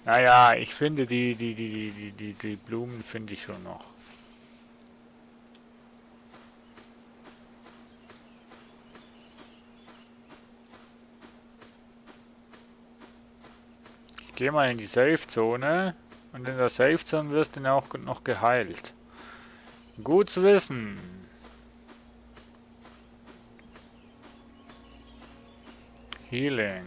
Naja, ich finde die Blumen finde ich schon noch. Ich gehe mal in die Safe-Zone und in der Safe-Zone wirst du dann auch noch geheilt. Gut zu wissen. Healing.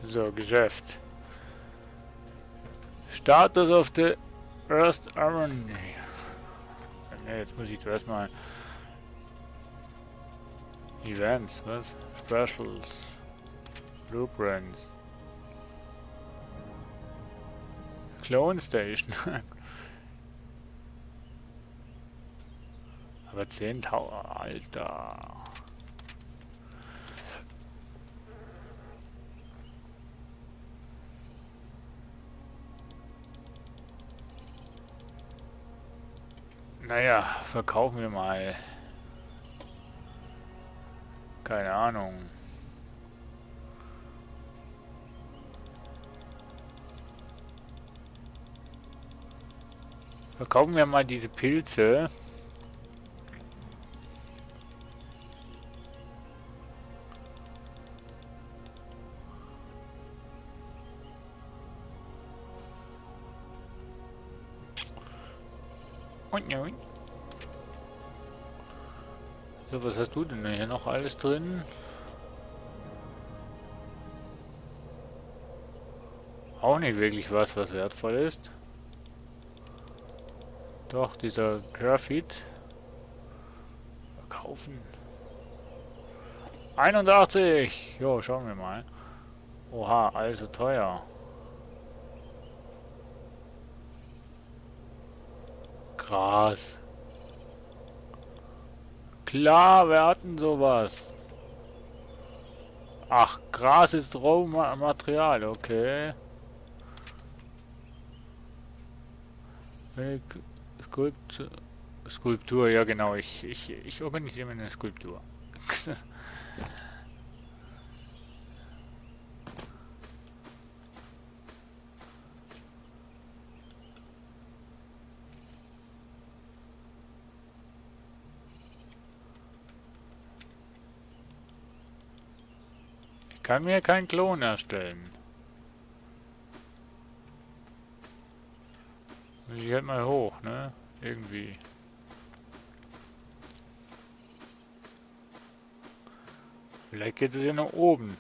So, Geschäft. Status of the First Iron. Nee, jetzt muss ich zuerst mal. Events, was? Specials. Blueprints. Clone Station. Aber 10.000, Alter. Naja, verkaufen wir mal. Keine Ahnung. Verkaufen wir mal diese Pilze. Und. So, was hast du denn hier noch alles drin? Auch nicht wirklich was wertvoll ist. Doch, dieser Graphit. Verkaufen. 81! Jo, schauen wir mal. Oha, also teuer. Krass. Klar, wir hatten sowas. Ach, Gras ist Rohmaterial, okay. Skulptur, ja genau, ich organisiere mir eine Skulptur. Ich kann mir keinen Klon erstellen. Muss ich halt mal hoch, ne? Irgendwie. Vielleicht geht es ja nach oben.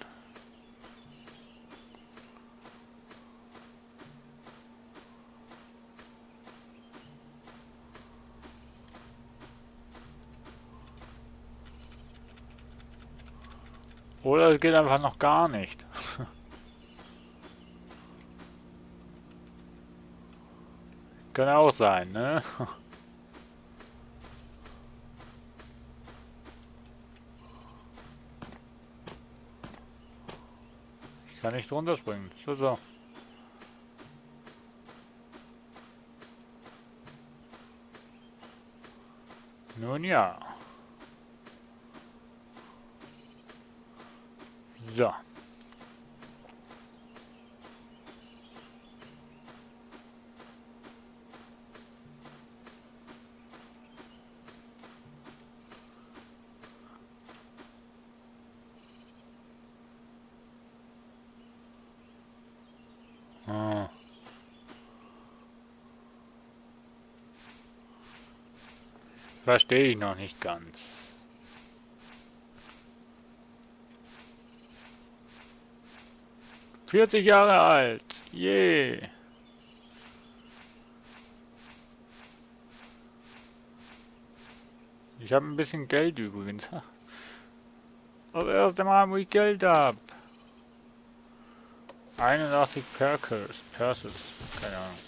Oder es geht einfach noch gar nicht. Kann auch sein, ne? Ich kann nicht runterspringen. So. Nun ja. So. Ah. Verstehe ich noch nicht ganz. »40 Jahre alt! Je! Ich habe ein bisschen Geld übrigens. Das erste Mal, wo ich Geld habe. 81 Perses. Keine Ahnung.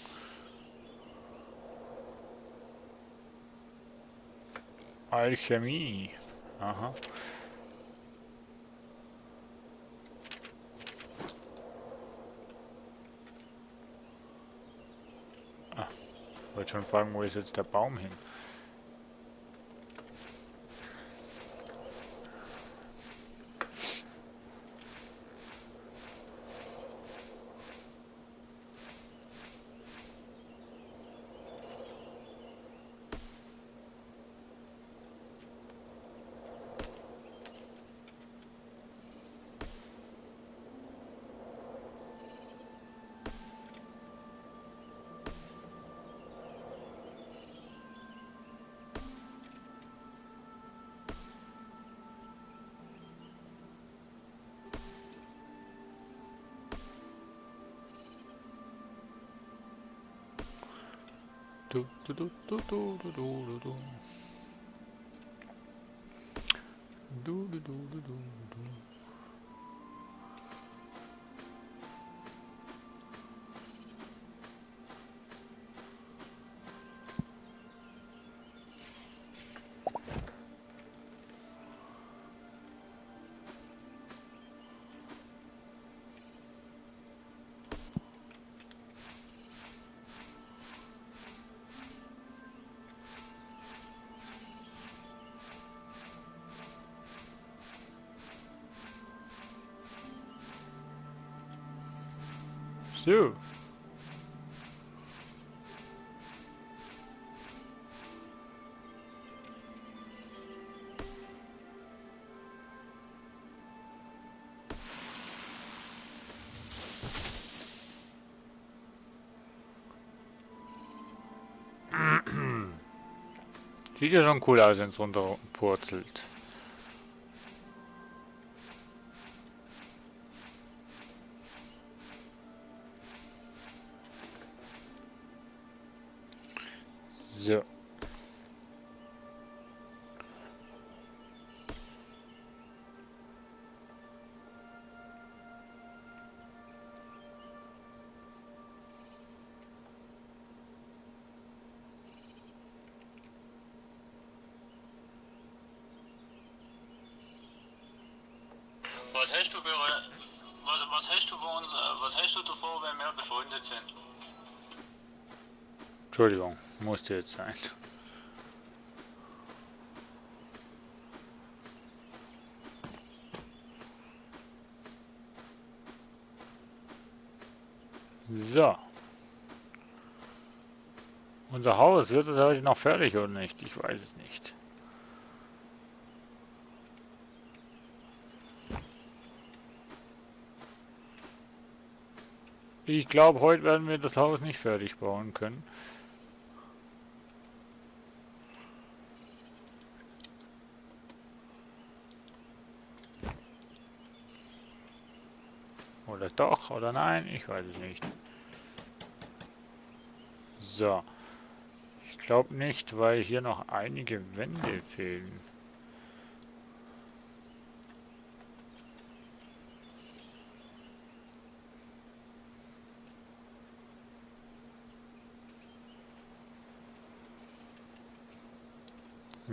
Alchemie. Aha. Ah, ich wollte schon fragen, wo ist jetzt der Baum hin? Du, du, du, du, du, du, du, du. Du, du, du, du, du, du. So. Sieht ja schon cool aus, wenn es runterpurzelt. So. Was hast du für was hast du für uns, was hast du davor, wenn wir befreundet sind? Entschuldigung, musste jetzt sein. So. Unser Haus, wird es heute noch fertig oder nicht? Ich weiß es nicht. Ich glaube, heute werden wir das Haus nicht fertig bauen können. Oder doch, oder nein, ich weiß es nicht. So. Ich glaube nicht, weil hier noch einige Wände fehlen.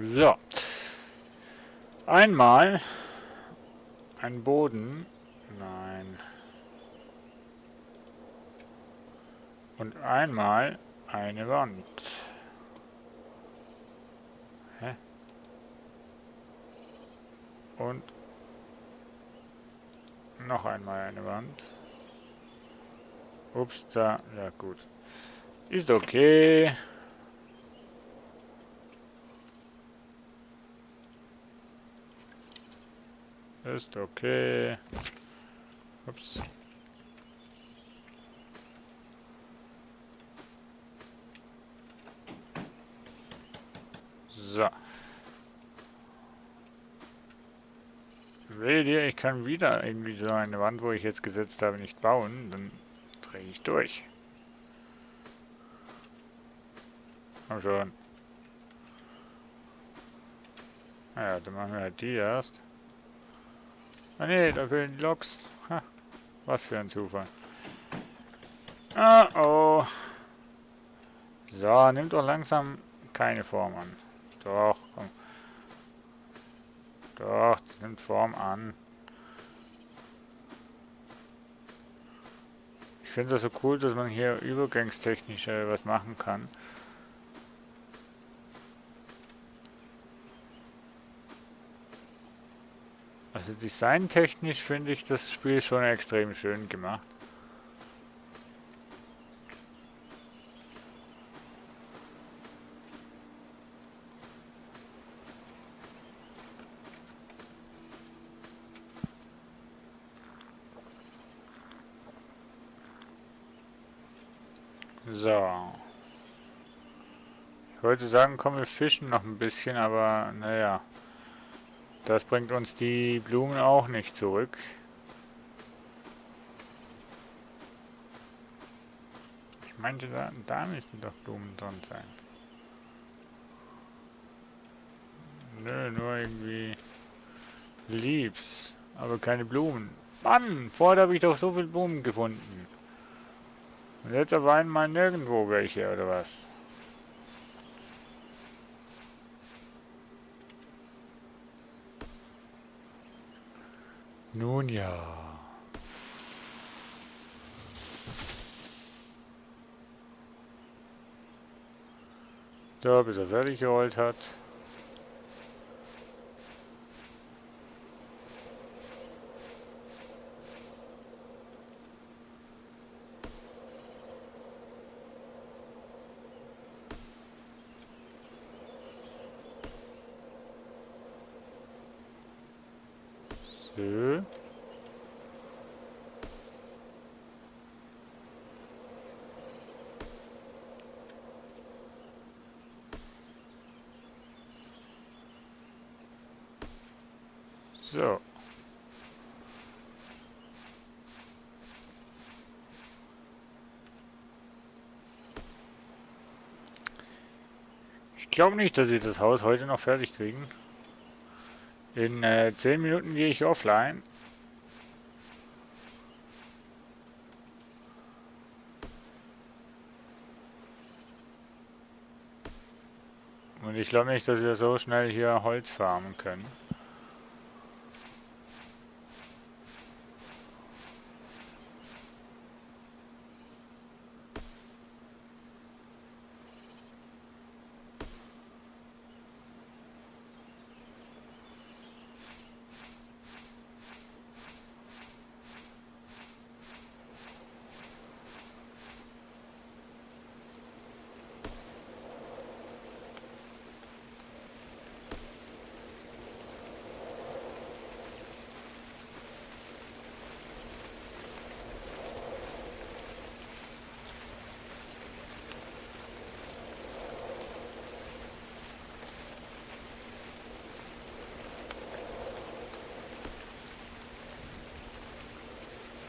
So. Einmal ein Boden. Nein. Und einmal eine Wand. Hä? Und noch einmal eine Wand. Ups, da. Ja gut. Ist okay. Ist okay. Ups. So. Seht ihr, ich kann wieder irgendwie so eine Wand, wo ich jetzt gesetzt habe, nicht bauen. Dann drehe ich durch. Komm schon. Naja, dann machen wir halt die erst. Ah ne, da fehlen die Loks. Ha, was für ein Zufall. Oh oh. So, nimmt doch langsam keine Form an. Doch, komm. Doch, das nimmt Form an. Ich finde das so cool, dass man hier übergangstechnisch was machen kann. Also designtechnisch finde ich das Spiel schon extrem schön gemacht. So. Ich wollte sagen, komm, wir fischen noch ein bisschen, aber naja. Das bringt uns die Blumen auch nicht zurück. Ich meinte, da müssten doch Blumen drin sein. Nö, nur irgendwie Leaves, aber keine Blumen. Mann, vorher habe ich doch so viele Blumen gefunden. Und jetzt auf einmal nirgendwo welche, oder was? Nun ja. So, bis er fertig gerollt hat. So. So. Ich glaube nicht, dass sie das Haus heute noch fertig kriegen. In 10 Minuten gehe ich offline. Und ich glaube nicht, dass wir so schnell hier Holz farmen können.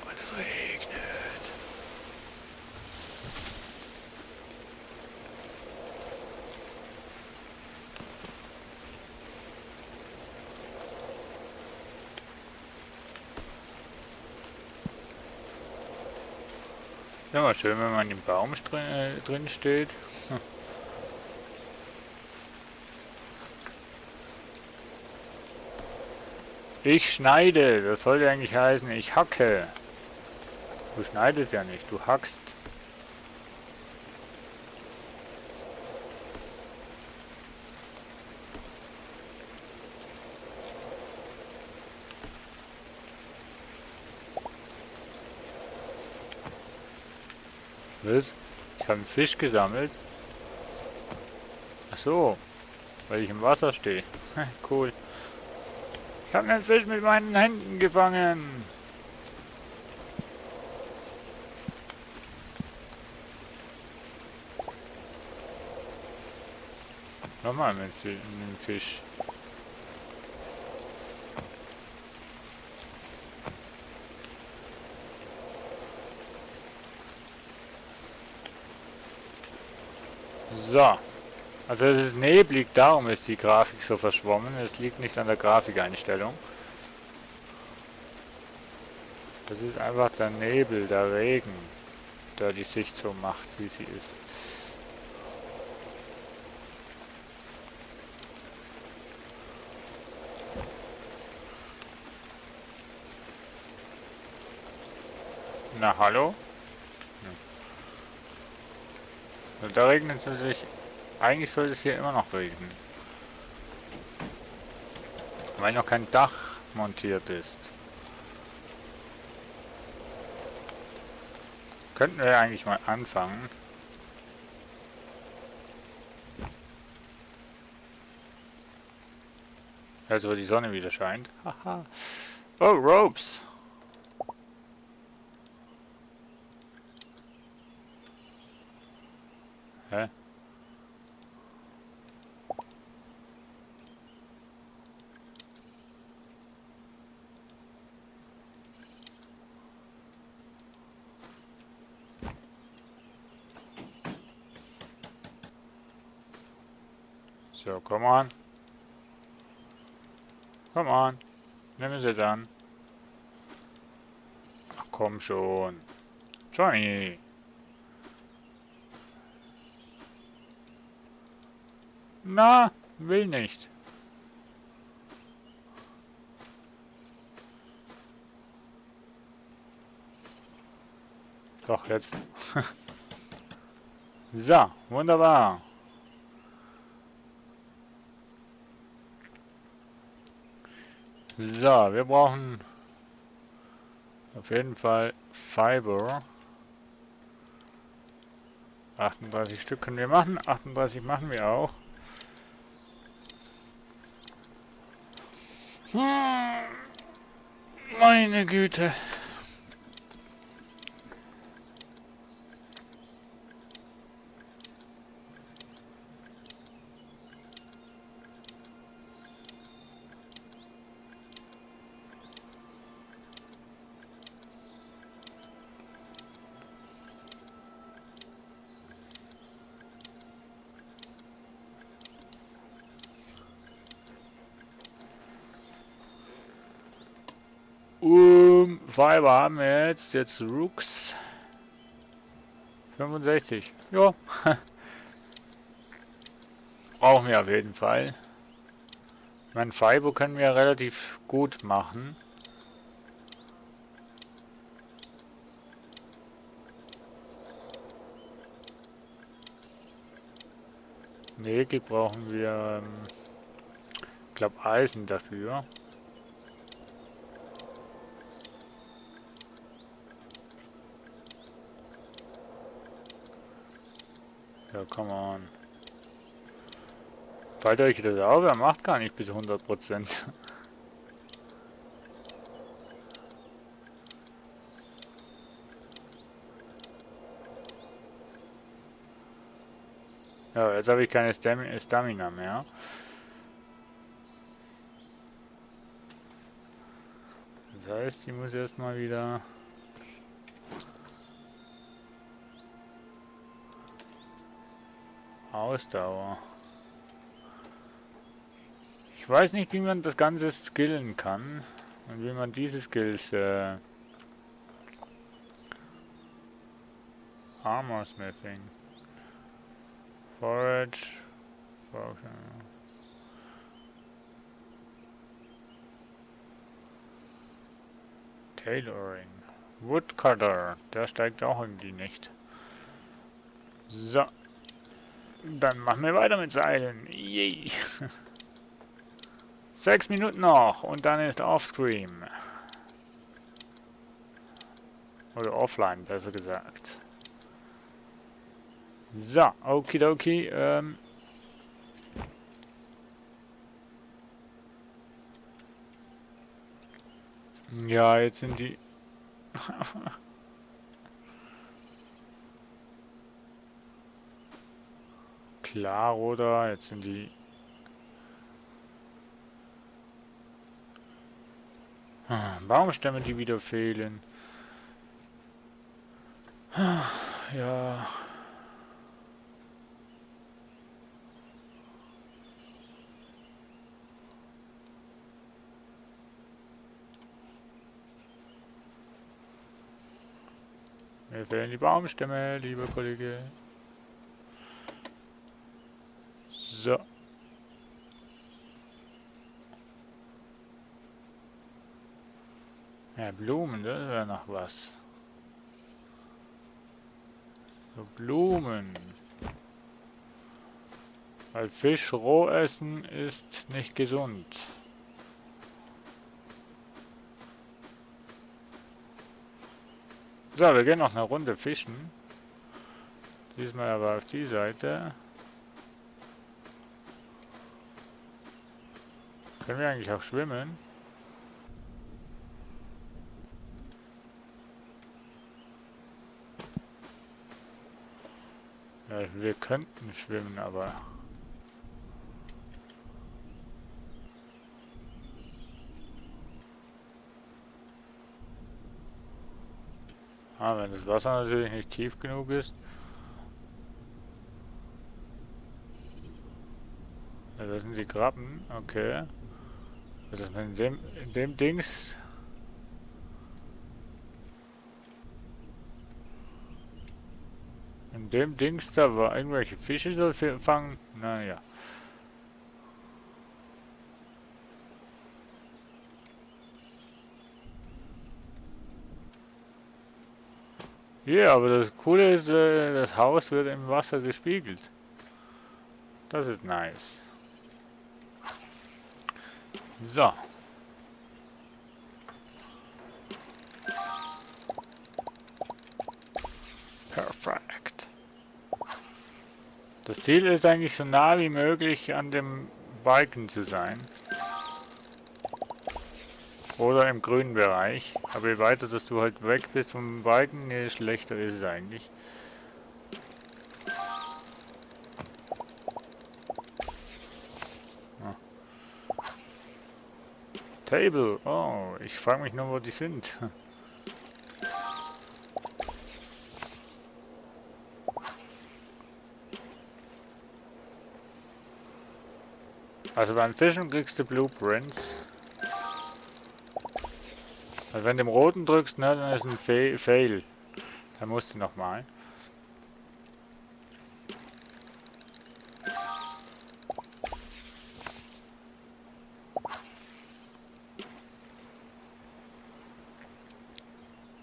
Und es regnet. Ja, mal schön, wenn man im Baum drin steht. Ich schneide, das sollte eigentlich heißen, ich hacke. Du schneidest ja nicht, du hackst. Was? Ich habe einen Fisch gesammelt. Ach so, weil ich im Wasser stehe. Cool. Ich habe einen Fisch mit meinen Händen gefangen. Nochmal mit dem Fisch. So. Also es ist neblig, darum ist die Grafik so verschwommen. Es liegt nicht an der Grafikeinstellung. Das ist einfach der Nebel, der Regen. da die Sicht so macht, wie sie ist. Na, hallo? Hm. Da regnet es natürlich. Eigentlich sollte es hier immer noch regnen. Weil noch kein Dach montiert ist. Könnten wir eigentlich mal anfangen. Also, wo die Sonne wieder scheint. Haha. Oh, Ropes. Hä? So, come on. Come on. Nimm es jetzt an. Ach, komm schon. Johnny. Na, will nicht. Doch, jetzt. So, wunderbar. So, wir brauchen auf jeden Fall Fiber. 38 Stück können wir machen. 38 machen wir auch. Meine Güte. Fiber haben wir jetzt Rooks. 65. Ja. Brauchen wir auf jeden Fall. Mein Fiber können wir relativ gut machen. Nägel brauchen wir, ich glaube, Eisen dafür. Ja, come on. Fällt euch das auf? Er macht gar nicht bis 100%. Ja, jetzt habe ich keine Stamina mehr. Das heißt, ich muss erstmal wieder... Ausdauer. Ich weiß nicht, wie man das Ganze skillen kann. Und wie man diese Skills... Armor Smithing. Forage. Tailoring. Woodcutter. Der steigt auch irgendwie nicht. So. Dann machen wir weiter mit Seilen. Yay. 6 Minuten noch und dann ist Offscreen. Oder offline, besser gesagt. So, okidoki. Ja, jetzt sind die... Klar, oder? Jetzt sind die... Baumstämme, die wieder fehlen. Ja... Mir fehlen die Baumstämme, lieber Kollege. So. Ja, Blumen, das wäre noch was. So, Blumen. Weil Fisch roh essen ist nicht gesund. So, wir gehen noch eine Runde fischen. Diesmal aber auf die Seite. Können wir eigentlich auch schwimmen? Ja, wir könnten schwimmen, aber... Ah, wenn das Wasser natürlich nicht tief genug ist. Ja, das sind die Krabben, okay. Was ist denn in dem Dings? In dem Dings da war irgendwelche Fische soll fangen? Naja. Ja, aber das Coole ist, das Haus wird im Wasser gespiegelt. Das ist nice. So. Perfekt. Das Ziel ist eigentlich so nah wie möglich an dem Balken zu sein. Oder im grünen Bereich. Aber je weiter, dass du halt weg bist vom Balken, je schlechter ist es eigentlich. Ah. Table. Oh, ich frage mich nur, wo die sind. Also beim Fischen kriegst du Blueprints. Also wenn du im Roten drückst, ne, dann ist ein Fail. Dann musst du nochmal.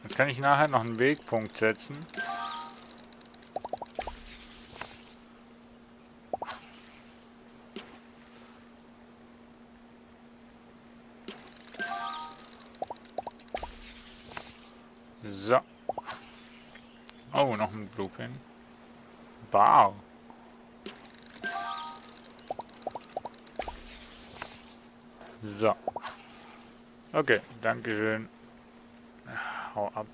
Jetzt kann ich nachher noch einen Wegpunkt setzen. So. Oh, noch ein Blueprint. Wow. So. Okay, dankeschön. Hau ab.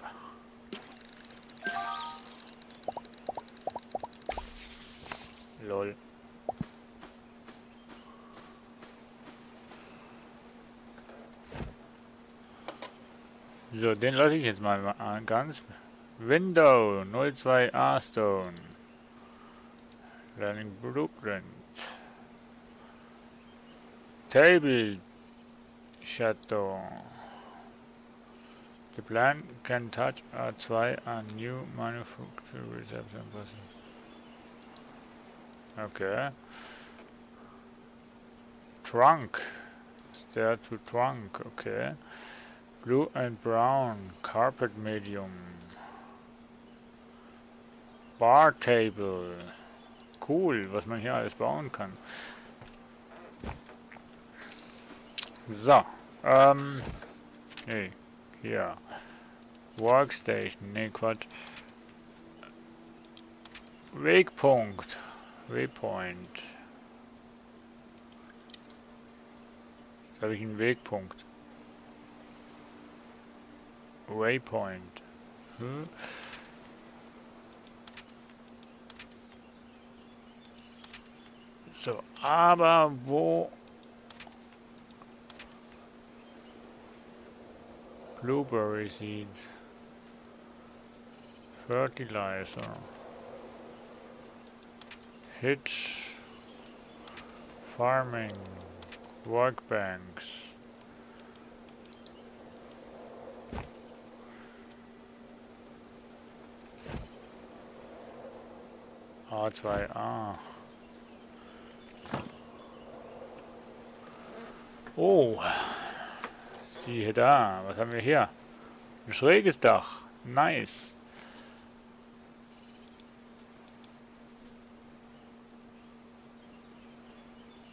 Lol. So, den lasse ich jetzt mal ganz. Window 02A Stone. Learning Blueprint. Table Shadow. The plant can touch R2 a new manufacturer reception person. Okay. Trunk. Stair to trunk. Okay. Blue and brown. Carpet medium. Bar table. Cool, was man hier alles bauen kann. So. Nee. Hier. Workstation. Nee, Quatsch. Wegpunkt. Waypoint. Jetzt habe ich einen Wegpunkt. Waypoint. Hm? So, aber wo... Blueberry seeds. Fertilizer. Hitch. Farming. Workbanks. A2A. Oh. Siehe da. Was haben wir hier? Ein schräges Dach. Nice.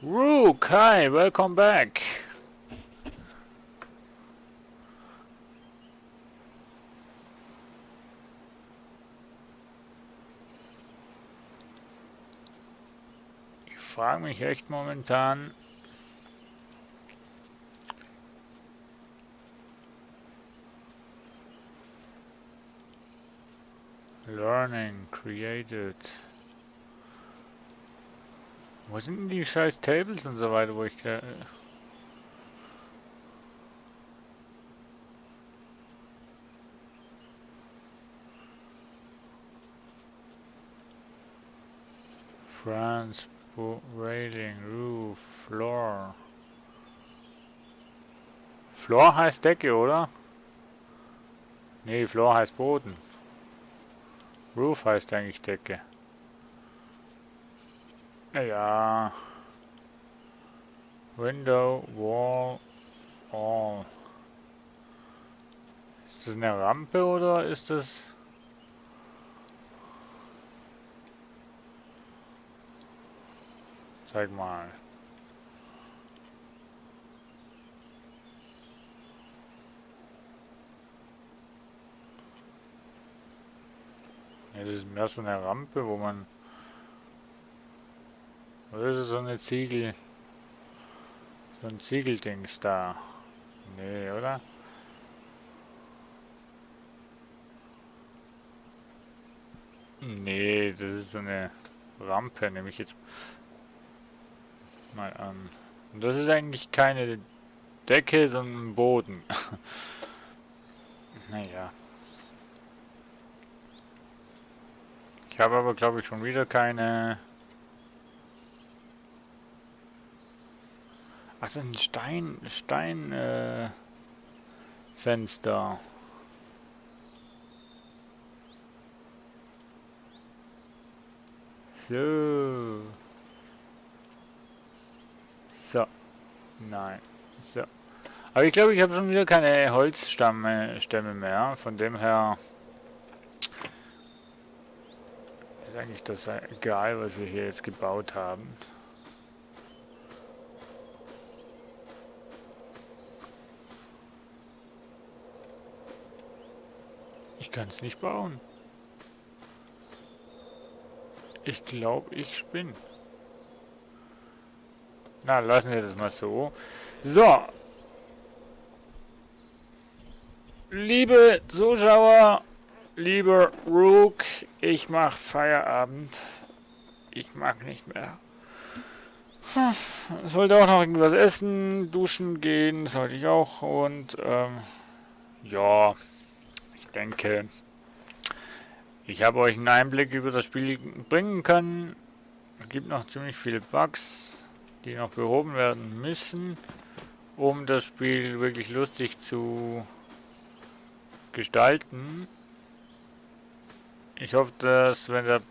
Rook, hi, welcome back. Ich frage mich echt momentan. Learning, created. Wo sind denn die scheiß Tables und so weiter, wo ich... France, Railing, Roof, Floor. Floor heißt Decke, oder? Nee, Floor heißt Boden. Roof heißt eigentlich Decke. Ja. Window, Wall, All. Ist das eine Rampe oder ist das... Zeig mal. Ja, das ist mehr so eine Rampe, wo man... Oder ist es so eine Ziegel... So ein Ziegeldings da? Nee, oder? Nee, das ist so eine Rampe, nehme ich jetzt mal an. Und das ist eigentlich keine Decke, sondern Boden. Naja. Ich habe aber, glaube ich, schon wieder keine... Ach, das ist ein Fenster. So. So. Nein. So. Aber ich glaube, ich habe schon wieder keine Holzstämme mehr. Von dem her ist eigentlich das egal, was wir hier jetzt gebaut haben. Ich kann es nicht bauen. Ich glaube, ich spinne. Na, lassen wir das mal so. So. Liebe Zuschauer, lieber Rook, ich mache Feierabend. Ich mag nicht mehr. Sollte auch noch irgendwas essen, duschen gehen, sollte ich auch. Und ja, ich denke, ich habe euch einen Einblick über das Spiel bringen können. Es gibt noch ziemlich viele Bugs, die noch behoben werden müssen, um das Spiel wirklich lustig zu gestalten. Ich hoffe, dass wenn der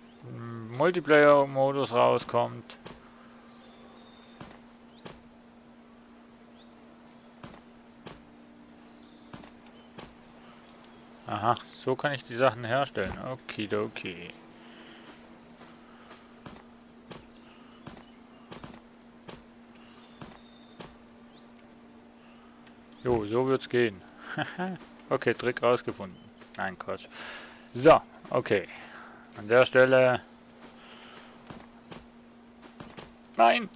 Multiplayer-Modus rauskommt, aha, so kann ich die Sachen herstellen. Okidoki. Jo, so wird's gehen. Okay, Trick rausgefunden. Nein, Quatsch. So, okay. An der Stelle... Nein!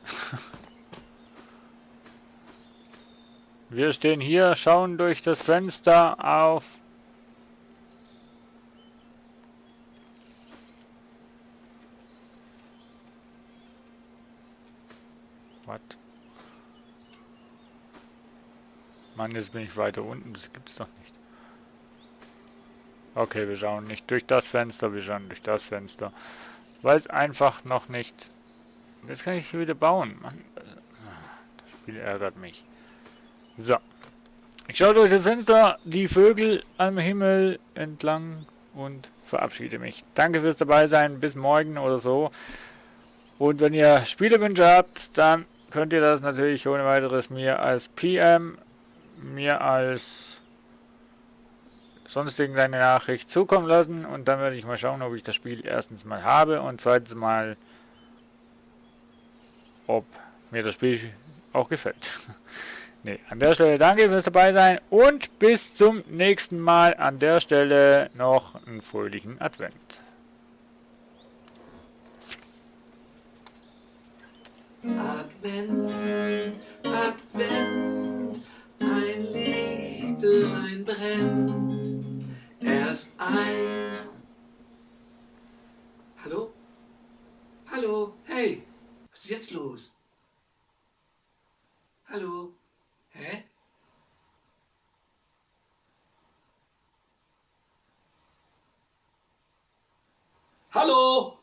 Wir stehen hier, schauen durch das Fenster auf... Was? Mann, jetzt bin ich weiter unten. Das gibt's doch nicht. Okay, wir schauen nicht durch das Fenster, wir schauen durch das Fenster. Weil es einfach noch nicht... Jetzt kann ich es wieder bauen. Mann, das Spiel ärgert mich. So. Ich schaue durch das Fenster die Vögel am Himmel entlang und verabschiede mich. Danke fürs dabei sein, bis morgen oder so. Und wenn ihr Spielewünsche habt, dann könnt ihr das natürlich ohne weiteres mir als PM, mir als sonst irgendeine Nachricht zukommen lassen und dann werde ich mal schauen, ob ich das Spiel erstens mal habe und zweitens mal, ob mir das Spiel auch gefällt. Nee, an der Stelle danke fürs dabei sein und bis zum nächsten Mal. An der Stelle noch einen fröhlichen Advent. Advent, Advent, ein Lichtlein brennt. Erst eins. Hallo? Hallo? Hey, was ist jetzt los? Hallo? Hä? Hallo?